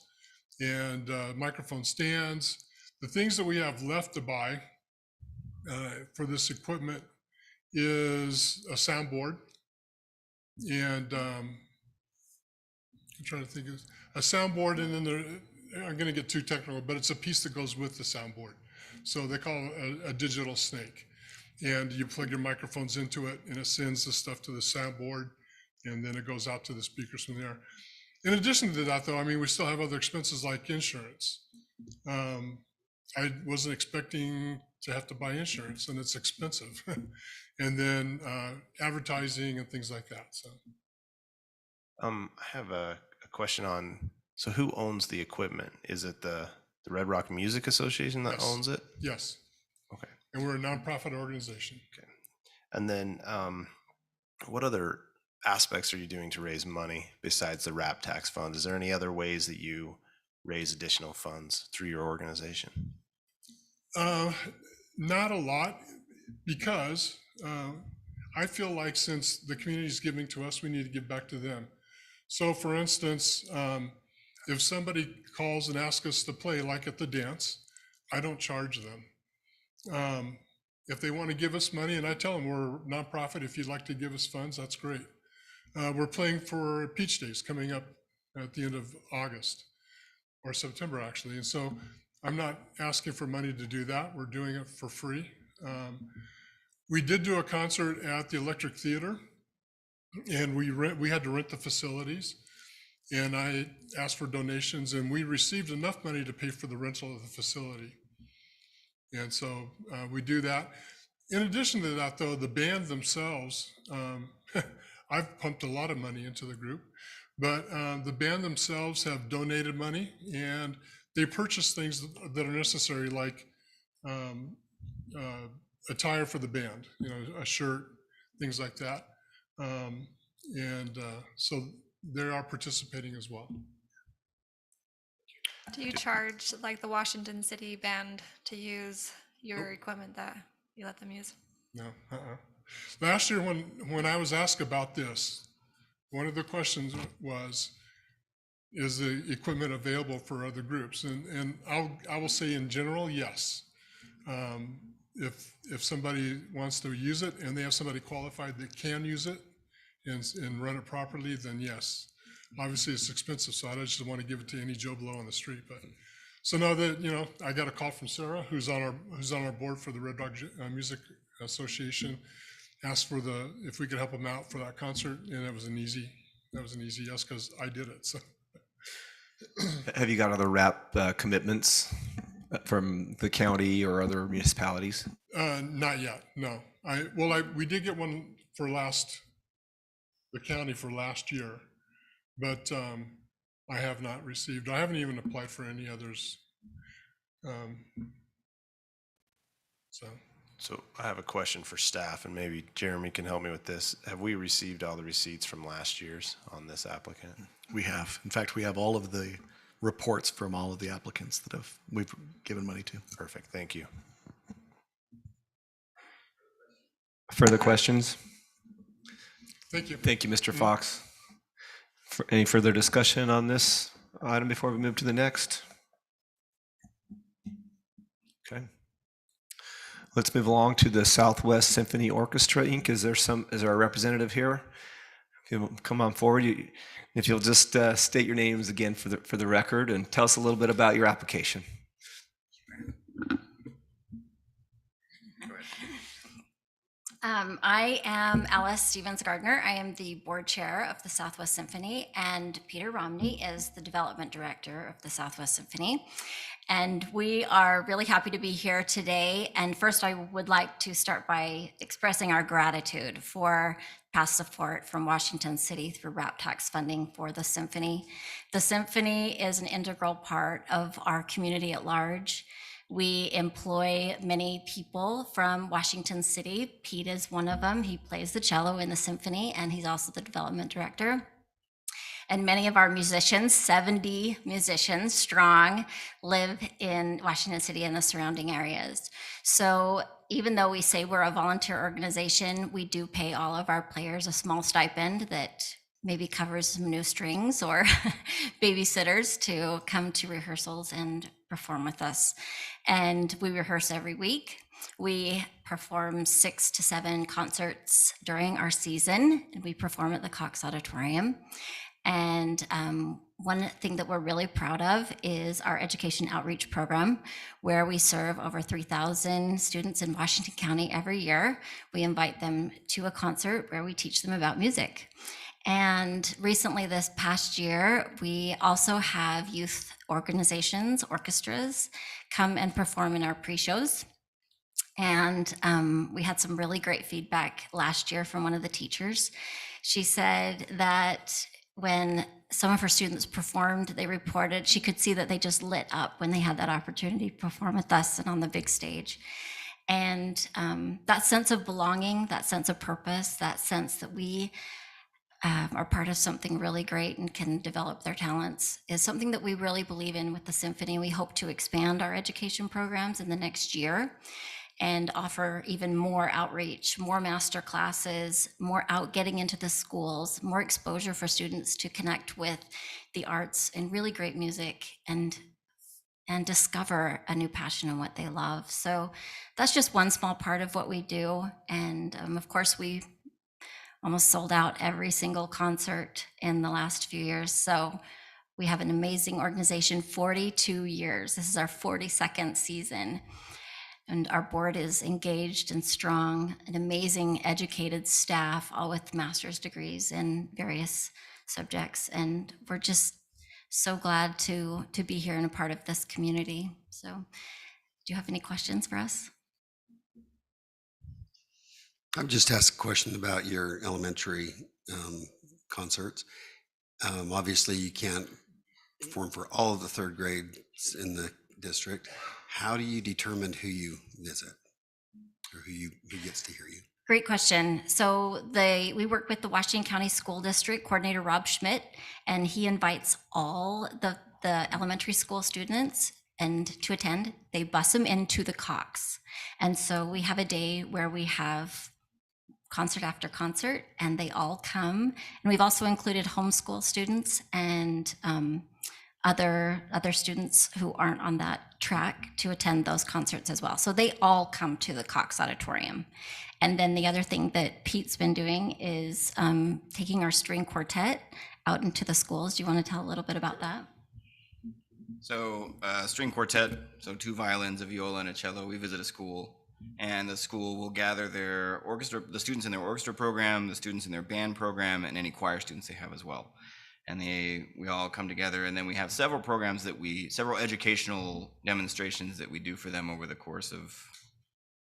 and microphone stands. The things that we have left to buy for this equipment is a soundboard, and I'm trying to think of a soundboard, and then I'm going to get too technical, but it's a piece that goes with the soundboard. So they call it a digital snake, and you plug your microphones into it, and it sends the stuff to the soundboard, and then it goes out to the speakers from there. In addition to that, though, I mean, we still have other expenses like insurance. I wasn't expecting to have to buy insurance, and it's expensive. And then advertising and things like that. So, I have a question on, so who owns the equipment? Is it the Red Rock Music Association that Yes. owns it? Yes. and we're a nonprofit organization. And then what other aspects are you doing to raise money besides the RAP tax funds? Is there any other ways that you raise additional funds through your organization? Not a lot, because I feel like since the community is giving to us, we need to give back to them. So for instance, if somebody calls and asks us to play, like at the dance, I don't charge them. If they want to give us money, and I tell them we're a nonprofit, if you'd like to give us funds, that's great. We're playing for Peach Days coming up at the end of August, or September actually. And so I'm not asking for money to do that. We're doing it for free. We did do a concert at the Electric Theater, and we had to rent the facilities. And I asked for donations, and we received enough money to pay for the rental of the facility. And so we do that. In addition to that, though, the band themselves, I've pumped a lot of money into the group, but the band themselves have donated money, and they purchase things that are necessary, like attire for the band, a shirt, things like that. So they are participating as well. Do you charge like the Washington City band to use your equipment that you let them use? No. Last year, when I was asked about this, one of the questions was, is the equipment available for other groups? And I will say in general, yes. If somebody wants to use it and they have somebody qualified that can use it and run it properly, then yes. Obviously, it's expensive, so I just don't want to give it to any Joe Blow on the street. But so now that I got a call from Sarah, who's on our board for the Red Rock Music Association, asked for if we could help them out for that concert, and that was an easy yes, because I did it. So. Have you got other RAP commitments from the county or other municipalities? Not yet, no. We did get one for the county for last year, but I have not received. I haven't even applied for any others. So I have a question for staff, and maybe Jeremy can help me with this. Have we received all the receipts from last year's on this applicant? We have. In fact, we have all of the reports from all of the applicants that we've given money to. Perfect, thank you. Further questions? Thank you. Thank you, Mr. Fox. Any further discussion on this item before we move to the next? Okay. Let's move along to the Southwest Symphony Orchestra, Inc. Is there a representative here? Come on forward. If you'll just state your names again for the record and tell us a little bit about your application. I am Alice Stevens-Gardner. I am the board chair of the Southwest Symphony, and Peter Romney is the development director of the Southwest Symphony. And we are really happy to be here today. And first, I would like to start by expressing our gratitude for past support from Washington City through RAP tax funding for the symphony. The symphony is an integral part of our community at large. We employ many people from Washington City. Pete is one of them. He plays the cello in the symphony, and he's also the development director. And many of our musicians, 70 musicians strong, live in Washington City and the surrounding areas. So even though we say we're a volunteer organization, we do pay all of our players a small stipend that maybe covers some new strings or babysitters to come to rehearsals and perform with us. And we rehearse every week. We perform 6 to 7 concerts during our season, and we perform at the Cox Auditorium. And one thing that we're really proud of is our education outreach program, where we serve over 3,000 students in Washington County every year. We invite them to a concert where we teach them about music. And recently, this past year, we also have youth organizations, orchestras, come and perform in our pre-shows. And we had some really great feedback last year from one of the teachers. She said that when some of her students performed, they reported she could see that they just lit up when they had that opportunity to perform with us and on the big stage. And that sense of belonging, that sense of purpose, that sense that we are part of something really great and can develop their talents is something that we really believe in with the symphony. We hope to expand our education programs in the next year and offer even more outreach, more master classes, more out getting into the schools, more exposure for students to connect with the arts and really great music and discover a new passion in what they love. So that's just one small part of what we do. And of course, we almost sold out every single concert in the last few years. So we have an amazing organization, 42 years. This is our 42nd season. And our board is engaged and strong, an amazing educated staff, all with master's degrees in various subjects. And we're just so glad to be here and a part of this community. So do you have any questions for us? I've just asked a question about your elementary concerts. Obviously, you can't perform for all of the third grades in the district. How do you determine who you visit or who gets to hear you? Great question. So we work with the Washington County School District Coordinator Rob Schmidt, and he invites all the elementary school students and to attend. They bus them into the Cox. And so we have a day where we have concert after concert, and they all come. And we've also included homeschool students and other students who aren't on that track to attend those concerts as well. So they all come to the Cox Auditorium. And then the other thing that Pete's been doing is taking our string quartet out into the schools. Do you want to tell a little bit about that? So string quartet, so 2 violins, a viola, and a cello. We visit a school, and the school will gather their orchestra, the students in their orchestra program, the students in their band program, and any choir students they have as well. And we all come together, and then we have several programs several educational demonstrations that we do for them over the course of,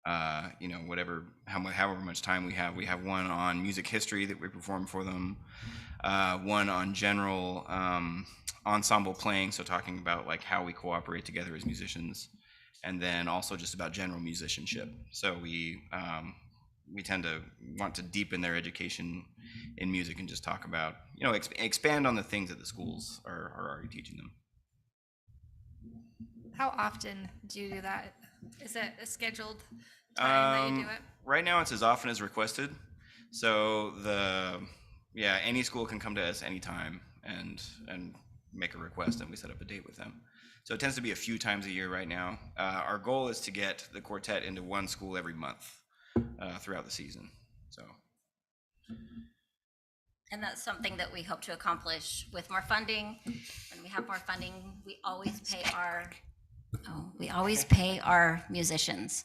however much time we have. We have one on music history that we perform for them, one on general ensemble playing, so talking about like how we cooperate together as musicians, and then also just about general musicianship. So we tend to want to deepen their education in music and just talk about, expand on the things that the schools are already teaching them. How often do you do that? Is it a scheduled time that you do it? Right now it's as often as requested. So any school can come to us anytime and make a request, and we set up a date with them. So it tends to be a few times a year right now. Our goal is to get the quartet into one school every month throughout the season. So. And that's something that we hope to accomplish with more funding. When we have more funding, we always pay our musicians.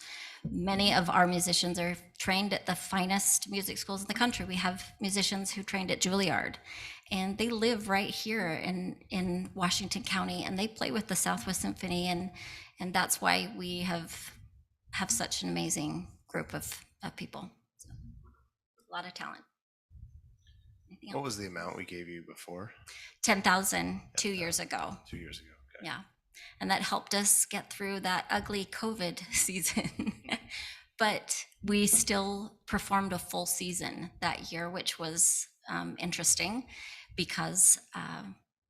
Many of our musicians are trained at the finest music schools in the country. We have musicians who trained at Juilliard, and they live right here in Washington County, and they play with the Southwest Symphony, and that's why we have such an amazing group of people. So, a lot of talent. What was the amount we gave you before? 10,000 2 years ago. 2 years ago. Okay. Yeah. And that helped us get through that ugly COVID season. But we still performed a full season that year, which was interesting because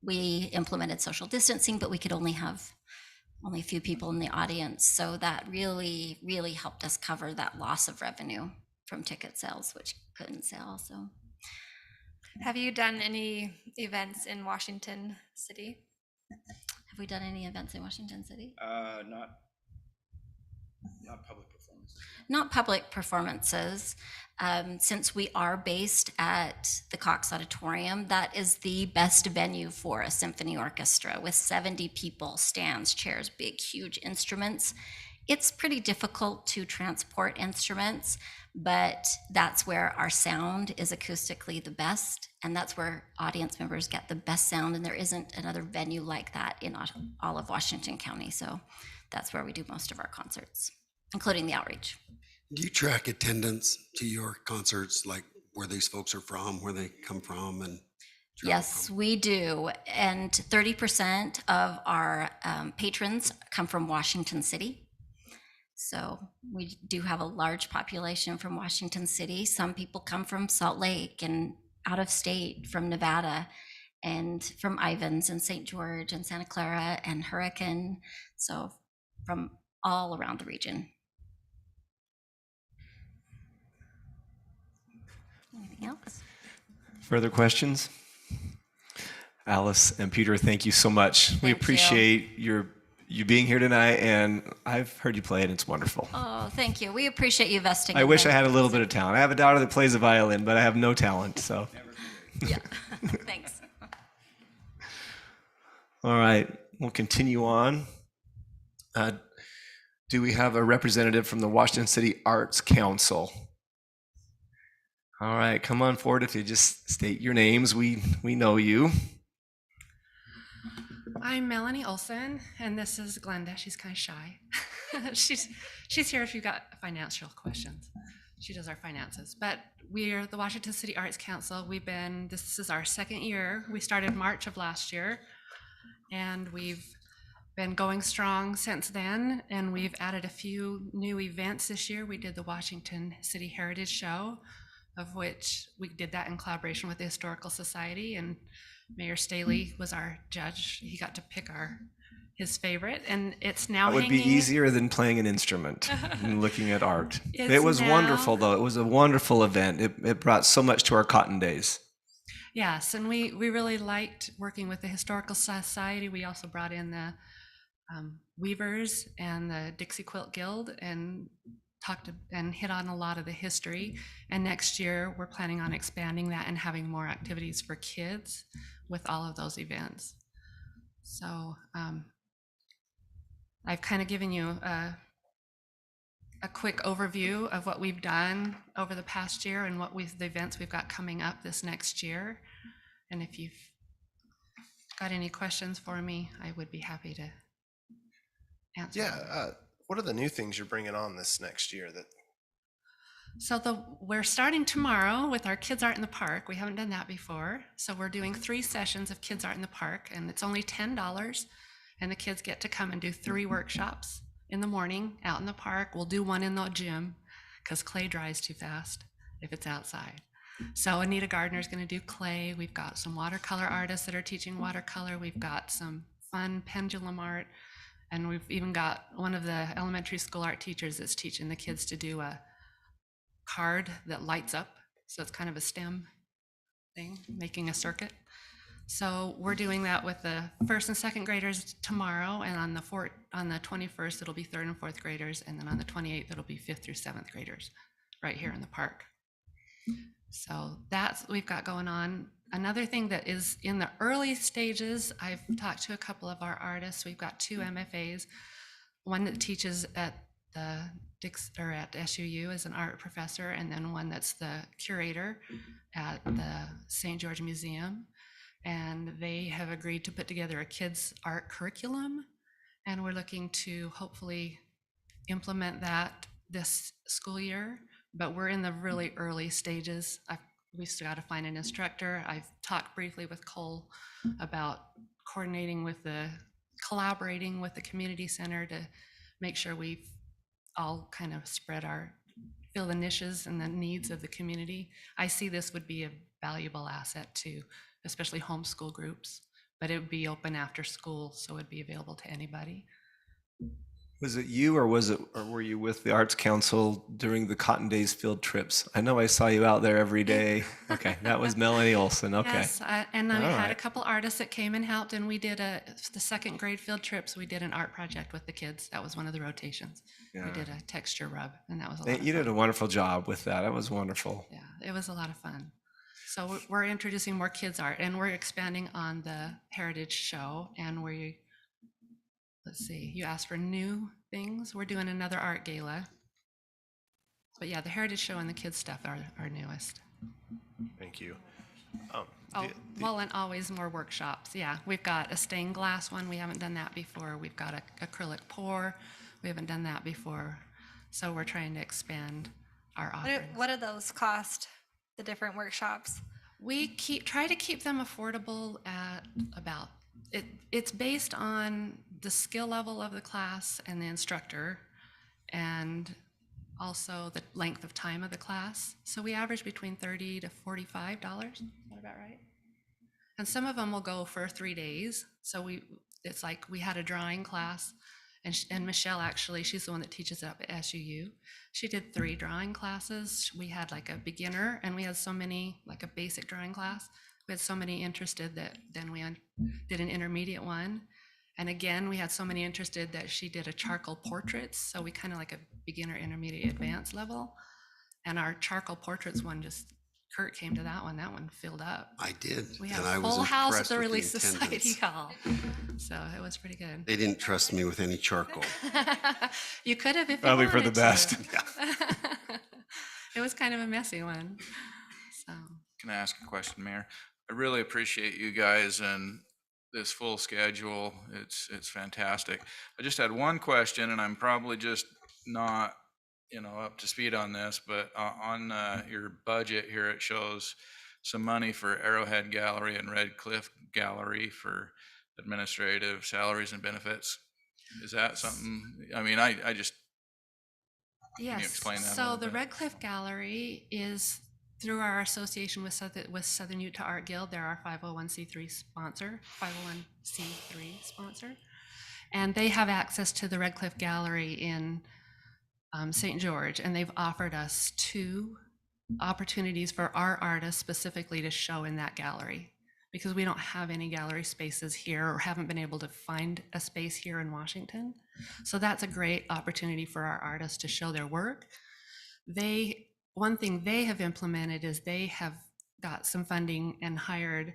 we implemented social distancing, but we could only have a few people in the audience. So that really, really helped us cover that loss of revenue from ticket sales, which couldn't sell. So. Have you done any events in Washington City? Have we done any events in Washington City? Not public performances. Not public performances. Since we are based at the Cox Auditorium, that is the best venue for a symphony orchestra with 70 people, stands, chairs, big, huge instruments. It's pretty difficult to transport instruments, but that's where our sound is acoustically the best, and that's where audience members get the best sound, and there isn't another venue like that in all of Washington County. So that's where we do most of our concerts, including the outreach. Do you track attendance to your concerts, like where these folks are from, where they come from, and Yes, we do. And 30% of our patrons come from Washington City. So we do have a large population from Washington City. Some people come from Salt Lake and out of state from Nevada and from Ivins and St. George and Santa Clara and Hurricane. So from all around the region. Anything else? Further questions? Alice and Peter, thank you so much. We Thank you. appreciate you being here tonight, and I've heard you play, and it's wonderful. Oh, thank you. We appreciate you investing. I in wish the- I had a little bit of talent. I have a daughter that plays the violin, but I have no talent, so. Yeah, thanks. All right, we'll continue on. Do we have a representative from the Washington City Arts Council? All right, come on forward if you just state your names. We know you. I'm Melanie Olson, and this is Glenda. She's kind of shy. she's here if you've got financial questions. She does our finances. But we're the Washington City Arts Council. This is our second year. We started March of last year, and we've been going strong since then, and we've added a few new events this year. We did the Washington City Heritage Show, of which we did that in collaboration with the Historical Society, and Mayor Staley was our judge. He got to pick his favorite, and it's now That would be hanging- easier than playing an instrument and looking at art. It's It was now- wonderful, though. It was a wonderful event. It brought so much to our Cotton Days. Yes, and we really liked working with the Historical Society. We also brought in the Weavers and the Dixie Quilt Guild and talked and hit on a lot of the history. And next year, we're planning on expanding that and having more activities for kids with all of those events. So I've kind of given you a quick overview of what we've done over the past year and the events we've got coming up this next year. And if you've got any questions for me, I would be happy to answer. Yeah. What are the new things you're bringing on this next year? We're starting tomorrow with our Kids Art in the Park. We haven't done that before. So we're doing 3 sessions of Kids Art in the Park, and it's only $10. And the kids get to come and do 3 workshops in the morning out in the park. We'll do one in the gym because clay dries too fast if it's outside. So Anita Gardner's going to do clay. We've got some watercolor artists that are teaching watercolor. We've got some fun pendulum art. And we've even got one of the elementary school art teachers that's teaching the kids to do a card that lights up. So it's kind of a STEM thing, making a circuit. So we're doing that with the 1st and 2nd graders tomorrow, and on the 21st, it'll be 3rd and 4th graders, and then on the 28th, it'll be 5th through 7th graders right here in the park. So that's what we've got going on. Another thing that is in the early stages, I've talked to a couple of our artists. We've got 2 MFAs, one that teaches at at SUU as an art professor, and then one that's the curator at the St. George Museum. And they have agreed to put together a kids' art curriculum, and we're looking to hopefully implement that this school year, but we're in the really early stages. We still got to find an instructor. I've talked briefly with Cole about collaborating with the community center to make sure we've all kind of fill the niches and the needs of the community. I see this would be a valuable asset to especially homeschool groups, but it would be open after school, so it'd be available to anybody. Was it you, or were you with the Arts Council during the Cotton Days field trips? I know I saw you out there every day. Okay, that was Melanie Olson. Okay. Yes, and I All had a right. couple artists that came and helped, and we did the 2nd grade field trips. We did an art project with the kids. That was one of the rotations. Yeah. We did a texture rub, and that was a lot of You fun. did a wonderful job with that. That was wonderful. Yeah, it was a lot of fun. So we're introducing more kids art, and we're expanding on the Heritage Show, and let's see, you asked for new things. We're doing another art gala. But yeah, the Heritage Show and the kids stuff are our newest. Thank you. And always more workshops. Yeah, we've got a stained glass one. We haven't done that before. We've got a acrylic pour. We haven't done that before. So we're trying to expand our offerings. What do those cost, the different workshops? We try to keep them affordable at about, it's based on the skill level of the class and the instructor. and also the length of time of the class. So we average between $30 to $45. Is that about right? And some of them will go for 3 days. So it's like we had a drawing class, and Michelle, actually, she's the one that teaches up at SUU. She did 3 drawing classes. We had like a beginner, and we had so many, like a basic drawing class. We had so many interested that then we did an intermediate one. And again, we had so many interested that she did a charcoal portraits. So we kind of like a beginner, intermediate, advanced level. And our charcoal portraits one, just Kurt came to that one. That one filled up. I did. We and had I a was full house at impressed the with Relief Society attendance. Hall. So it was pretty good. They didn't trust me with any charcoal. You could have if you Probably for the wanted to. best. It was kind of a messy one. So Can I ask a question, Mayor? I really appreciate you guys and this full schedule. It's fantastic. I just had one question, and I'm probably just not, up to speed on this, but on your budget here, it shows some money for Arrowhead Gallery and Red Cliff Gallery for administrative salaries and benefits. Is that something? I mean, I just, can you explain that a So little the bit? Red Cliff Gallery is through our association with Southern Utah Art Guild. They're our 501c3 sponsor, and they have access to the Red Cliff Gallery in St. George, and they've offered us 2 opportunities for our artists specifically to show in that gallery, because we don't have any gallery spaces here or haven't been able to find a space here in Washington. So that's a great opportunity for our artists to show their work. One thing they have implemented is they have got some funding and hired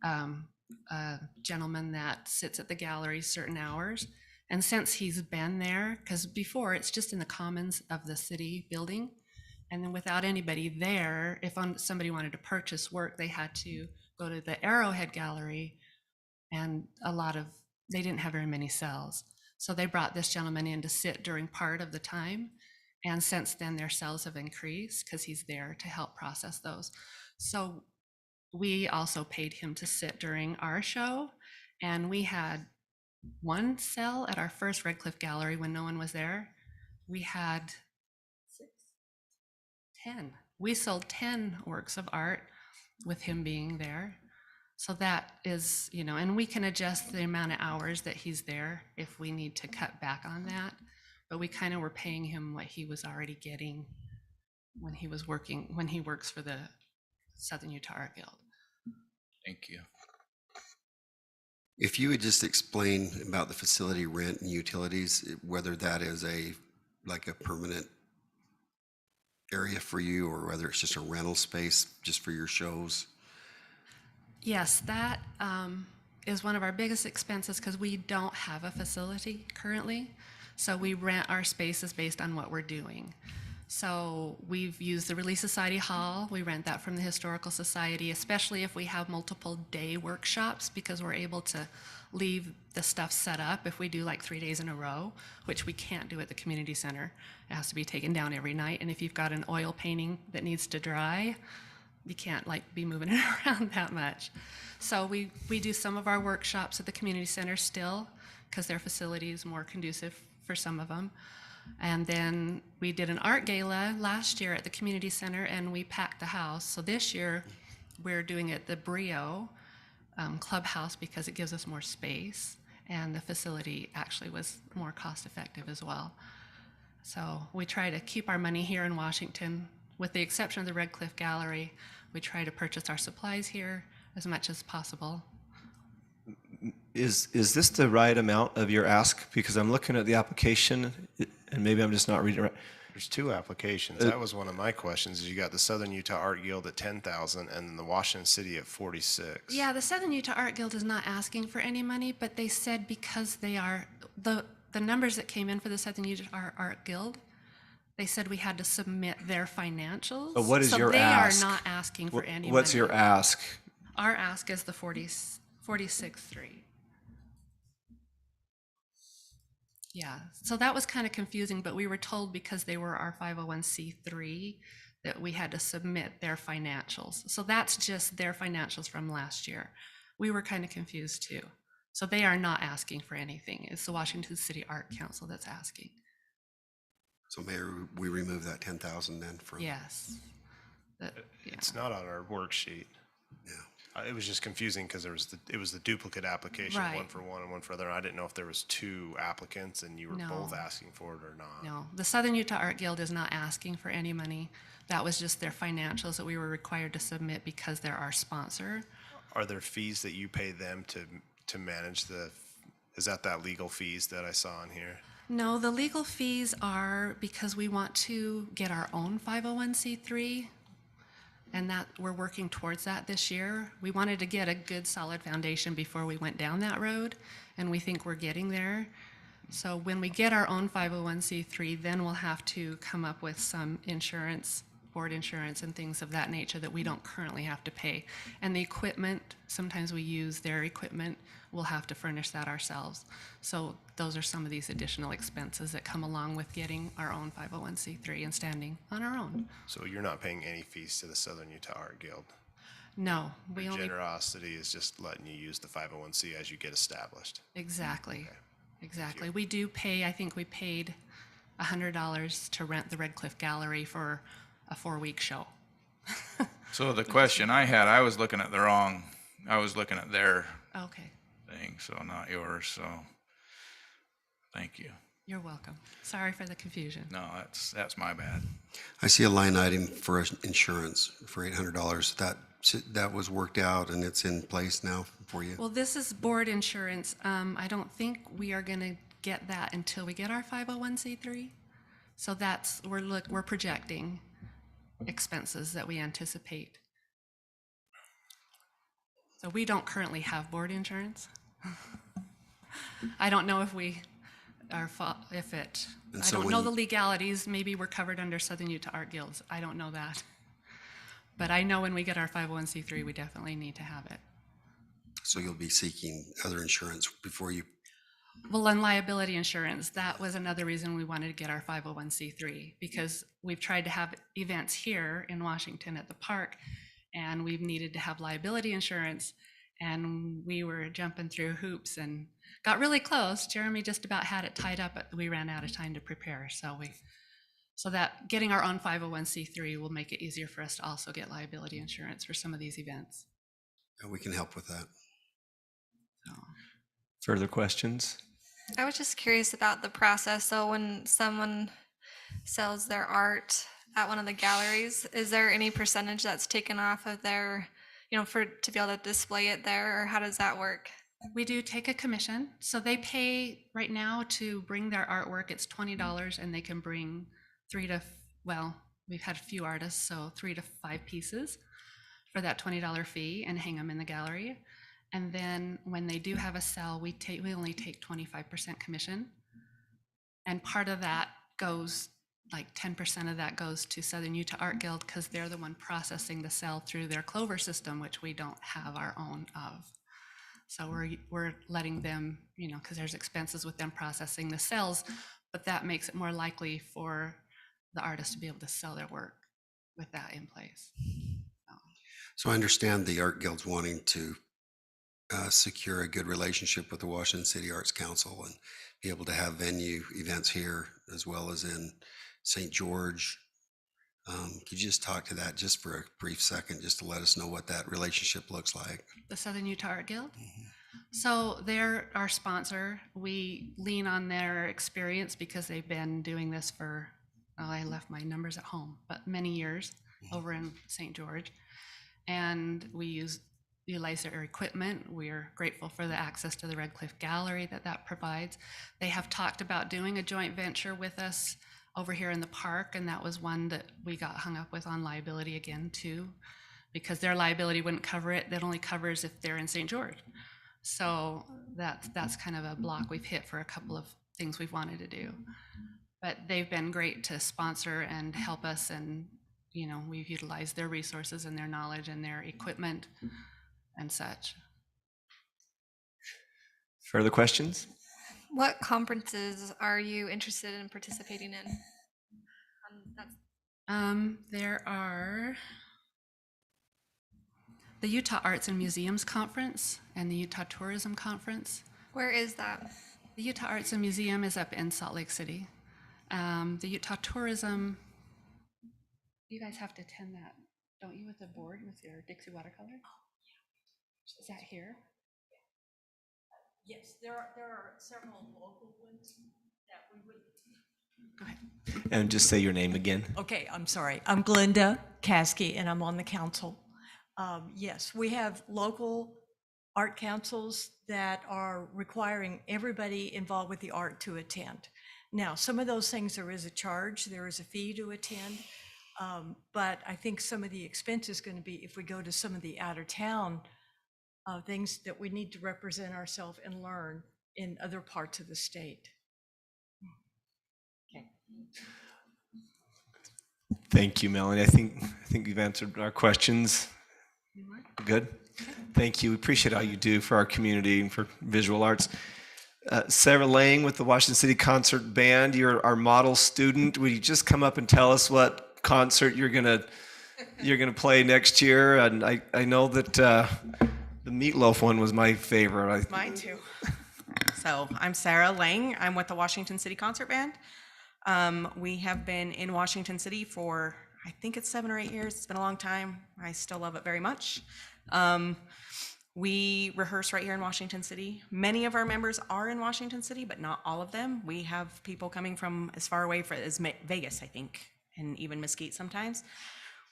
a gentleman that sits at the gallery certain hours. And since he's been there, because before it's just in the commons of the city building, and then without anybody there, if somebody wanted to purchase work, they had to go to the Arrowhead Gallery, and they didn't have very many cells. So they brought this gentleman in to sit during part of the time. And since then, their cells have increased because he's there to help process those. So we also paid him to sit during our show. And we had 1 cell at our first Red Cliff Gallery when no one was there. We had 10. We sold 10 works of art with him being there. So that is, and we can adjust the amount of hours that he's there if we need to cut back on that. But we kind of were paying him what he was already getting when he works for the Southern Utah Art Guild. Thank you. If you would just explain about the facility rent and utilities, whether that is a permanent area for you or whether it's just a rental space just for your shows. Yes, that is one of our biggest expenses because we don't have a facility currently. So we rent our spaces based on what we're doing. So we've used the Relief Society Hall. We rent that from the Historical Society, especially if we have multiple day workshops, because we're able to leave the stuff set up if we do like 3 days in a row, which we can't do at the community center. It has to be taken down every night. And if you've got an oil painting that needs to dry, you can't be moving it around that much. So we do some of our workshops at the community center still, because their facility is more conducive for some of them. And then we did an art gala last year at the community center, and we packed the house. So this year we're doing it at the Brio clubhouse because it gives us more space, and the facility actually was more cost effective as well. So we try to keep our money here in Washington. With the exception of the Red Cliff Gallery, we try to purchase our supplies here as much as possible. Is this the right amount of your ask? Because I'm looking at the application, and maybe I'm just not reading it right. There's 2 applications. That was one of my questions. Is you got the Southern Utah Art Guild at 10,000 and then the Washington City at 46. Yeah, the Southern Utah Art Guild is not asking for any money, but they said because they are the numbers that came in for the Southern Utah Art Guild, they said we had to submit their financials. But what is your they ask? Are not asking for any What's money. your ask? Our ask is the 46.3. Yeah, so that was kind of confusing, but we were told because they were our 501c3 that we had to submit their financials. So that's just their financials from last year. We were kind of confused too. So they are not asking for anything. It's the Washington City Art Council that's asking. So Mayor, we remove that 10,000 then from? Yes. Yeah. It's not on our worksheet. Yeah. It was just confusing because it was the duplicate application, one Right. for one and one for other. I didn't know if there was two applicants and you were both No. asking for it or not. No, the Southern Utah Art Guild is not asking for any money. That was just their financials that we were required to submit because they're our sponsor. Are there fees that you pay them to manage is that legal fees that I saw in here? No, the legal fees are because we want to get our own 501c3, and that we're working towards that this year. We wanted to get a good solid foundation before we went down that road, and we think we're getting there. So when we get our own 501c3, then we'll have to come up with some insurance, board insurance and things of that nature that we don't currently have to pay. And the equipment, sometimes we use their equipment, we'll have to furnish that ourselves. So those are some of these additional expenses that come along with getting our own 501c3 and standing on our own. So you're not paying any fees to the Southern Utah Art Guild? No, we Your only, generosity is just letting you use the 501c as you get established. exactly, exactly. We do pay, I think we paid $100 to rent the Red Cliff Gallery for a 4-week show. So the question I had, I was looking at their Okay, thing, so not yours, so thank you. you're welcome. Sorry for the confusion. No, that's my bad. I see a line item for insurance for $800. That was worked out and it's in place now for you? Well, this is board insurance. I don't think we are going to get that until we get our 501c3. So that's, we're projecting expenses that we anticipate. So we don't currently have board insurance. I don't know if we are, And I so don't know when- the legalities. Maybe we're covered under Southern Utah Art Guilds. I don't know that. But I know when we get our 501c3, we definitely need to have it. So you'll be seeking other insurance before you? Well, and liability insurance, that was another reason we wanted to get our 501c3, because we've tried to have events here in Washington at the park, and we've needed to have liability insurance, and we were jumping through hoops and got really close. Jeremy just about had it tied up, but we ran out of time to prepare. So that getting our own 501c3 will make it easier for us to also get liability insurance for some of these events. And we can help with that. So. Further questions? I was just curious about the process. So when someone sells their art at one of the galleries, is there any percentage that's taken off of their, to be able to display it there, or how does that work? We do take a commission. So they pay right now to bring their artwork. It's $20, and they can bring we've had a few artists, so 3 to 5 pieces for that $20 fee and hang them in the gallery. And then when they do have a sale, we only take 25% commission. And part of that goes, like 10% of that goes to Southern Utah Art Guild, because they're the one processing the sale through their Clover system, which we don't have our own of. So we're letting them, because there's expenses with them processing the sales, but that makes it more likely for the artist to be able to sell their work with that in place. So I understand the Art Guild's wanting to secure a good relationship with the Washington City Arts Council and be able to have venue events here as well as in St. George. Could you just talk to that just for a brief second, just to let us know what that relationship looks like? The Southern Utah Art Guild? So they're our sponsor. We lean on their experience because they've been doing this for, I left my numbers at home, but many years over in St. George. And we utilize their equipment. We're grateful for the access to the Red Cliff Gallery that provides. They have talked about doing a joint venture with us over here in the park, and that was one that we got hung up with on liability again too, because their liability wouldn't cover it. That only covers if they're in St. George. So that's kind of a block we've hit for a couple of things we've wanted to do. But they've been great to sponsor and help us, and we've utilized their resources and their knowledge and their equipment and such. Further questions? What conferences are you interested in participating in? There are the Utah Arts and Museums Conference and the Utah Tourism Conference. Where is that? The Utah Arts and Museum is up in Salt Lake City, The Utah Tourism, you guys have to attend that, don't you, with the board with your Dixie watercolor? Is that here? Yes, there are several local ones that we would. Go ahead. And just say your name again. Okay, I'm sorry. I'm Glenda Caskey, and I'm on the council. Yes, we have local art councils that are requiring everybody involved with the art to attend. Now, some of those things, there is a charge, there is a fee to attend, but I think some of the expense is going to be if we go to some of the out of town things that we need to represent ourselves and learn in other parts of the state. Okay. Thank you, Melanie. I think you've answered our questions. Good. Thank you. We appreciate all you do for our community and for visual arts. Sarah Lang with the Washington City Concert Band, you're our model student. Would you just come up and tell us what concert you're gonna play next year? And I know that the Meatloaf one was my favorite. Mine too. So I'm Sarah Lang. I'm with the Washington City Concert Band. We have been in Washington City for, I think it's 7 or 8 years. It's been a long time. I still love it very much. We rehearse right here in Washington City. Many of our members are in Washington City, but not all of them. We have people coming from as far away as Vegas, I think, and even Mesquite sometimes.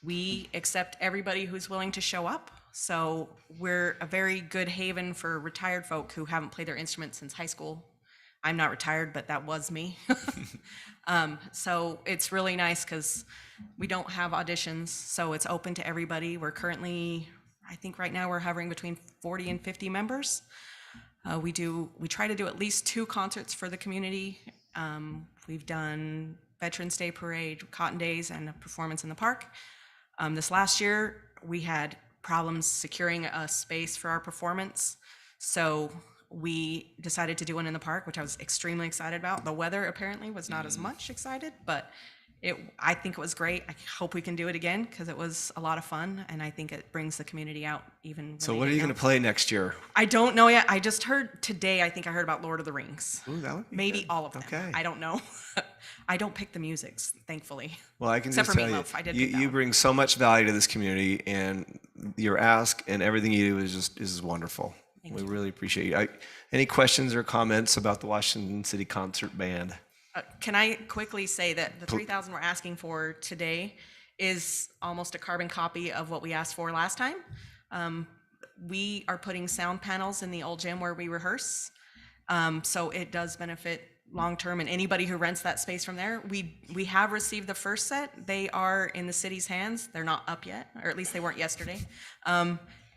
We accept everybody who's willing to show up. So we're a very good haven for retired folk who haven't played their instruments since high school. I'm not retired, but that was me. So it's really nice because we don't have auditions, so it's open to everybody. We're currently, I think right now we're hovering between 40 and 50 members. We try to do at least 2 concerts for the community. We've done Veterans Day Parade, Cotton Days, and a performance in the park. This last year, we had problems securing a space for our performance, so we decided to do one in the park, which I was extremely excited about. The weather apparently was not as much excited, but I think it was great. I hope we can do it again because it was a lot of fun, and I think it brings the community out even. So what are you going to play next year? I don't know yet. I just heard today, I think I heard about Lord of the Rings. Ooh, that would be Maybe good. all of them. Okay. I don't know. I don't pick the musics, thankfully. Well, I can Except just for tell Meatloaf. I did you, pick that you one. bring so much value to this community, and your ask and everything you do is wonderful. We really appreciate you. Any questions or comments about the Washington City Concert Band? Can I quickly say that the 3,000 we're asking for today is almost a carbon copy of what we asked for last time. We are putting sound panels in the old gym where we rehearse. So it does benefit long-term, and anybody who rents that space from there. We have received the first set. They are in the city's hands. They're not up yet, or at least they weren't yesterday.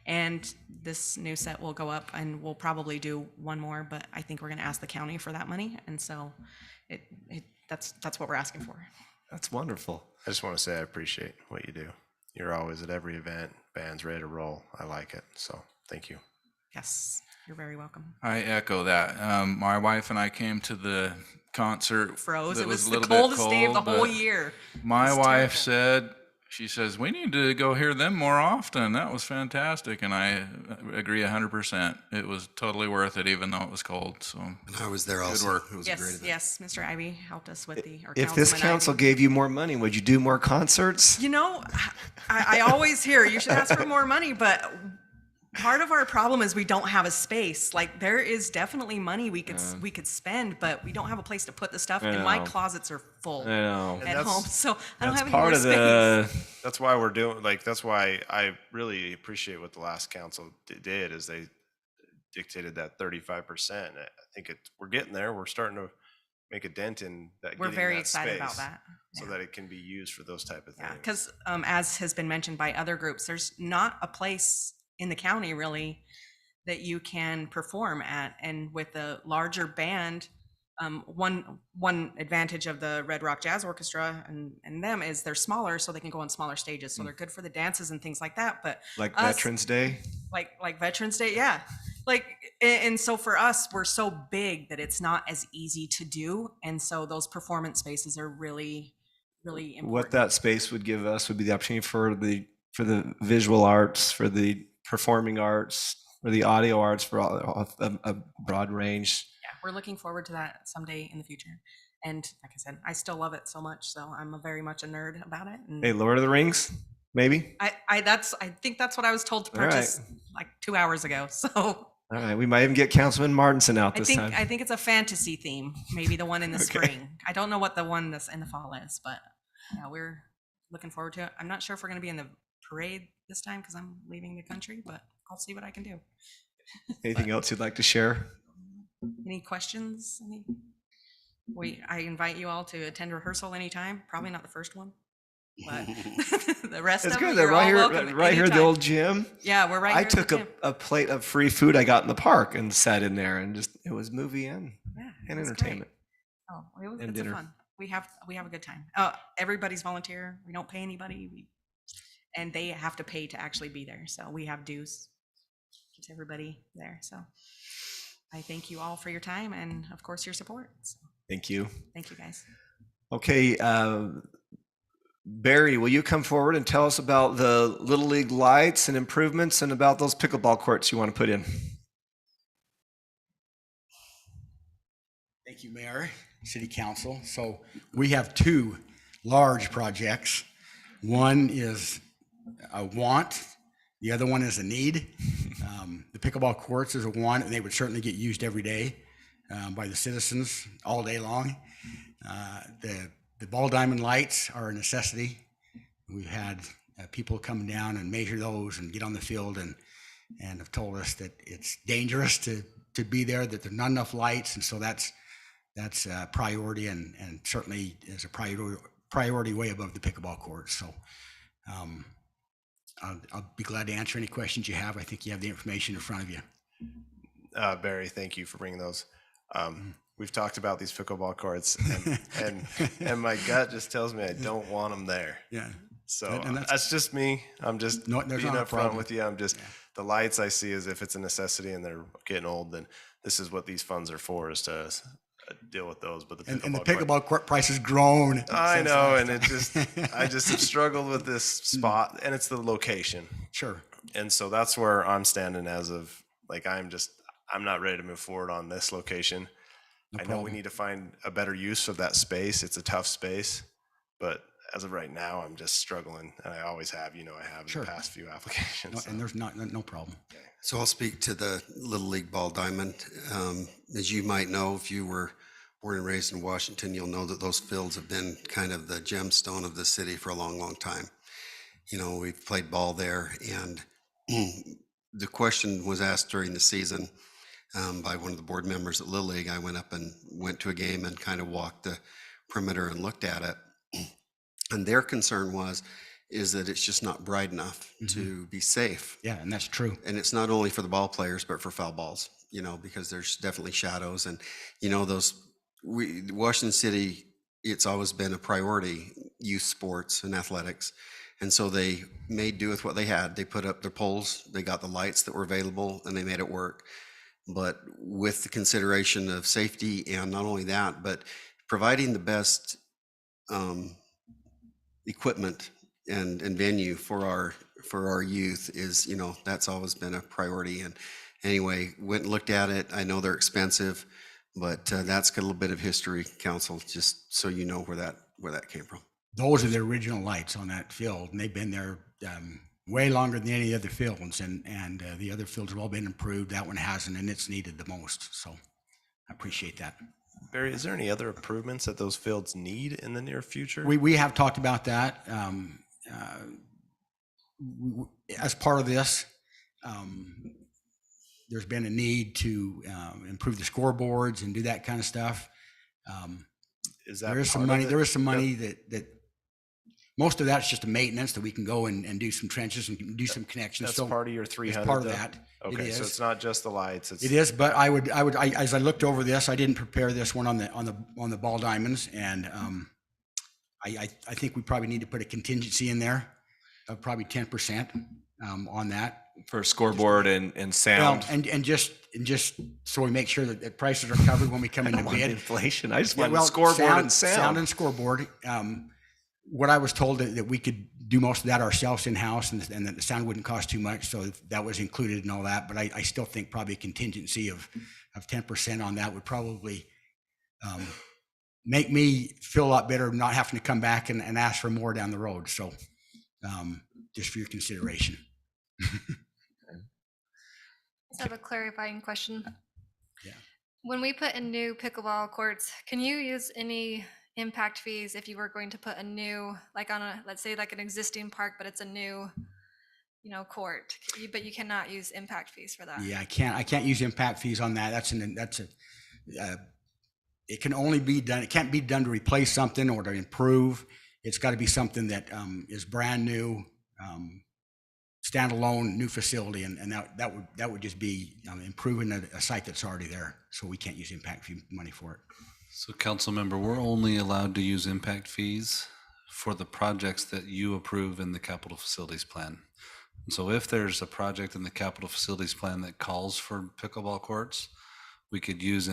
And this new set will go up, and we'll probably do one more, but I think we're gonna ask the county for that money. And so that's what we're asking for. That's wonderful. I just want to say I appreciate what you do. You're always at every event. Band's ready to roll. I like it. So thank you. Yes, you're very welcome. I echo that. My wife and I came to the concert. Froze. that It was a the little bit coldest day of the cold, whole but year. My It's wife terrible. said, she says, we need to go hear them more often. That was fantastic. And I agree 100%. It was totally worth it, even though it was cold. So And I was there good also. work. It was a great Yes, event. yes, Mr. Ivy helped us with the. Or If this Councilman council Ivy. gave you more money, would you do more concerts? You know, I always hear you should ask for more money, but part of our problem is we don't have a space. Like there is definitely money we could spend, but we don't have a place to put the stuff. I And my know. closets are full I know. at home, so I don't have any Part more of space. That's why we're doing, that's why I really appreciate what the last council did is they dictated that 35%. I think we're getting there. We're starting to make a dent in that. We're getting very that excited about space that. so that it can be used for those type of things. Yeah, because as has been mentioned by other groups, there's not a place in the county really that you can perform at. And with a larger band, one advantage of the Red Rock Jazz Orchestra and them is they're smaller, so they can go on smaller stages. So they're good for the dances and things like that. But Like us- Veterans Day? like Veterans Day, yeah. And so for us, we're so big that it's not as easy to do. And so those performance spaces are really, really important. What that space would give us would be the opportunity for the visual arts, for the performing arts, for the audio arts, for a broad range. Yeah, we're looking forward to that someday in the future. And like I said, I still love it so much. So I'm very much a nerd about it. And Hey, Lord of the Rings, maybe. I think that's what I was told to All right. purchase like 2 hours ago. So All right, we might even get Councilman Martinson out this time. I think it's a fantasy theme, maybe the one in the Okay. spring. I don't know what the one that's in the fall is, but yeah, we're looking forward to it. I'm not sure if we're going to be in the parade this time because I'm leaving the country, but I'll see what I can do. Anything else you'd like to share? Any questions? I invite you all to attend rehearsal anytime. Probably not the first one, but the rest It's of good. them, They're you're right all here, welcome right here at the anytime. old gym. Yeah, we're right I here at the took gym. a plate of free food I got in the park and sat in there and just it was movie and It was entertainment. great. Oh, and it's dinner. a fun. We have a good time. Everybody's volunteer. We don't pay anybody, and they have to pay to actually be there. So we have dues. Keeps everybody there. So I thank you all for your time and of course your support. So Thank you. thank you guys. Okay, Barry, will you come forward and tell us about the Little League lights and improvements and about those pickleball courts you want to put in? Thank you, Mayor, City Council. So we have two large projects. One is a want, the other one is a need. The pickleball courts is a want, and they would certainly get used every day by the citizens all day long. The ball diamond lights are a necessity. We've had people come down and measure those and get on the field and have told us that it's dangerous to be there, that there's not enough lights, and so that's a priority and certainly is a priority way above the pickleball courts. So I'll be glad to answer any questions you have. I think you have the information in front of you. Barry, thank you for bringing those. We've talked about these pickleball courts, and my gut just tells me I don't want them there. Yeah. So And that's just me. I'm just being there's not a upfront problem. with you. I'm just the lights I see is if it's a necessity and they're getting old, then this is what these funds are for, is to deal with those. But the And the pickleball court price has grown. I since know, last and it time. I just have struggled with this spot, and it's the location. Sure. And so that's where I'm standing as of like I'm not ready to move forward on this location. No I know we problem. need to find a better use of that space. It's a tough space, but as of right now, I'm just struggling, and I always have. I have Sure. in the past few applications. No, and there's no problem. So I'll speak to the Little League Ball Diamond. As you might know, if you were born and raised in Washington, you'll know that those fields have been kind of the gemstone of the city for a long, long time. We've played ball there, and the question was asked during the season by one of the board members at Little League. I went up and went to a game and kind of walked the perimeter and looked at it. And their concern is that it's just not bright enough to be safe. Yeah, and that's true. And it's not only for the ball players, but for foul balls, because there's definitely shadows. And, Washington City, it's always been a priority, youth sports and athletics. And so they made do with what they had. They put up their poles, they got the lights that were available, and they made it work. But with the consideration of safety, and not only that, but providing the best equipment and venue for our youth is, that's always been a priority. And anyway, went and looked at it. I know they're expensive, but that's got a little bit of history, council, just so you know where that came from. Those are the original lights on that field, and they've been there way longer than any other fields, and the other fields have all been improved. That one hasn't, and it's needed the most. So I appreciate that. Barry, is there any other improvements that those fields need in the near future? We have talked about that. As part of this, there's been a need to improve the scoreboards and do that kind of stuff. Is that there is some part of money? it? There is some money that most of that's just a maintenance that we can go and do some trenches and do some connections. That's So part of your it's 300. part of though? that. Okay, It so is. it's not just the lights. It is, but I as I looked over this, I didn't prepare this one on the ball diamonds, and I think we probably need to put a contingency in there of probably 10% on that. For scoreboard and sound. Well, and just so we make sure that the prices are covered when we come into bid. Inflation. I just Yeah, want well, scoreboard and sound. Sound and scoreboard. What I was told that we could do most of that ourselves in-house, and that the sound wouldn't cost too much, so that was included in all that. But I still think probably a contingency of 10% on that would probably make me feel a lot better not having to come back and ask for more down the road. So just for your consideration. I have a clarifying question. Yeah. When we put in new pickleball courts, can you use any impact fees if you were going to put a new, like on a, let's say like an existing park, but it's a new, court, but you cannot use impact fees for that? Yeah, I can't use impact fees on that. It can only be done, it can't be done to replace something or to improve. It's got to be something that is brand new, standalone, new facility, and that would just be improving a site that's already there. So we can't use impact fee money for it. So council member, we're only allowed to use impact fees for the projects that you approve in the capital facilities plan. So if there's a project in the capital facilities plan that calls for pickleball courts, we could use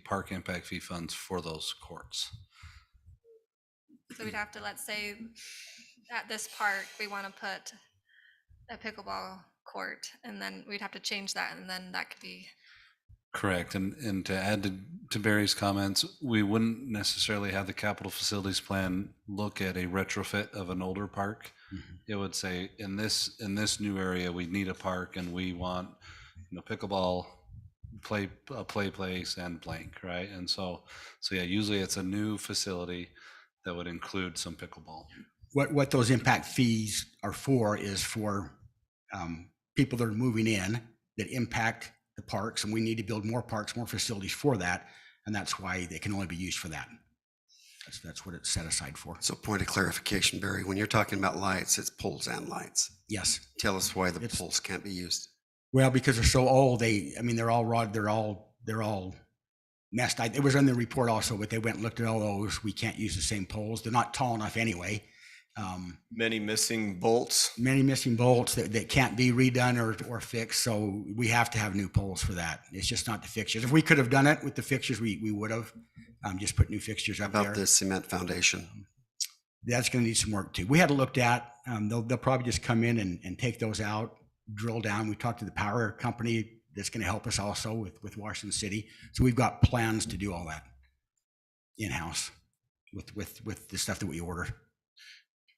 park impact fee funds for those courts. So we'd have to, let's say at this park, we want to put a pickleball court, and then we'd have to change that, and then that could be. Correct. And to add to Barry's comments, we wouldn't necessarily have the capital facilities plan look at a retrofit of an older park. Mm-hmm. It would say in this new area, we need a park and we want pickleball, play place and blank, right? And so yeah, usually it's a new facility that would include some pickleball. What those impact fees are for is for people that are moving in that impact the parks, and we need to build more parks, more facilities for that, and that's why they can only be used for that. That's what it's set aside for. So point of clarification, Barry, when you're talking about lights, it's poles and lights. Yes. Tell us why the poles can't be used. Well, because they're so old, they're all rod, they're all messed. It was in the report also, but they went and looked at all those. We can't use the same poles. They're not tall enough anyway. Many missing bolts. Many missing bolts that can't be redone or fixed. So we have to have new poles for that. It's just not the fixtures. If we could have done it with the fixtures, we would have just put new fixtures up there. About the cement foundation. That's going to need some work too. We had it looked at. They'll probably just come in and take those out, drill down. We talked to the power company that's going to help us also with Washington City. So we've got plans to do all that in-house with the stuff that we order.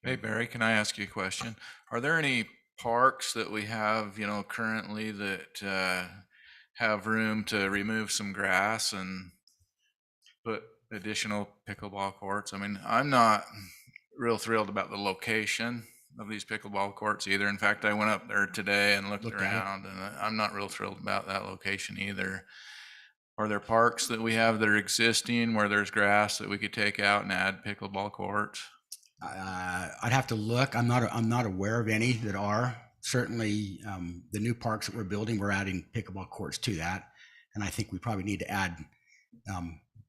Hey, Barry, can I ask you a question? Are there any parks that we have, currently that have room to remove some grass and put additional pickleball courts? I mean, I'm not real thrilled about the location of these pickleball courts either. In fact, I went up there today and looked around, and I'm not real thrilled about that location either. Are there parks that we have that are existing where there's grass that we could take out and add pickleball courts? I'd have to look. I'm not aware of any that are. Certainly, the new parks that we're building, we're adding pickleball courts to that, and I think we probably need to add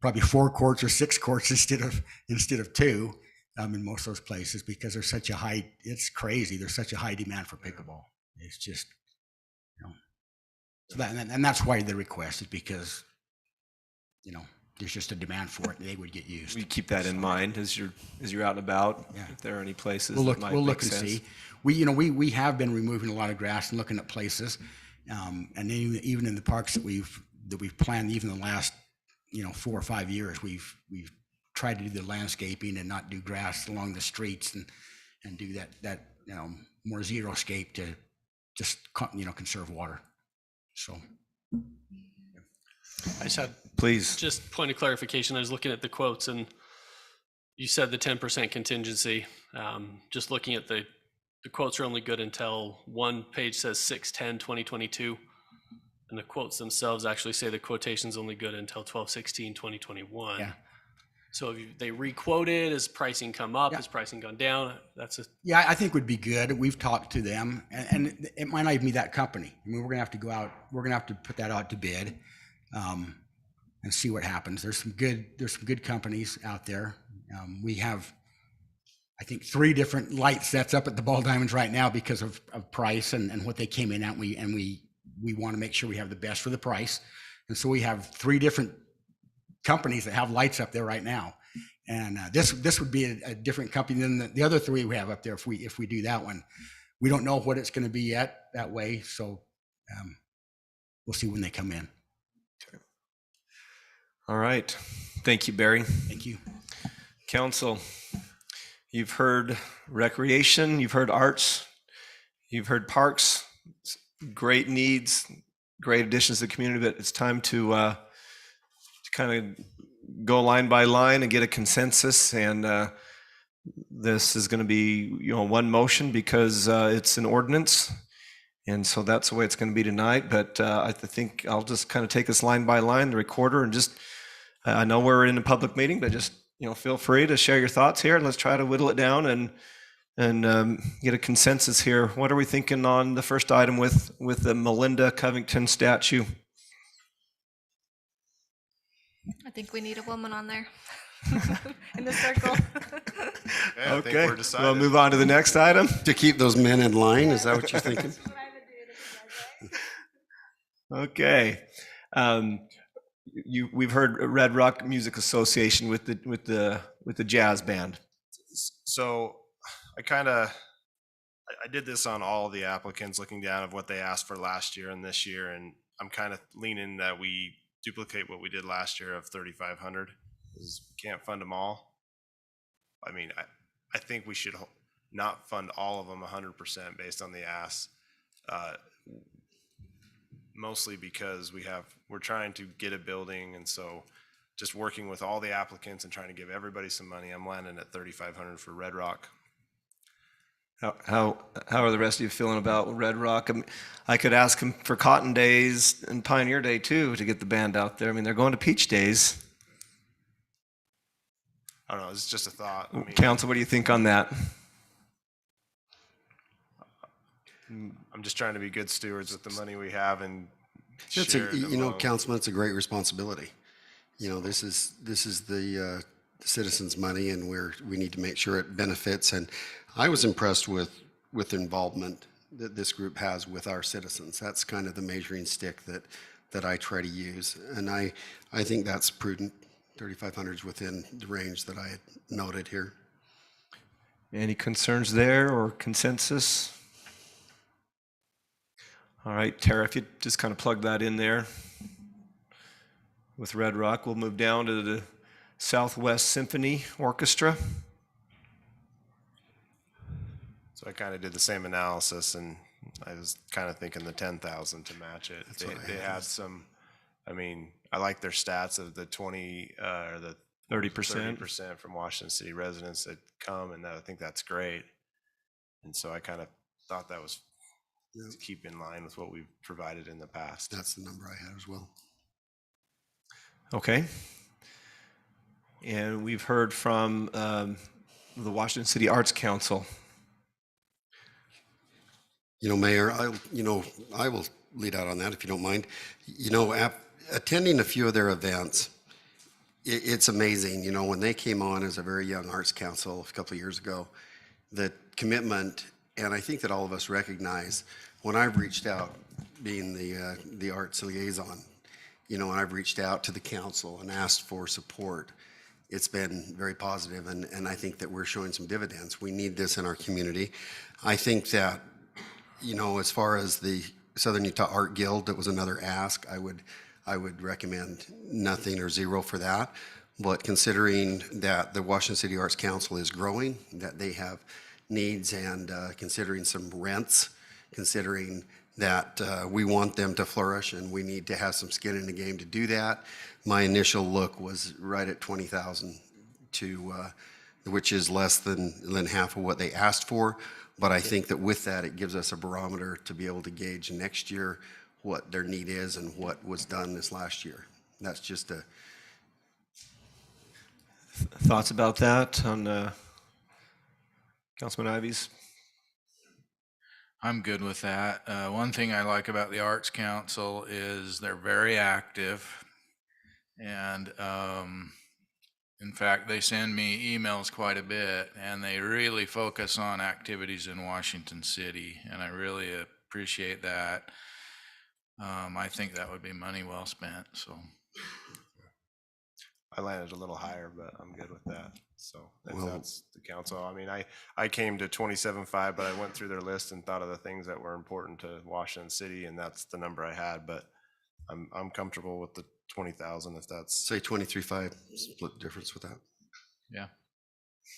probably 4 courts or 6 courts instead of 2 in most of those places, because there's such a high. It's crazy. There's such a high demand for pickleball. It's just, so that, and that's why the request is because, there's just a demand for it, and they would get used. We keep that in mind as you're out and about. Yeah. If there are any places we'll that might make look and sense. see. We have been removing a lot of grass and looking at places, and even in the parks that we've planned, even the last 4 or 5 years, we've tried to do the landscaping and not do grass along the streets and do that more xeriscape to just conserve water. So. I just had please just point of clarification. I was looking at the quotes, and you said the 10% contingency. Just looking at the quotes are only good until one page says 6/10/2022, and the quotes themselves actually say the quotation's only good until 12/16/2021. Yeah. So if they requoted, has pricing come up? Has pricing gone down? Yeah, I think would be good. We've talked to them, and it might not even be that company. I mean, we're gonna have to go out. We're gonna have to put that out to bid. And see what happens. There's some good companies out there. We have, I think, 3 different light sets up at the Ball Diamonds right now because of price and what they came in at. We want to make sure we have the best for the price, and so we have 3 different companies that have lights up there right now. And this would be a different company than the other 3 we have up there. If we do that one, we don't know what it's going to be yet that way. So we'll see when they come in. All right. Thank you, Barry. Thank you. Council, you've heard recreation, you've heard arts, you've heard parks, great needs, great additions to the community, but it's time to kind of go line by line and get a consensus. And this is going to be, one motion because it's an ordinance. And so that's the way it's going to be tonight. But I think I'll just kind of take us line by line, the recorder, and just, I know we're in a public meeting, but just, feel free to share your thoughts here, and let's try to whittle it down and get a consensus here. What are we thinking on the first item with the Melinda Covington statue? I think we need a woman on there in the circle. Yeah, I think Okay, we're decided. we'll move on to the next item. To keep those men in line, is that what you're thinking? Okay. We've heard Red Rock Music Association with the jazz band. So I did this on all the applicants, looking down of what they asked for last year and this year, and I'm kind of leaning that we duplicate what we did last year of 3,500, because we can't fund them all. I mean, I think we should not fund all of them 100% based on the ask, mostly because we're trying to get a building, and so just working with all the applicants and trying to give everybody some money, I'm landing at 3,500 for Red Rock. How are the rest of you feeling about Red Rock? I could ask them for Cotton Days and Pioneer Day too to get the band out there. I mean, they're going to Peach Days. I don't know, it's just a thought. I mean, Council, what do you think on that? I'm just trying to be good stewards with the money we have and That's share it among- Councilman, it's a great responsibility. This is the citizens' money, and we need to make sure it benefits. And I was impressed with the involvement that this group has with our citizens. That's kind of the measuring stick that I try to use, and I think that's prudent. 3,500 is within the range that I had noted here. Any concerns there or consensus? All right, Tara, if you just kind of plug that in there with Red Rock, we'll move down to the Southwest Symphony Orchestra. So I kind of did the same analysis, and I was kind of thinking the 10,000 to match it. They had some. I mean, I like their stats of the 20 or the 30% from Washington City residents that come, and I think that's great. And so I kind of thought that was to keep in line with what we've provided in the past. That's the number I had as well. Okay. And we've heard from the Washington City Arts Council. Mayor, I will lead out on that if you don't mind. Attending a few of their events, it's amazing. When they came on as a very young arts council a couple of years ago, the commitment, and I think that all of us recognize when I've reached out, being the arts liaison, and I've reached out to the council and asked for support, it's been very positive, and I think that we're showing some dividends. We need this in our community. I think that, as far as the Southern Utah Art Guild, that was another ask, I would recommend nothing or zero for that. But considering that the Washington City Arts Council is growing, that they have needs, and considering some rents, considering that we want them to flourish and we need to have some skin in the game to do that, my initial look was right at 20,000 which is less than half of what they asked for. But I think that with that, it gives us a barometer to be able to gauge next year what their need is and what was done this last year. That's just a... Thoughts about that on Councilman Ives? I'm good with that. One thing I like about the Arts Council is they're very active, and in fact, they send me emails quite a bit, and they really focus on activities in Washington City, and I really appreciate that. I think that would be money well spent. So I landed a little higher, but I'm good with that. So that's the council. I mean, I came to 27.5, but I went through their list and thought of the things that were important to Washington City, and that's the number I had. But I'm comfortable with the 20,000 if that's. Say 23.5, split difference with that. Yeah.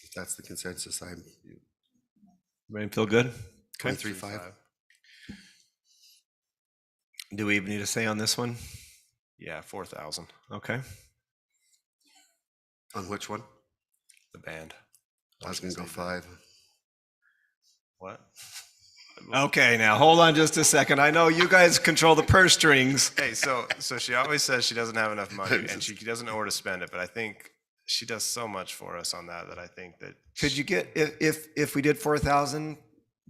If that's the consensus, I'm Everybody feel good? Okay. 23.5. Do we even need to say on this one? Yeah, 4,000. Okay. On which one? The band. I was going to go 5. What? Okay, now hold on just a second. I know you guys control the purse strings. Hey, so she always says she doesn't have enough money and she doesn't know where to spend it, but I think she does so much for us on that I think that. Could you get, if we did 4,000,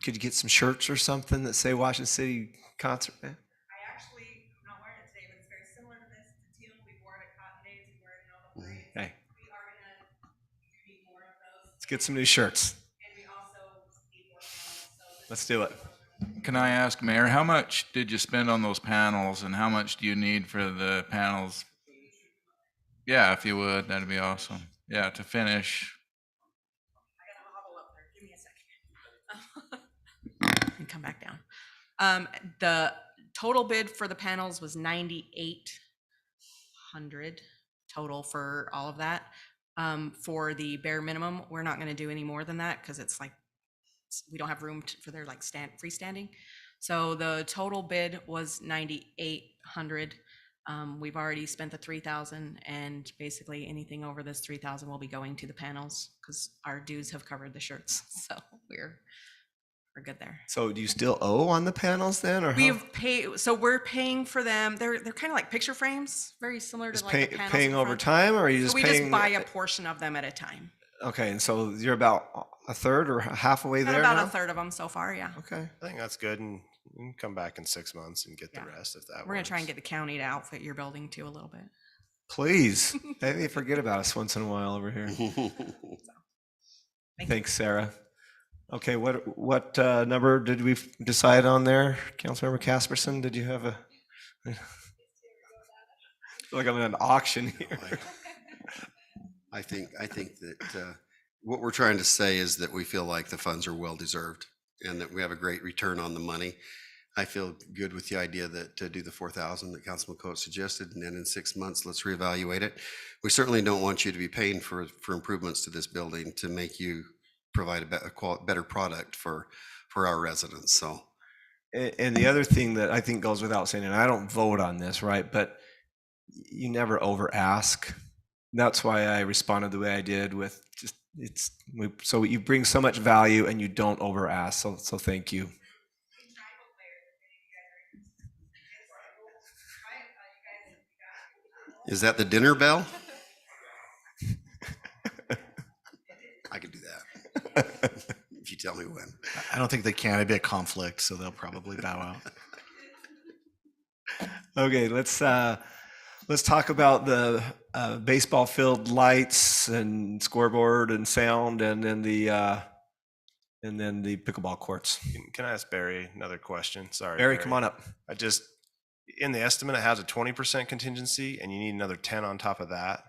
could you get some shirts or something that say Washington City Concert Band? I actually, I'm not wearing it today, but it's very similar to this. It's a teal. We've worn it at Cotton Days. We've worn it in all the parades. Hey, We are gonna need more of those. let's get some new shirts. And we also need more panels. So Let's do it. Can I ask, Mayor, how much did you spend on those panels and how much do you need for the panels? Yeah, if you would, that'd be awesome. Yeah, to finish. I gotta hobble up there. Give me a second. And come back down. The total bid for the panels was 9,800 total for all of that. For the bare minimum, we're not going to do any more than that because it's like we don't have room for their like freestanding. So the total bid was 9,800. We've already spent the 3,000, and basically anything over this 3,000 will be going to the panels because our dues have covered the shirts. So we're good there. So do you still owe on the panels then, or We've paid, so we're paying for them. They're kind of like picture frames, very similar to just like the panels paying in over front. time, or are you So just we paying? just buy a portion of them at a time. Okay, and so you're about a third or half away Got there about now? a third of them so far, yeah. Okay. I think that's good, and we can come back in 6 months and get the rest if that We're gonna try and works. get the county to outfit your building too a little bit. Please, maybe forget about us once in a while over here. Thanks, Sarah. Okay, what number did we decide on there? Councilmember Casperson, did you have a? I feel like I'm in an auction here. I think that what we're trying to say is that we feel like the funds are well deserved and that we have a great return on the money. I feel good with the idea that to do the 4,000 that Councilman Coates suggested, and then in 6 months, let's reevaluate it. We certainly don't want you to be paying for improvements to this building to make you provide a better product for our residents. So, And the other thing that I think goes without saying, and I don't vote on this, right? But you never over ask. That's why I responded the way I did with just so you bring so much value and you don't over ask. So thank you. is that the dinner bell? I could do that if you tell me when. I don't think they can. It'd be a conflict, so they'll probably bow out. Okay, let's talk about the baseball field lights and scoreboard and sound, and then the pickleball courts. Can I ask Barry another question? Sorry, Barry, come on up. I just, in the estimate, it has a 20% contingency, and you need another 10 on top of that.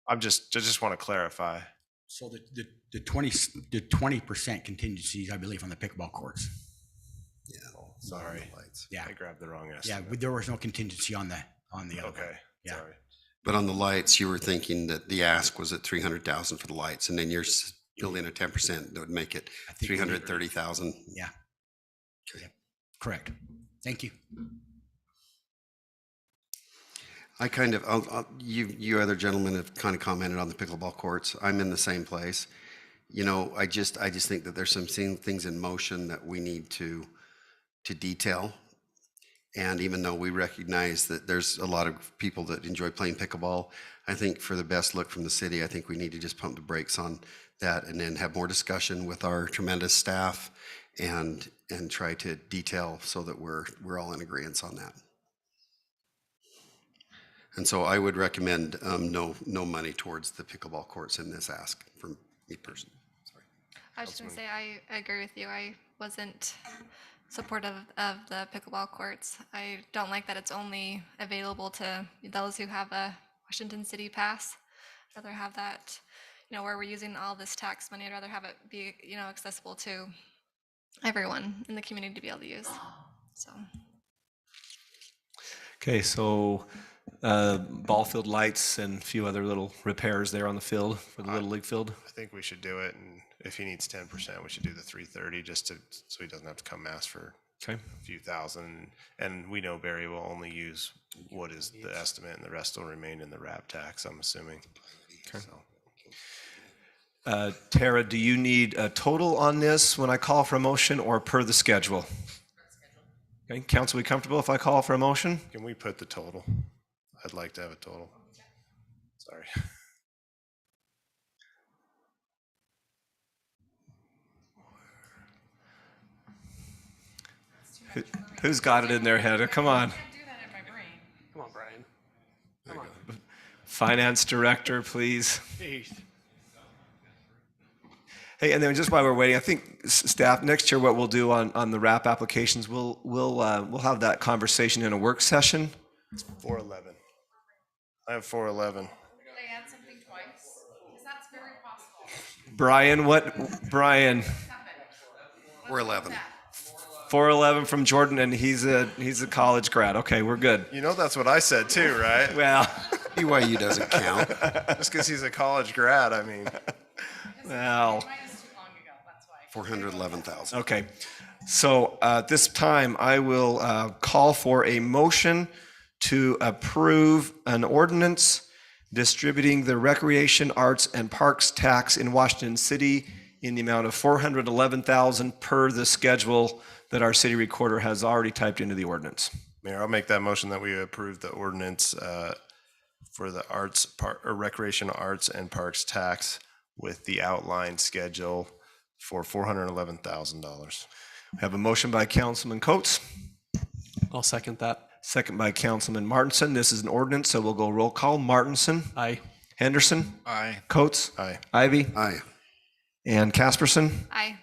I just want to clarify. So the 20% contingencies, I believe, on the pickleball courts. Yeah. Sorry. Yeah. I grabbed the wrong Yeah, estimate. there was no contingency on the other Okay. one. Yeah. Sorry. But on the lights, you were thinking that the ask was at 300,000 for the lights, and then you're building a 10% that would make it 330,000. Yeah. Okay. Correct. Thank you. I kind of, you other gentlemen have kind of commented on the pickleball courts. I'm in the same place. You know, I just think that there's some things in motion that we need to detail. And even though we recognize that there's a lot of people that enjoy playing pickleball, I think for the best look from the city, I think we need to just pump the brakes on that and then have more discussion with our tremendous staff and try to detail so that we're all in agreement on that. And so I would recommend no money towards the pickleball courts in this ask from me personally. Sorry. I was just gonna say, I agree with you. I wasn't supportive of the pickleball courts. I don't like that it's only available to those who have a Washington City pass. I'd rather have that, where we're using all this tax money, I'd rather have it be, accessible to everyone in the community to be able to use. So. Okay, so ball field lights and a few other little repairs there on the field for the Little League field. I think we should do it, and if he needs 10%, we should do the 330 just to, so he doesn't have to come ask for Okay. a few thousand. And we know Barry will only use what is the estimate, and the rest will remain in the wrap tax, I'm assuming. Okay. So. Tara, do you need a total on this when I call for a motion or per the schedule? Okay, council, we comfortable if I call for a motion? Can we put the total? I'd like to have a total. Sorry. Who's got it in their head? Come on. Come on, Brian. Come on. Finance director, please. Jeez. Hey, and then just while we're waiting, I think staff, next year what we'll do on the wrap applications, we'll have that conversation in a work session. It's 411. I have 411. They add something twice? Because that's very possible. Brian? 411. 411 from Jordan, and he's a college grad. Okay, we're good. You know that's what I said too, right? Well, BYU doesn't count. Just because he's a college grad, I mean. Well. 411,000. Okay, so at this time, I will call for a motion to approve an ordinance distributing the Recreation, Arts, and Parks tax in Washington City in the amount of $411,000 per the schedule that our city recorder has already typed into the ordinance. Mayor, I'll make that motion that we approve the ordinance for the Recreation, Arts, and Parks tax with the outlined schedule for $411,000. We have a motion by Councilman Coates. I'll second that. Second by Councilman Martinson. This is an ordinance, so we'll go roll call. Martinson. Aye. Henderson. Aye. Coates. Aye. Ivy. Aye. And Casperson. Aye.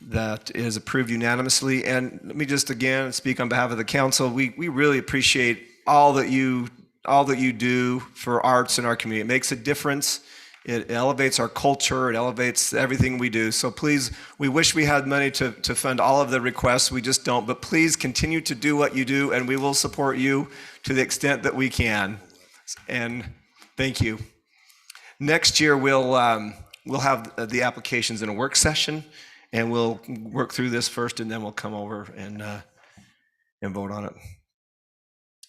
That is approved unanimously. And let me just again speak on behalf of the council. We really appreciate all that you do for arts in our community. It makes a difference. It elevates our culture. It elevates everything we do. So please, we wish we had money to fund all of the requests. We just don't. But please continue to do what you do, and we will support you to the extent that we can. And thank you. Next year, we'll have the applications in a work session, and we'll work through this first, and then we'll come over and vote on it.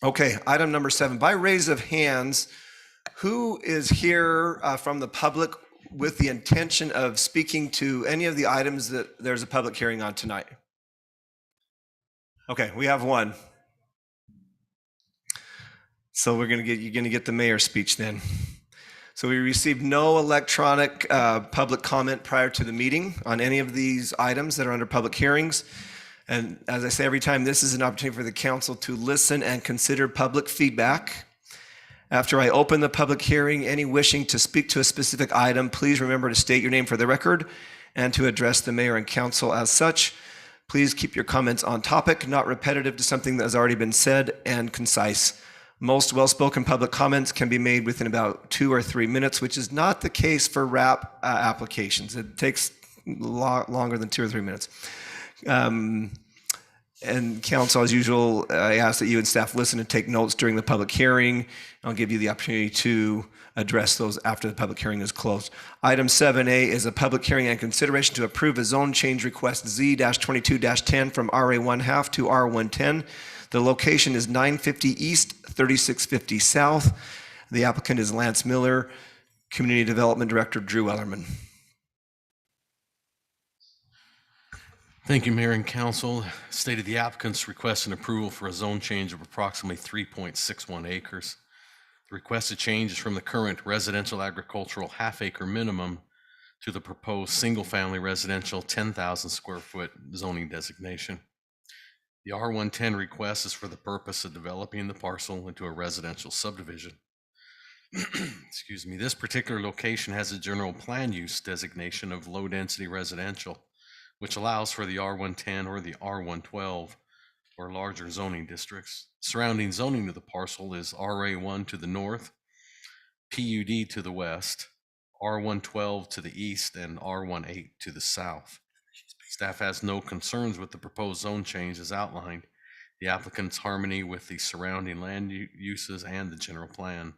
Okay, item number 7. By raise of hands, who is here from the public with the intention of speaking to any of the items that there's a public hearing on tonight? Okay, we have one. So you're going to get the mayor's speech then. So we received no electronic public comment prior to the meeting on any of these items that are under public hearings. And as I say every time, this is an opportunity for the council to listen and consider public feedback. After I open the public hearing, any wishing to speak to a specific item, please remember to state your name for the record and to address the mayor and council as such. Please keep your comments on topic, not repetitive to something that has already been said, and concise. Most well-spoken public comments can be made within about 2 or 3 minutes, which is not the case for wrap applications. It takes longer than 2 or 3 minutes. And council, as usual, I ask that you and staff listen and take notes during the public hearing. I'll give you the opportunity to address those after the public hearing is closed. Item 7A is a public hearing and consideration to approve a zone change request Z-22-10 from RA1/2 to R110. The location is 950 East, 3650 South. The applicant is Lance Miller, Community Development Director Drew Ellerman. Thank you, Mayor and Council. Stated the applicants request an approval for a zone change of approximately 3.61 acres. The requested change is from the current residential agricultural half-acre minimum to the proposed single-family residential 10,000 square foot zoning designation. The R110 request is for the purpose of developing the parcel into a residential subdivision. Excuse me. This particular location has a general plan use designation of low-density residential, which allows for the R110 or the R112 or larger zoning districts. Surrounding zoning to the parcel is RA1 to the north, PUD to the west, R112 to the east, and R18 to the south. Staff has no concerns with the proposed zone change as outlined the applicant's harmony with the surrounding land uses and the general plan.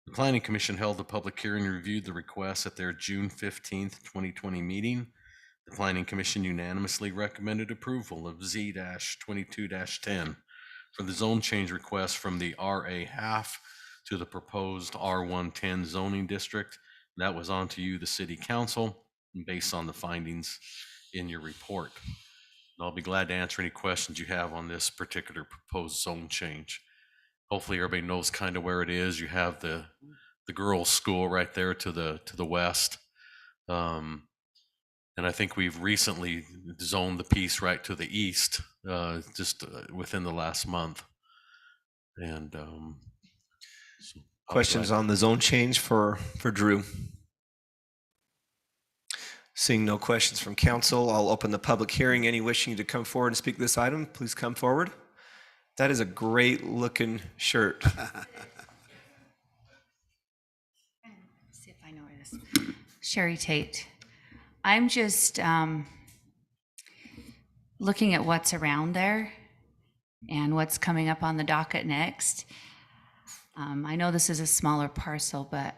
The Planning Commission held a public hearing and reviewed the request at their June 15th, 2020 meeting. The Planning Commission unanimously recommended approval of Z-22-10 for the zone change request from the RA half to the proposed R110 zoning district. That was on to you, the City Council, based on the findings in your report. And I'll be glad to answer any questions you have on this particular proposed zone change. Hopefully everybody knows kind of where it is. You have the girls' school right there to the west. And I think we've recently zoned the piece right to the east, just within the last month. And so Questions on the zone change for Drew? Seeing no questions from council, I'll open the public hearing. Any wishing to come forward and speak this item, please come forward. That is a great looking shirt. See if I know where this is. Sherry Tate. I'm just looking at what's around there and what's coming up on the docket next. I know this is a smaller parcel, but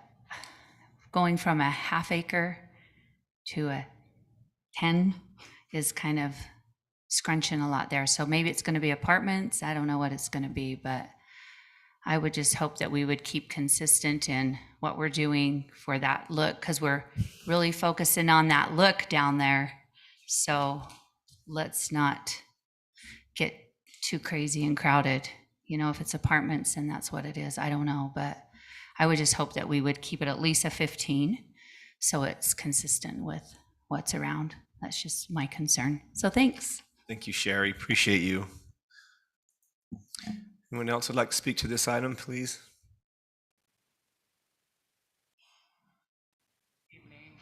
going from a half acre to a 10 is kind of scrunching a lot there. So maybe it's going to be apartments. I don't know what it's going to be, but I would just hope that we would keep consistent in what we're doing for that look, because we're really focusing on that look down there. So let's not get too crazy and crowded. You know, if it's apartments and that's what it is, I don't know, but I would just hope that we would keep it at least a 15 so it's consistent with what's around. That's just my concern. So thanks. Thank you, Sherry. Appreciate you. Anyone else would like to speak to this item, please? Evening.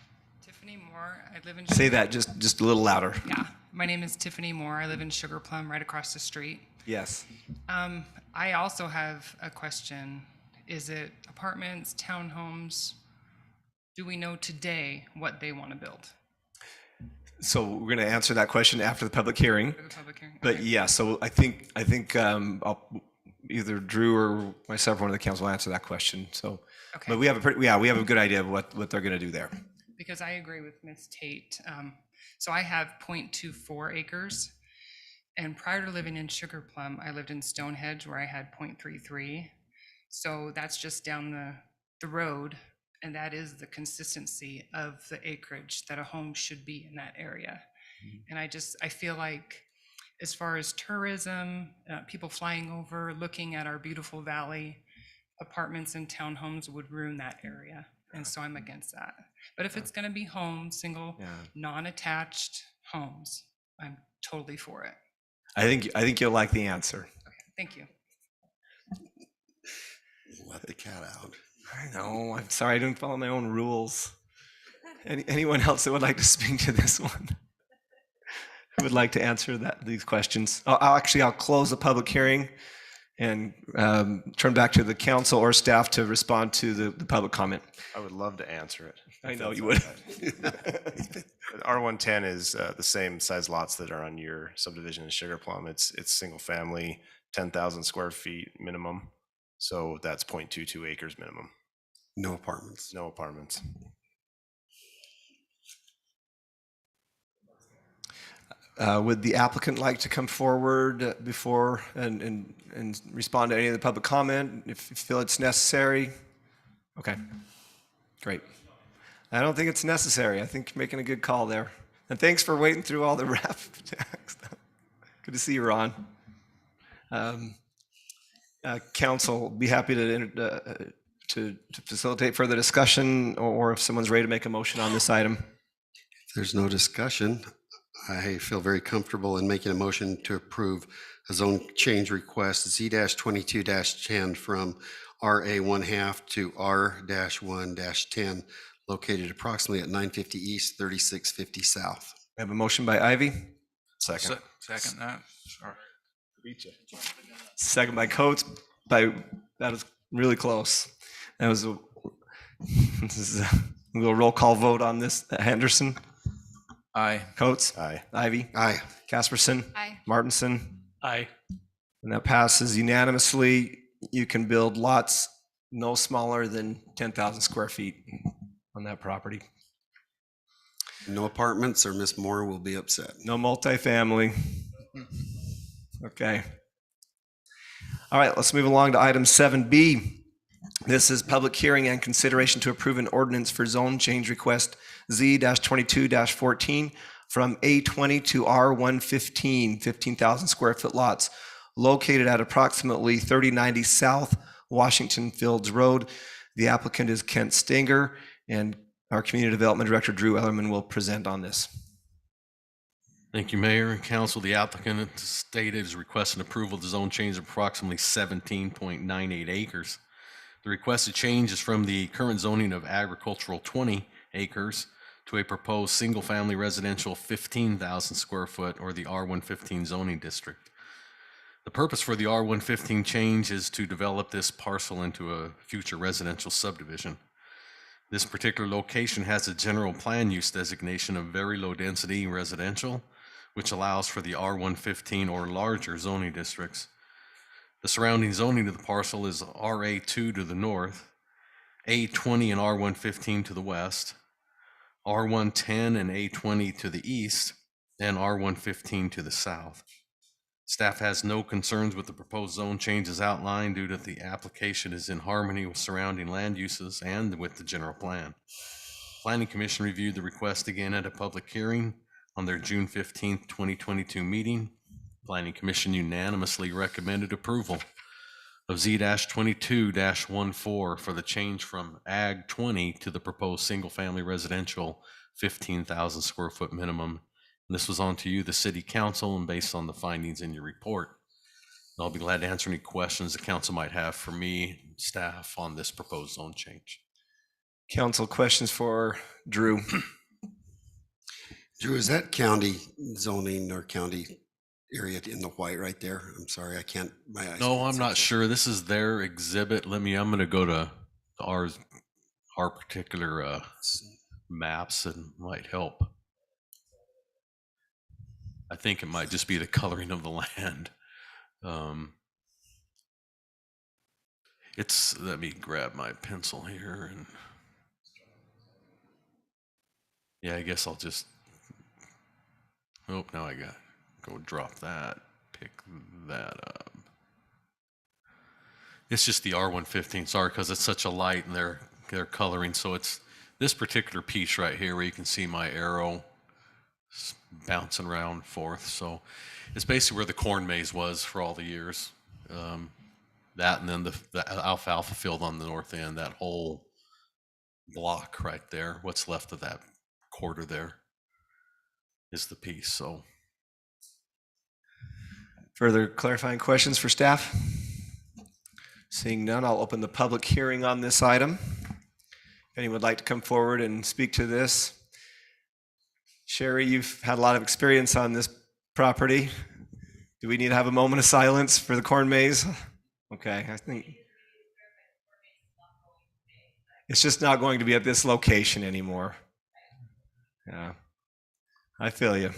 Tiffany Moore. I live in Say that just a little louder. Yeah. My name is Tiffany Moore. I live in Sugar Plum right across the street. Yes. I also have a question. Is it apartments, townhomes? Do we know today what they want to build? So we're going to answer that question after the public hearing. For the public hearing? But Okay. yeah, so I think I'll, either Drew or myself, one of the council, will answer that question. So, Okay. but we have a good idea of what they're going to do there. Because I agree with Ms. Tate. So I have 0.24 acres. And prior to living in Sugar Plum, I lived in Stonehenge where I had 0.33. So that's just down the road. And that is the consistency of the acreage that a home should be in that area. And I feel like as far as tourism, people flying over, looking at our beautiful valley, apartments and townhomes would ruin that area. And so I'm against that. But if it's going to be homes, single, non-attached homes, I'm totally for it. I think you'll like the answer. Okay, thank you. Let the cat out. I know. I'm sorry. I didn't follow my own rules. Anyone else that would like to speak to this one? Who would like to answer these questions? I'll close the public hearing and turn back to the council or staff to respond to the public comment. I would love to answer it. I if know that's you would. okay. R110 is the same size lots that are on your subdivision in Sugar Plum. It's single family, 10,000 square feet minimum. So that's 0.22 acres minimum. No apartments. No apartments. Would the applicant like to come forward before and respond to any of the public comment if you feel it's necessary? Okay, great. I don't think it's necessary. I think you're making a good call there. And thanks for waiting through all the rap text. Good to see you, Ron. Council, be happy to facilitate further discussion, or if someone's ready to make a motion on this item. If there's no discussion, I feel very comfortable in making a motion to approve a zone change request Z-22-10 from RA 1/2 to R-1-10, located approximately at 950 East, 3650 South. I have a motion by Ivy. Second that. Sorry. Second by Coates. That was really close. That was this is a little roll call vote on this. Henderson. Aye. Coates. Aye. Ivy. Aye. Casperson. Aye. Martinson. Aye. And that passes unanimously. You can build lots no smaller than 10,000 square feet on that property. No apartments or Miss Moore will be upset. No multifamily. Okay. All right, let's move along to item 7B. This is public hearing and consideration to approve an ordinance for zone change request Z-22-14 from A20 to R115, 15,000 square foot lots located at approximately 3090 South Washington Fields Road. The applicant is Kent Stinger, and our Community Development Director, Drew Ellerman, will present on this. Thank you, Mayor and Council. The applicant stated is requesting approval of the zone change of approximately 17.98 acres. The requested change is from the current zoning of agricultural 20 acres to a proposed single-family residential 15,000 square foot, or the R115 zoning district. The purpose for the R115 change is to develop this parcel into a future residential subdivision. This particular location has a general plan use designation of very low density residential, which allows for the R115 or larger zoning districts. The surrounding zoning of the parcel is RA2 to the north, A20 and R115 to the west, R110 and A20 to the east, and R115 to the south. Staff has no concerns with the proposed zone changes outlined due to the application is in harmony with surrounding land uses and with the general plan. Planning Commission reviewed the request again at a public hearing on their June 15th, 2022 meeting. Planning Commission unanimously recommended approval of Z-22-14 for the change from Ag 20 to the proposed single-family residential 15,000 square foot minimum. And this was on to you, the City Council, and based on the findings in your report. And I'll be glad to answer any questions the council might have for me, staff, on this proposed zone change. Council, questions for Drew? Drew, is that county zoning or county area in the white right there? I'm sorry, I can't, my eyes. No, I'm not sure. This is their exhibit. I'm going to go to our particular maps and might help. I think it might just be the coloring of the land. Let me grab my pencil here and yeah, I guess I'll just, now I got, go drop that, pick that up. It's just the R115, sorry, because it's such a light and they're coloring. So it's this particular piece right here where you can see my arrow bouncing around forth. So it's basically where the corn maze was for all the years. That and then the alfalfa field on the north end, that whole block right there, what's left of that quarter there is the piece. So Further clarifying questions for staff? Seeing none, I'll open the public hearing on this item. If anyone would like to come forward and speak to this. Sherry, you've had a lot of experience on this property. Do we need to have a moment of silence for the corn maze? Okay, I think it's just not going to be at this location anymore. Yeah, I feel you.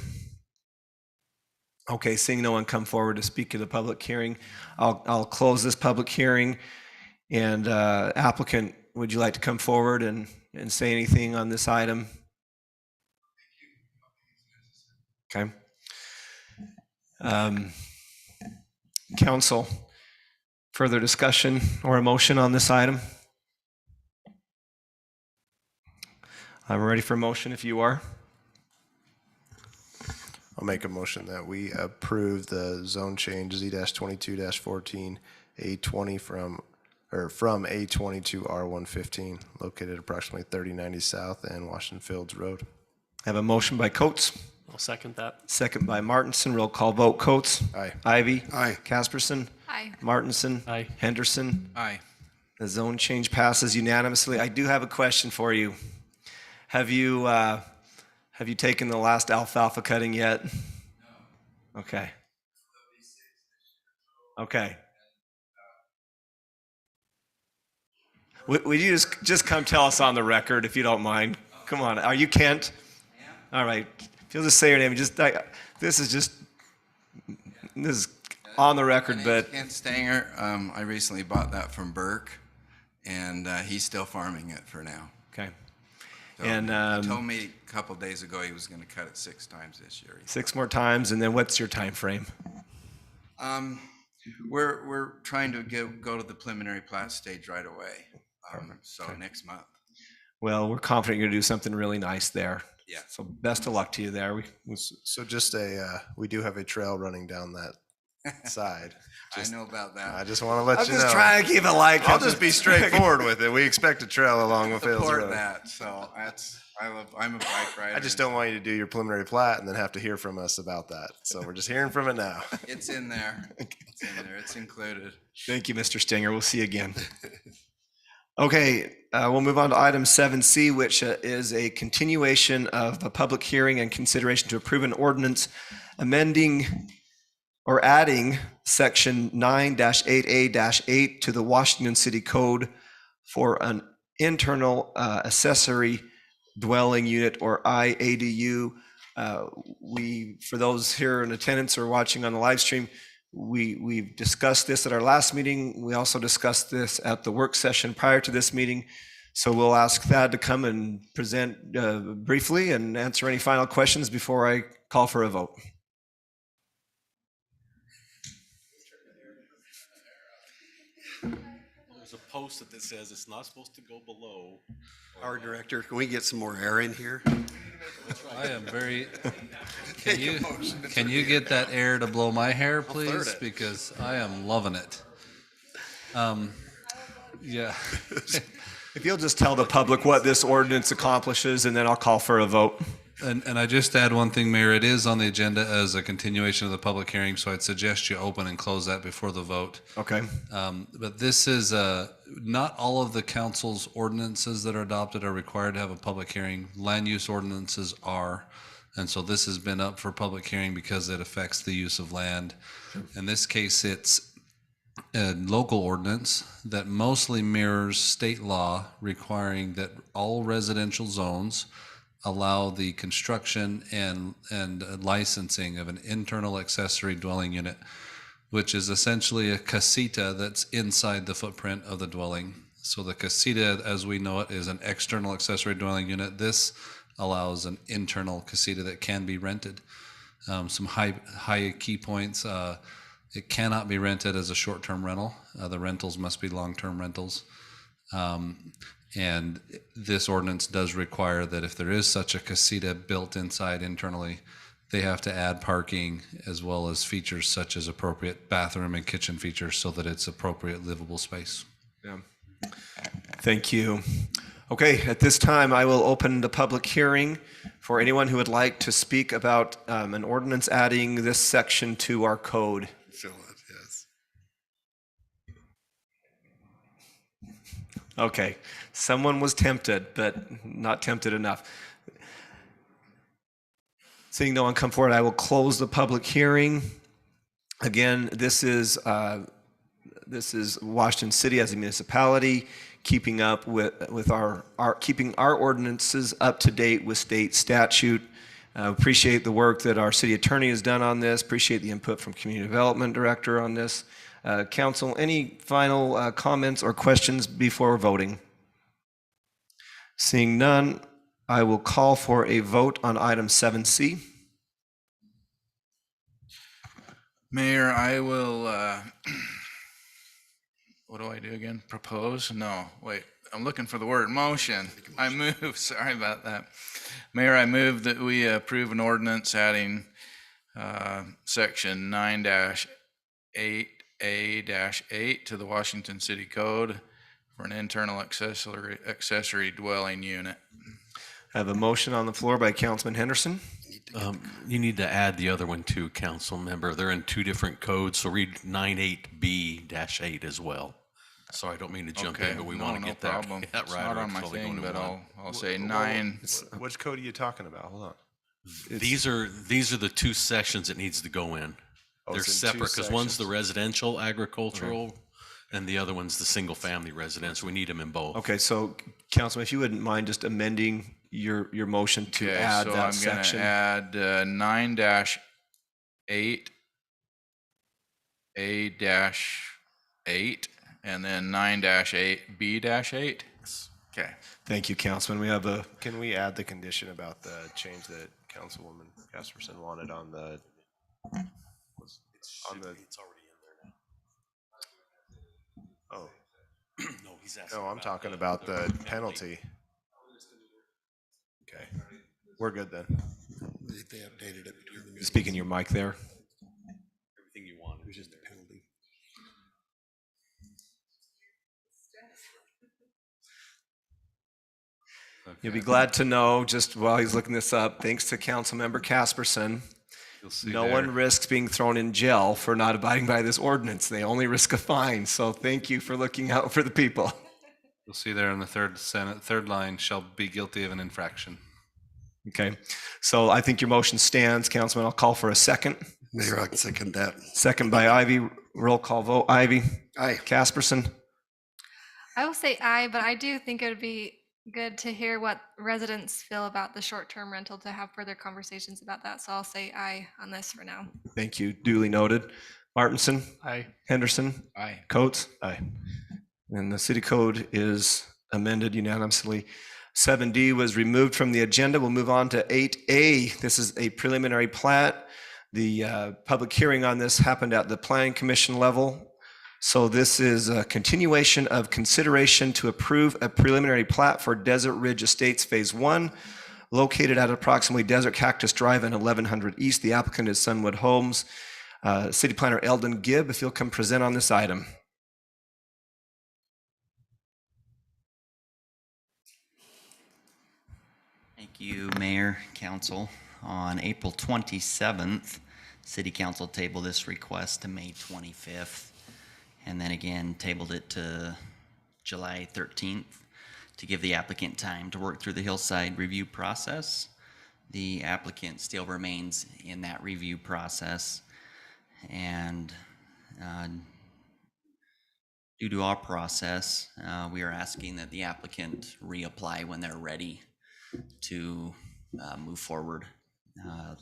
Okay, seeing no one come forward to speak to the public hearing, I'll close this public hearing. And applicant, would you like to come forward and say anything on this item? Okay. Council, further discussion or a motion on this item? I'm ready for a motion if you are. I'll make a motion that we approve the zone change Z-22-14 A20 from A20 to R115, located approximately 3090 South and Washington Fields Road. I have a motion by Coates. I'll second that. Second by Martinson. Roll call vote. Coates. Aye. Ivy. Aye. Casperson. Aye. Martinson. Aye. Henderson. Aye. The zone change passes unanimously. I do have a question for you. Have you taken the last alfalfa cutting yet? No. Okay. Okay. Would you just come tell us on the record if you don't mind? Come on. Are you Kent? All right. If you'll just say your name. This is on the record, My but name's Kent Stanger. I recently bought that from Burke, and he's still farming it for now. okay. So And he told me a couple days ago he was going to cut it 6 times this year. 6 more times, and then what's your time frame? We're trying to go to the preliminary plat stage right away. So next month. Well, we're confident you're going to do something really nice there. Yeah. So best of luck to you there. So just we do have a trail running down that side. I know about that. I just want to let I'm you just know. trying to keep it light. I'll just be straightforward with it. We expect a trail along the Fields Support Road. that. So I'm a bike rider. I just don't want you to do your preliminary plat and then have to hear from us about that. So we're just hearing from it now. It's in there. It's in there. It's included. Thank you, Mr. Stinger. We'll see you again. Okay, we'll move on to item 7C, which is a continuation of a public hearing and consideration to approve an ordinance amending or adding section 9-8A-8 to the Washington City Code for an internal accessory dwelling unit, or IADU. For those here in attendance or watching on the live stream, we've discussed this at our last meeting. We also discussed this at the work session prior to this meeting. So we'll ask Thad to come and present briefly and answer any final questions before I call for a vote. There's a post that says it's not supposed to go below. Our director, can we get some more air in here? I am very. Can you get that air to blow my hair, please? Because I am loving it. Yeah. If you'll just tell the public what this ordinance accomplishes, and then I'll call for a vote. And I just add one thing, Mayor. It is on the agenda as a continuation of the public hearing, so I'd suggest you open and close that before the vote. Okay. But this is not all of the council's ordinances that are adopted are required to have a public hearing. Land use ordinances are, and so this has been up for public hearing because it affects the use of land. In this case, it's a local ordinance that mostly mirrors state law requiring that all residential zones allow the construction and licensing of an internal accessory dwelling unit, which is essentially a casita that's inside the footprint of the dwelling. So the casita, as we know it, is an external accessory dwelling unit. This allows an internal casita that can be rented. Some high key points. It cannot be rented as a short-term rental. The rentals must be long-term rentals. And this ordinance does require that if there is such a casita built inside internally, they have to add parking as well as features such as appropriate bathroom and kitchen features so that it's appropriate livable space. Yeah. Thank you. Okay, at this time, I will open the public hearing for anyone who would like to speak about an ordinance adding this section to our code. Fill it, yes. Okay, someone was tempted, but not tempted enough. Seeing no one come forward, I will close the public hearing. Again, this is Washington City as a municipality, keeping up with our keeping our ordinances up to date with state statute. Appreciate the work that our city attorney has done on this. Appreciate the input from community development director on this. Council, any final comments or questions before voting? Seeing none, I will call for a vote on item 7C. Mayor, I will, what do I do again? Propose? No, wait, I'm looking for the word motion. I move, sorry about that. Mayor, I move that we approve an ordinance adding section 9-8A-8 to the Washington City Code for an internal accessory dwelling unit. I have a motion on the floor by Councilman Henderson. You need to add the other one too, council member. They're in two different codes, so read 98B-8 as well. Sorry, I don't mean to jump in, but we want to get that problem. right. It's not on my Totally thing, going to but one. I'll say 9. Which code are you talking about? Hold on. These are the two sections it needs to go in. Oh, They're it's in two separate because one's the sections. residential agricultural and the other one's the single family residence. We need them in both. Okay, so Councilman, if you wouldn't mind just amending your motion to add so that I'm section. gonna add 9-8A A-8 and then 9-8 B-8. Okay. Thank you, Councilman. We have a, Can we add the condition about the change that Councilwoman Casperson wanted on the, on the, It's already in there now. oh, No, he's asking. no, I'm talking about the penalty. Okay, we're good then. They updated it between the meetings. speak in your mic there. Everything you wanted. It was just a penalty. You'll be glad to know, just while he's looking this up, thanks to Councilmember Casperson, You'll see no there. one risks being thrown in jail for not abiding by this ordinance. They only risk a fine. So thank you for looking out for the people. You'll see there in the third line, shall be guilty of an infraction. Okay, so I think your motion stands, Councilman. I'll call for a second. Mayor, I can second that. Second by Ivy. Roll call vote. Ivy. Aye. Casperson. I will say aye, but I do think it would be good to hear what residents feel about the short-term rental to have further conversations about that. So I'll say aye on this for now. Thank you. Duly noted. Martinson. Aye. Henderson. Aye. Coates. Aye. And the city code is amended unanimously. 7D was removed from the agenda. We'll move on to 8A. This is a preliminary plat. The public hearing on this happened at the Planning Commission level. So this is a continuation of consideration to approve a preliminary plat for Desert Ridge Estates Phase 1, located at approximately Desert Cactus Drive and 1100 East. The applicant is Sunwood Homes. City Planner Eldon Gibb, if you'll come present on this item. Thank you, Mayor, Council. On April 27th, City Council tabled this request to May 25th, and then again tabled it to July 13th to give the applicant time to work through the hillside review process. The applicant still remains in that review process, and due to our process, we are asking that the applicant reapply when they're ready to move forward.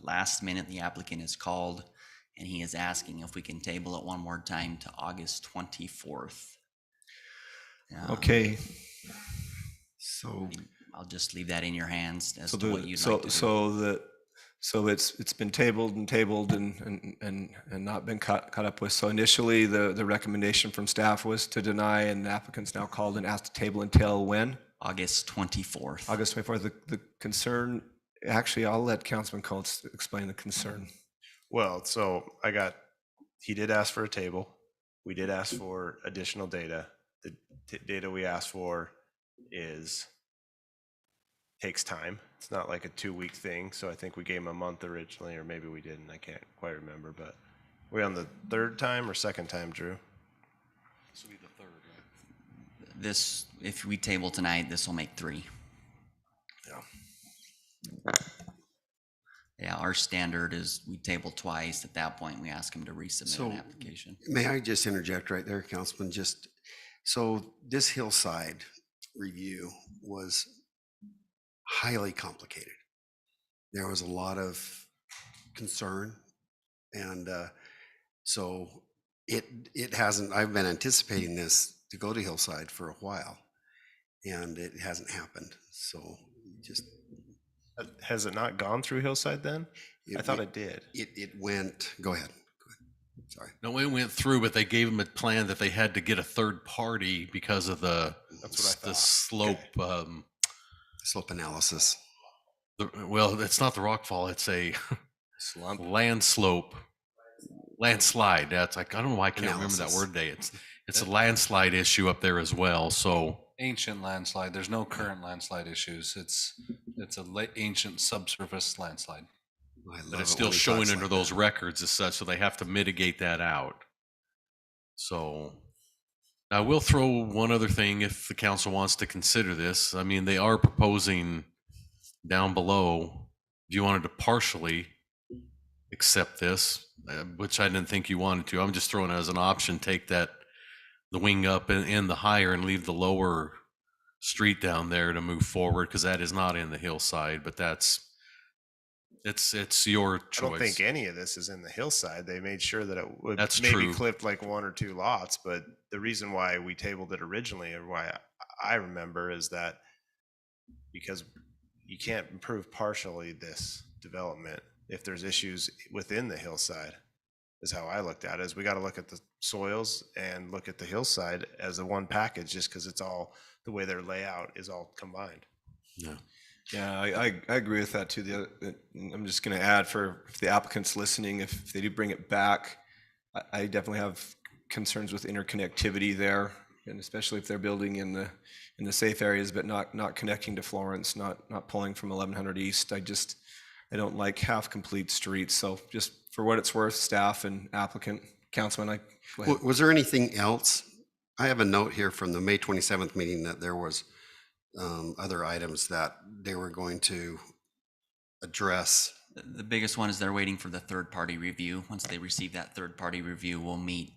Last minute, the applicant is called and he is asking if we can table it one more time to August 24th. Okay. So I'll just leave that in your hands as so to what the you'd so like to do. so it's been tabled and not been caught up with. So initially the recommendation from staff was to deny, and the applicant's now called and asked to table until when? August 24th. August 24th. The concern, actually, I'll let Councilman Coates explain the concern. Well, so he did ask for a table. We did ask for additional data. The data we asked for takes time. It's not like a 2-week thing. So I think we gave him a month originally, or maybe we didn't. I can't quite remember, but we're on the third time or second time, Drew? This will be the third, right? This, if we table tonight, this will make 3. Yeah. Yeah, our standard is we table twice. At that point, we ask them to resubmit an application. May I just interject right there, Councilman? So this hillside review was highly complicated. There was a lot of concern, and so it hasn't. I've been anticipating this to go to hillside for a while, and it hasn't happened. So just. Has it not gone through Hillside then? I thought it did. It went, go ahead. Sorry. No, it went through, but they gave them a plan that they had to get a third party because of the slope. Okay. Slope analysis. Well, it's not the rockfall; it's a landslide. That's I don't know why I can't remember that word today. It's a landslide issue up there as well. So ancient landslide. There's no current landslide issues. It's a ancient subsurface landslide. But it's still showing under those records as such, so they have to mitigate that out. So I will throw one other thing if the council wants to consider this. I mean, they are proposing down below, if you wanted to partially accept this, which I didn't think you wanted to. I'm just throwing it as an option. Take the wing up and the higher and leave the lower street down there to move forward, because that is not in the hillside, but that's It's your I choice. don't think any of this is in the hillside. They made sure that it would That's maybe true. clipped like 1 or 2 lots, but the reason why we tabled it originally, or why I remember, is that because you can't improve partially this development if there's issues within the hillside, is how I looked at it. Is we got to look at the soils and look at the hillside as a one package, just because it's all the way their layout is all combined. Yeah. Yeah, I agree with that too. I'm just going to add, for if the applicant's listening, if they do bring it back, I definitely have concerns with interconnectivity there, and especially if they're building in the safe areas, but not connecting to Florence, not pulling from 1100 East. I don't like half complete streets. So just for what it's worth, staff and applicant, Councilman, go ahead. Was there anything else? I have a note here from the May 27th meeting that there was other items that they were going to address. The biggest one is they're waiting for the third-party review. Once they receive that third-party review, we'll meet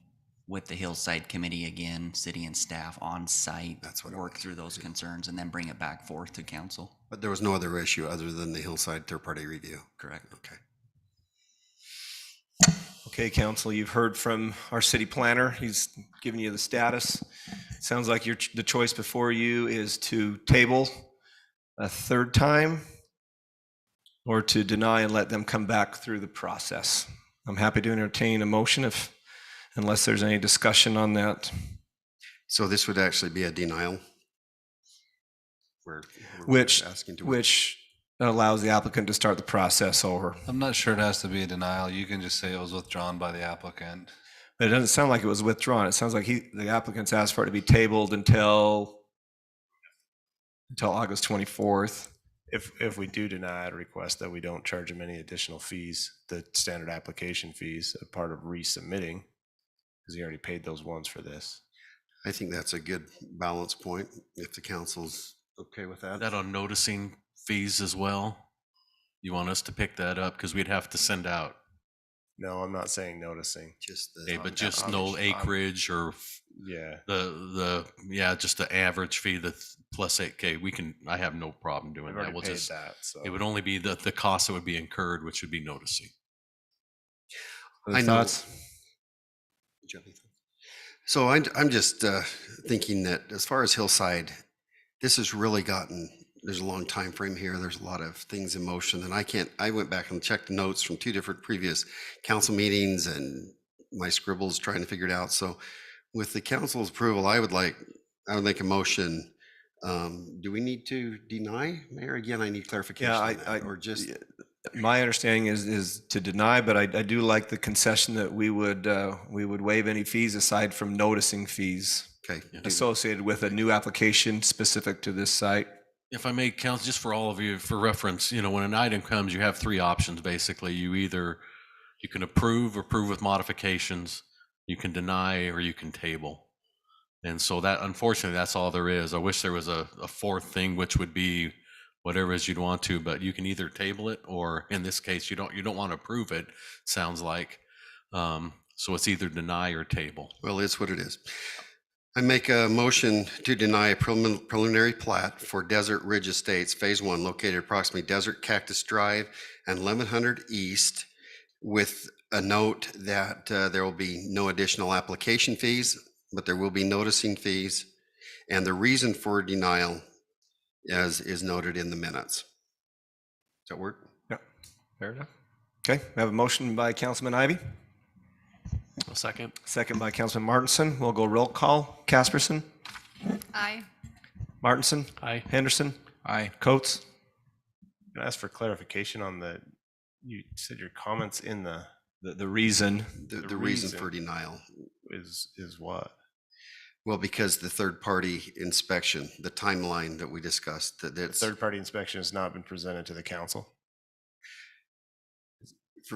with the Hillside Committee again, city and staff on site. That's what work through those concerns and then bring it back forth to council. But there was no other issue other than the Hillside third-party review. Correct. Okay. Okay, council, you've heard from our city planner. He's given you the status. Sounds like the choice before you is to table a third time or to deny and let them come back through the process. I'm happy to entertain a motion unless there's any discussion on that. So this would actually be a denial? Which allows the applicant to start the process over. I'm not sure it has to be a denial. You can just say it was withdrawn by the applicant. But it doesn't sound like it was withdrawn. It sounds like the applicant's asked for it to be tabled until August 24th. If we do deny, I'd request that we don't charge them any additional fees, the standard application fees, a part of resubmitting, because he already paid those ones for this. I think that's a good balance point, if the council's okay with that. That on noticing fees as well? You want us to pick that up? Because we'd have to send out. No, I'm not saying noticing. Just Okay, but just no acreage or just the average fee that's plus 8K. I have no problem doing that. We'll just that. So. It would only be the cost that would be incurred, which would be noticing. Other thoughts? So I'm just thinking that as far as Hillside, this has really there's a long time frame here. There's a lot of things in motion, and I went back and checked the notes from 2 different previous council meetings and my scribbles trying to figure it out. So with the council's approval, I would make a motion. Do we need to deny, Mayor? Again, I need clarification on that, or just... My understanding is to deny, but I do like the concession that we would waive any fees aside from noticing fees associated with a new application specific to this site. If I may, counsel, just for all of you, for reference, when an item comes, you have 3 options, basically. You can approve with modifications, you can deny, or you can table. And so that, unfortunately, that's all there is. I wish there was a 4th thing, which would be whatever it is you'd want to, but you can either table it, or in this case, you don't want to approve it, sounds like. So it's either deny or table. Well, it's what it is. I make a motion to deny a preliminary plat for Desert Ridge Estates, Phase 1, located approximately Desert Cactus Drive and 1100 East, with a note that there will be no additional application fees, but there will be noticing fees. And the reason for denial is noted in the minutes. Does that work? Yeah, fair enough. Okay, we have a motion by Councilman Ivey. A second. Second by Councilman Martinson. We'll go roll call. Casperson? Aye. Martinson? Aye. Henderson? Aye. Coates? Can I ask for clarification on you said your comments in the reason. The reason for denial is what? Well, because the third-party inspection, the timeline that we discussed, The third-party inspection has not been presented to the council.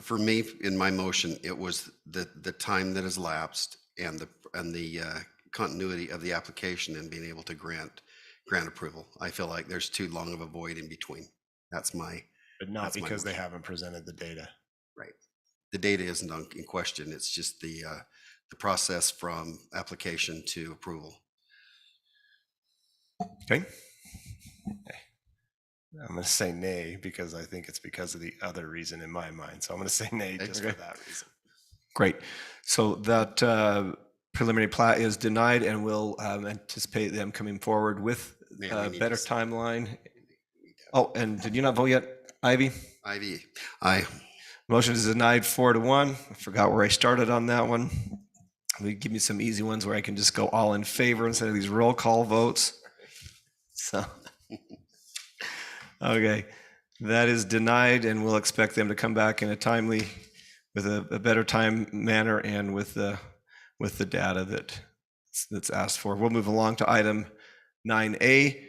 For me, in my motion, it was the time that has lapsed and the continuity of the application and being able to grant approval. I feel like there's too long of a void in between. That's my. But not because they haven't presented the data. Right. The data isn't in question. It's just the process from application to approval. Okay. I'm going to say nay because I think it's because of the other reason in my mind. So I'm going to say nay just for that reason. Great. So that preliminary plat is denied, and we'll anticipate them coming forward with Yeah, a we need better to- timeline. Oh, and did you not vote yet, Ivy? Ivy, aye. Motion is denied 4-1. I forgot where I started on that one. Give me some easy ones where I can just go all in favor instead of these roll call votes. So, okay, that is denied, and we'll expect them to come back in a timely, with a better time manner and with the data that's asked for. We'll move along to item 9A,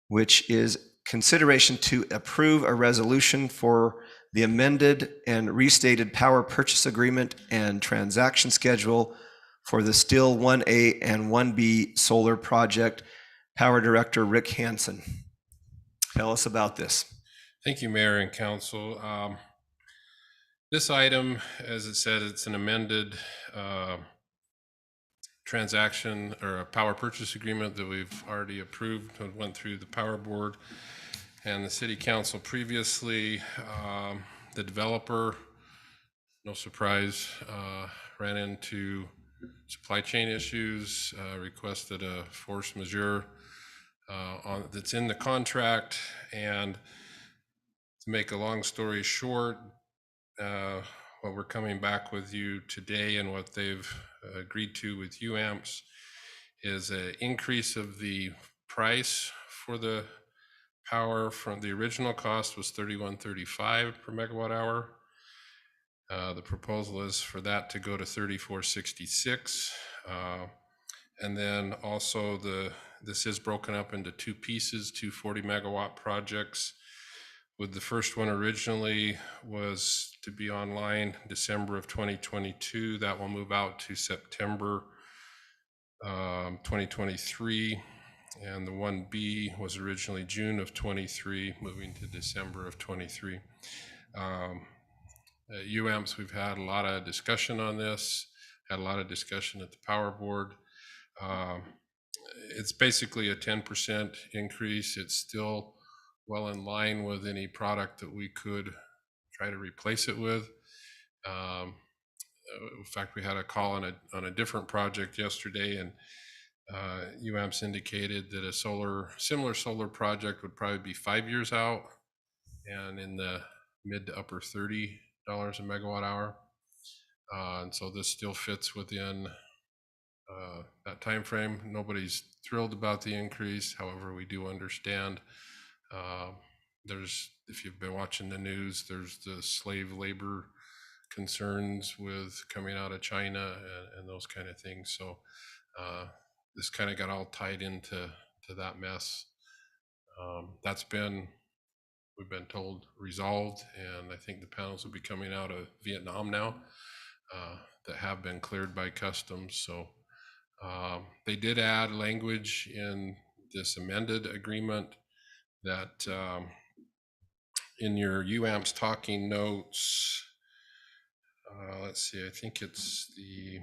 which is consideration to approve a resolution for the amended and restated power purchase agreement and transaction schedule for the Still 1A and 1B solar project. Power Director Rick Hansen, tell us about this. Thank you, Mayor and Council. This item, as it said, it's an amended transaction or a power purchase agreement that we've already approved and went through the Power Board and the City Council previously. The developer, no surprise, ran into supply chain issues, requested a force majeure that's in the contract. And to make a long story short, what we're coming back with you today and what they've agreed to with UAMPS is an increase of the price for the power. From the original cost was $31.35 per megawatt hour. The proposal is for that to go to $34.66. And then also this is broken up into two pieces, two 40 megawatt projects. With the first one originally was to be online December of 2022. That will move out to September 2023. And the 1B was originally June of 23, moving to December of 23. At UAMPS, we've had a lot of discussion on this, had a lot of discussion at the Power Board. It's basically a 10% increase. It's still well in line with any product that we could try to replace it with. In fact, we had a call on a different project yesterday, and UAMPS indicated that a similar solar project would probably be 5 years out and in the mid to upper $30 a megawatt hour. And so this still fits within that time frame. Nobody's thrilled about the increase. However, we do understand if you've been watching the news, there's the slave labor concerns with coming out of China and those kind of things. So this kind of got all tied into that mess. That's been, we've been told, resolved, and I think the panels will be coming out of Vietnam now that have been cleared by customs. So they did add language in this amended agreement that in your UAMPS talking notes, let's see, I think it's the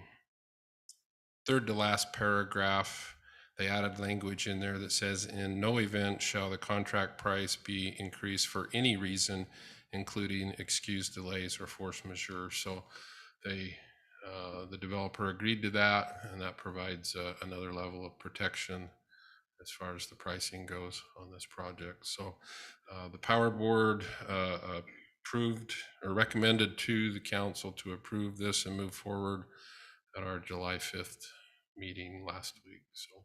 third to last paragraph. They added language in there that says, in no event shall the contract price be increased for any reason, including excused delays or force majeure. So the developer agreed to that, and that provides another level of protection as far as the pricing goes on this project. So the Power Board approved or recommended to the council to approve this and move forward at our July 5th meeting last week. So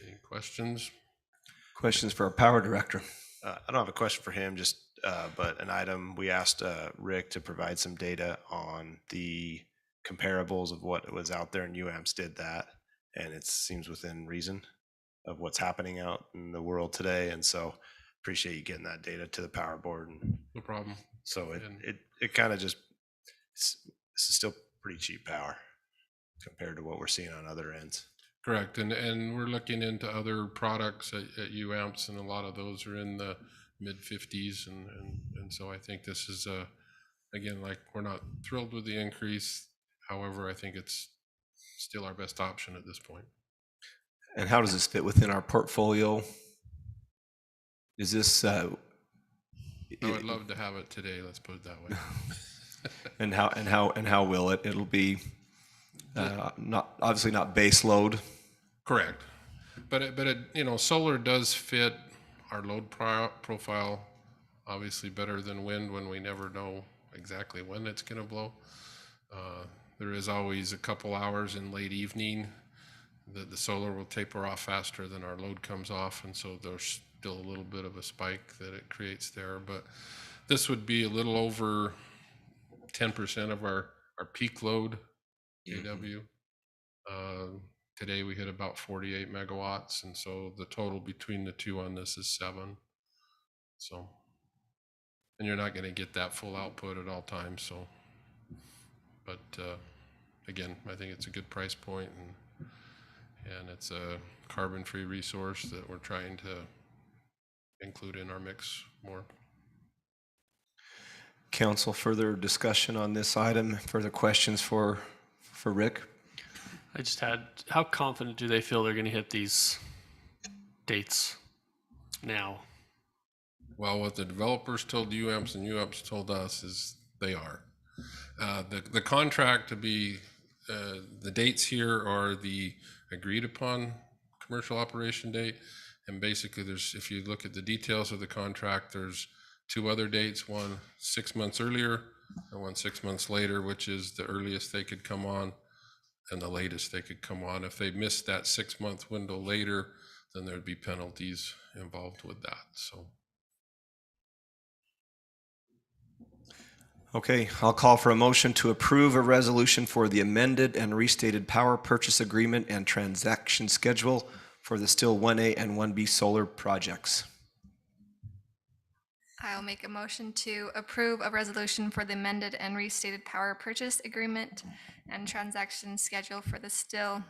any questions? Questions for our Power Director? I don't have a question for him, just but an item. We asked Rick to provide some data on the comparables of what was out there, and UAMPS did that, and it seems within reason of what's happening out in the world today. And so appreciate you getting that data to the Power Board. And no problem. So it kind of just, this is still pretty cheap power compared to what we're seeing on other ends. Correct. And we're looking into other products at UAMPS, and a lot of those are in the mid 50s. And so I think this is, again, like, we're not thrilled with the increase. However, I think it's still our best option at this point. And how does this fit within our portfolio? Is this, I would love to have it today, let's put it that way. and how will it? It'll be not, obviously not base load. Correct. But it, you know, solar does fit our load profile obviously better than wind when we never know exactly when it's going to blow. There is always a couple hours in late evening that the solar will taper off faster than our load comes off, and so there's still a little bit of a spike that it creates there. But this would be a little over 10% of our peak load AW. Today we hit about 48 megawatts, and so the total between the two on this is 7. So, and you're not going to get that full output at all times. So, but again, I think it's a good price point, and it's a carbon-free resource that we're trying to include in our mix more. Council, further discussion on this item? Further questions for Rick? I just had, how confident do they feel they're going to hit these dates now? Well, what the developers told UAMPS and UAMPS told us is they are. The contract to be, the dates here are the agreed upon commercial operation date. And basically there's, if you look at the details of the contract, there's 2 other dates, one 6 months earlier and one 6 months later, which is the earliest they could come on and the latest they could come on. If they missed that 6-month window later, then there'd be penalties involved with that. So. Okay, I'll call for a motion to approve a resolution for the amended and restated power purchase agreement and transaction schedule for the Still 1A and 1B solar projects. I'll make a motion to approve a resolution for the amended and restated power purchase agreement and transaction schedule for the Still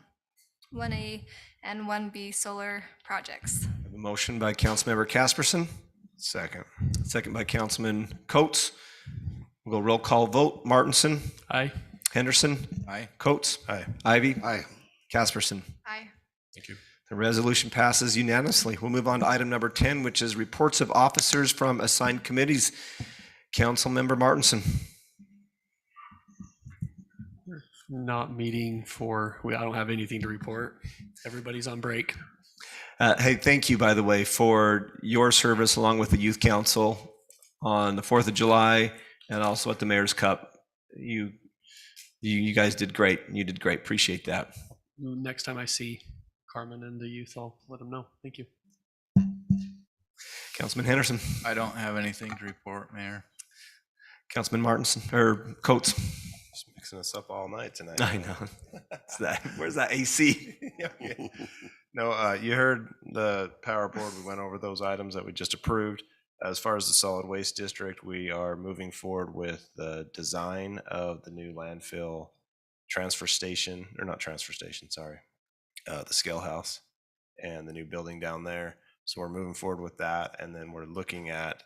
1A and 1B solar projects. I have a motion by Councilmember Casperson. Second. Second by Councilman Coates. We'll go roll call vote. Martinson. Aye. Henderson. Aye. Coates. Aye. Ivy. Aye. Casperson. Aye. Thank you. The resolution passes unanimously. We'll move on to item number 10, which is reports of officers from assigned committees. Councilmember Martinson. Not meeting for, I don't have anything to report. Everybody's on break. Hey, thank you, by the way, for your service along with the Youth Council on the 4th of July and also at the Mayor's Cup. You guys did great. You did great. Appreciate that. Next time I see Carmen and the youth, I'll let them know. Thank you. Councilman Henderson. I don't have anything to report, Mayor. Councilman Martinson, or Coates. Just mixing us up all night tonight. I know. Where's that AC? No, you heard the power board. We went over those items that we just approved. As far as the solid waste district, we are moving forward with the design of the new landfill transfer station, or not transfer station, sorry, the scale house and the new building down there. So we're moving forward with that. And then we're looking at,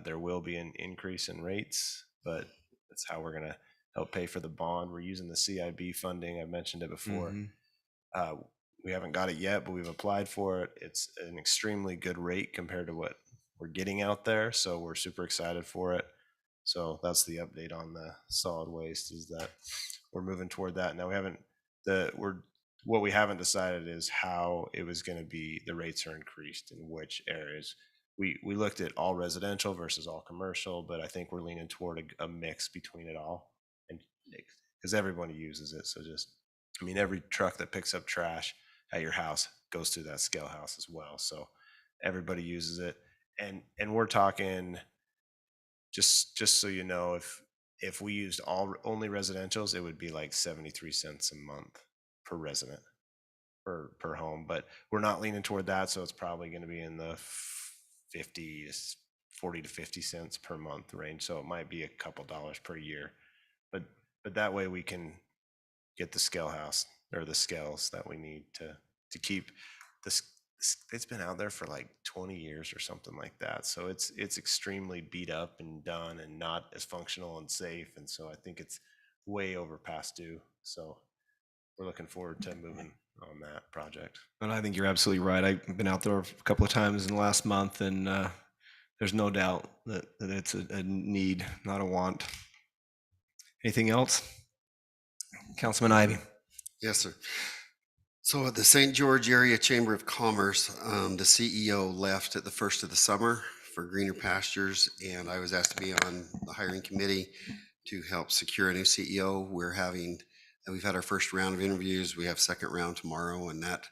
there will be an increase in rates, but that's how we're going to help pay for the bond. We're using the CIB funding. I've mentioned it before. We haven't got it yet, but we've applied for it. It's an extremely good rate compared to what we're getting out there. So we're super excited for it. So that's the update on the solid waste, is that we're moving toward that. Now what we haven't decided is how it was going to be, the rates are increased in which areas. We looked at all residential versus all commercial, but I think we're leaning toward a mix between it all, and because everybody uses it. So every truck that picks up trash at your house goes through that scale house as well. So everybody uses it. And we're talking, just so you know, if we used only residentials, it would be like 73 cents a month per resident per home. But we're not leaning toward that, so it's probably going to be in the 40 to 50 cents per month range. So it might be a couple dollars per year, but that way we can get the scale house or the scales that we need to keep this. It's been out there for like 20 years or something like that. So it's extremely beat up and done and not as functional and safe. And so I think it's way over past due. So we're looking forward to moving on that project. And I think you're absolutely right. I've been out there a couple of times in the last month, and there's no doubt that it's a need, not a want. Anything else? Councilman Ivy. Yes, sir. So at the St. George Area Chamber of Commerce, the CEO left at the first of the summer for greener pastures, and I was asked to be on the hiring committee to help secure a new CEO. We've had our first round of interviews. We have second round tomorrow, and that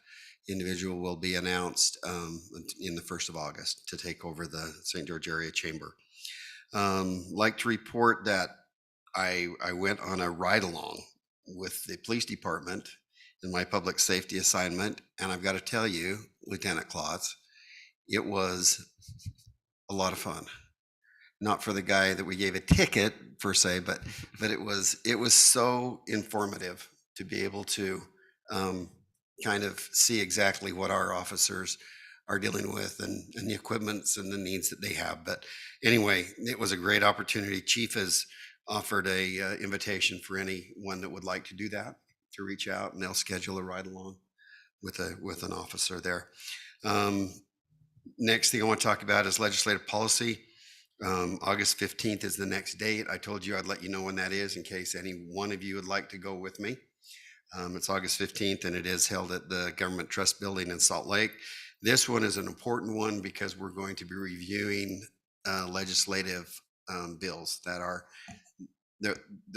individual will be announced in the 1st of August to take over the St. George Area Chamber. Like to report that I went on a ride along with the police department in my public safety assignment, and I've got to tell you, Lieutenant Klotz, it was a lot of fun. Not for the guy that we gave a ticket per se, but it was so informative to be able to kind of see exactly what our officers are dealing with and the equipments and the needs that they have. But anyway, it was a great opportunity. Chief has offered a invitation for anyone that would like to do that to reach out, and they'll schedule a ride along with an officer there. Next thing I want to talk about is legislative policy. August 15th is the next date. I told you I'd let you know when that is in case any one of you would like to go with me. It's August 15th, and it is held at the Government Trust Building in Salt Lake. This one is an important one because we're going to be reviewing legislative bills that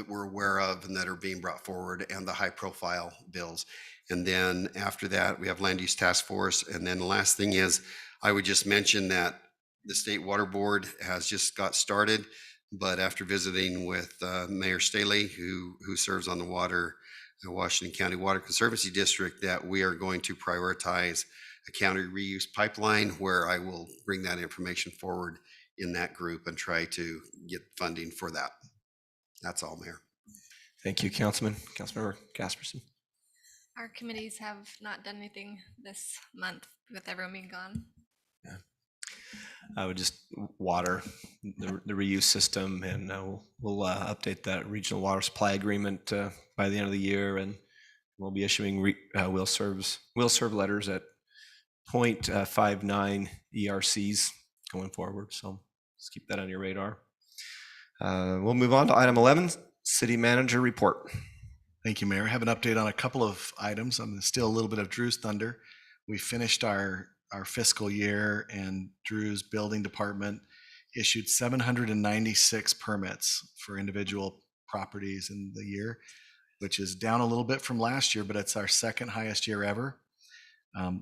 we're aware of and that are being brought forward, and the high profile bills. And then after that, we have Land Use Task Force. And then the last thing is, I would just mention that the State Water Board has just got started, but after visiting with Mayor Staley, who serves on the Washington County Water Conservancy District, that we are going to prioritize a county reuse pipeline, where I will bring that information forward in that group and try to get funding for that. That's all, Mayor. Thank you, Councilman. Councilmember Casperson. Our committees have not done anything this month with everyone being gone. I would just water the reuse system, and we'll update that regional water supply agreement by the end of the year, and we'll be issuing will serve letters at 0.59 ERCs going forward. So let's keep that on your radar. We'll move on to item 11, City Manager Report. Thank you, Mayor. I have an update on a couple of items. I'm still a little bit of Drew's thunder. We finished our fiscal year, and Drew's building department issued 796 permits for individual properties in the year, which is down a little bit from last year, but it's our second highest year ever.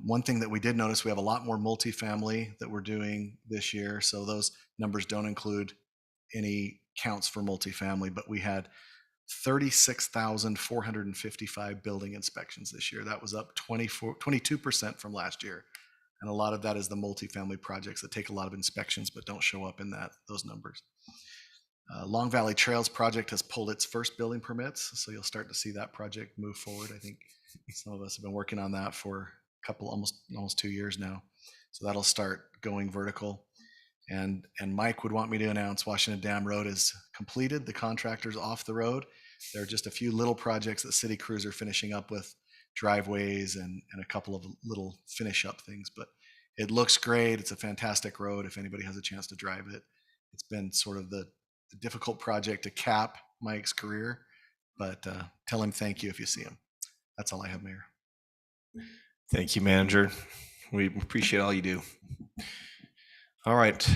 One thing that we did notice, we have a lot more multifamily that we're doing this year. So those numbers don't include any counts for multifamily, but we had 36,455 building inspections this year. That was up 22% from last year. And a lot of that is the multifamily projects that take a lot of inspections but don't show up in those numbers. Long Valley Trails project has pulled its first building permits, so you'll start to see that project move forward. I think some of us have been working on that for a couple, almost 2 years now. So that'll start going vertical. And Mike would want me to announce Washington Dam Road is completed. The contractor's off the road. There are just a few little projects that city crews are finishing up with, driveways and a couple of little finish up things, but it looks great. It's a fantastic road if anybody has a chance to drive it. It's been sort of the difficult project to cap Mike's career, but tell him thank you if you see him. That's all I have, Mayor. Thank you, Manager. We appreciate all you do. All right,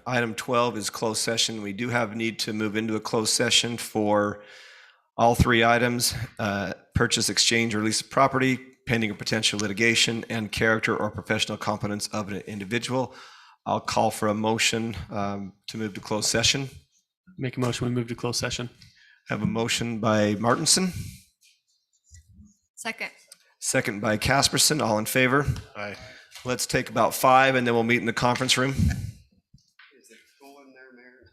item 12 is closed session. We do have need to move into a closed session for all three items: purchase, exchange, or lease of property, pending or potential litigation, and character or professional competence of an individual. I'll call for a motion to move to closed session. Make a motion, we move to closed session. Have a motion by Martinson. Second. Second by Casperson. All in favor? Aye. Let's take about 5, and then we'll meet in the conference room. Is it cool in there, Mayor?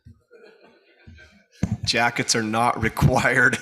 Jackets are not required.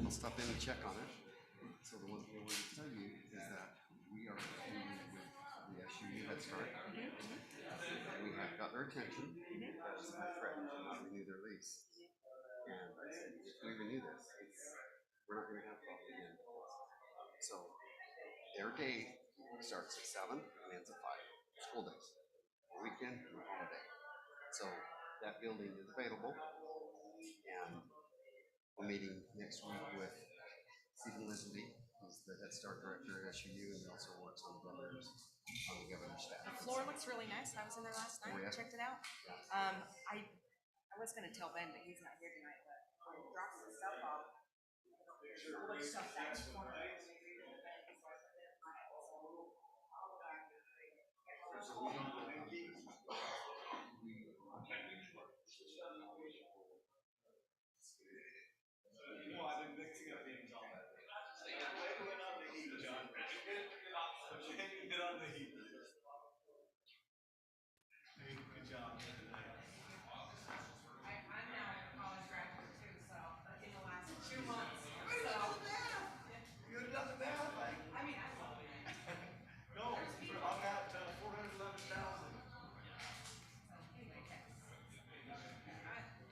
I'll stop in and check on it. So the one thing I wanted to tell you is that we are familiar with the SUU Head Start. We have got their attention because I threatened to not renew their lease. And I said, if we renew this, we're not going to have a problem again. So their day starts at 7 and ends at 5. School days, weekend and holiday. So that building is available. And we're meeting next week with Stephen Leslie, who's the Head Start director at SUU, and he also works on the governor's staff. The floor looks really nice. I was in there last night. Oh, yeah? Checked it out. I was going to tell Ben, but he's not here tonight. But when he drops his stuff off, all the stuff that's for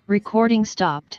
Recording stopped.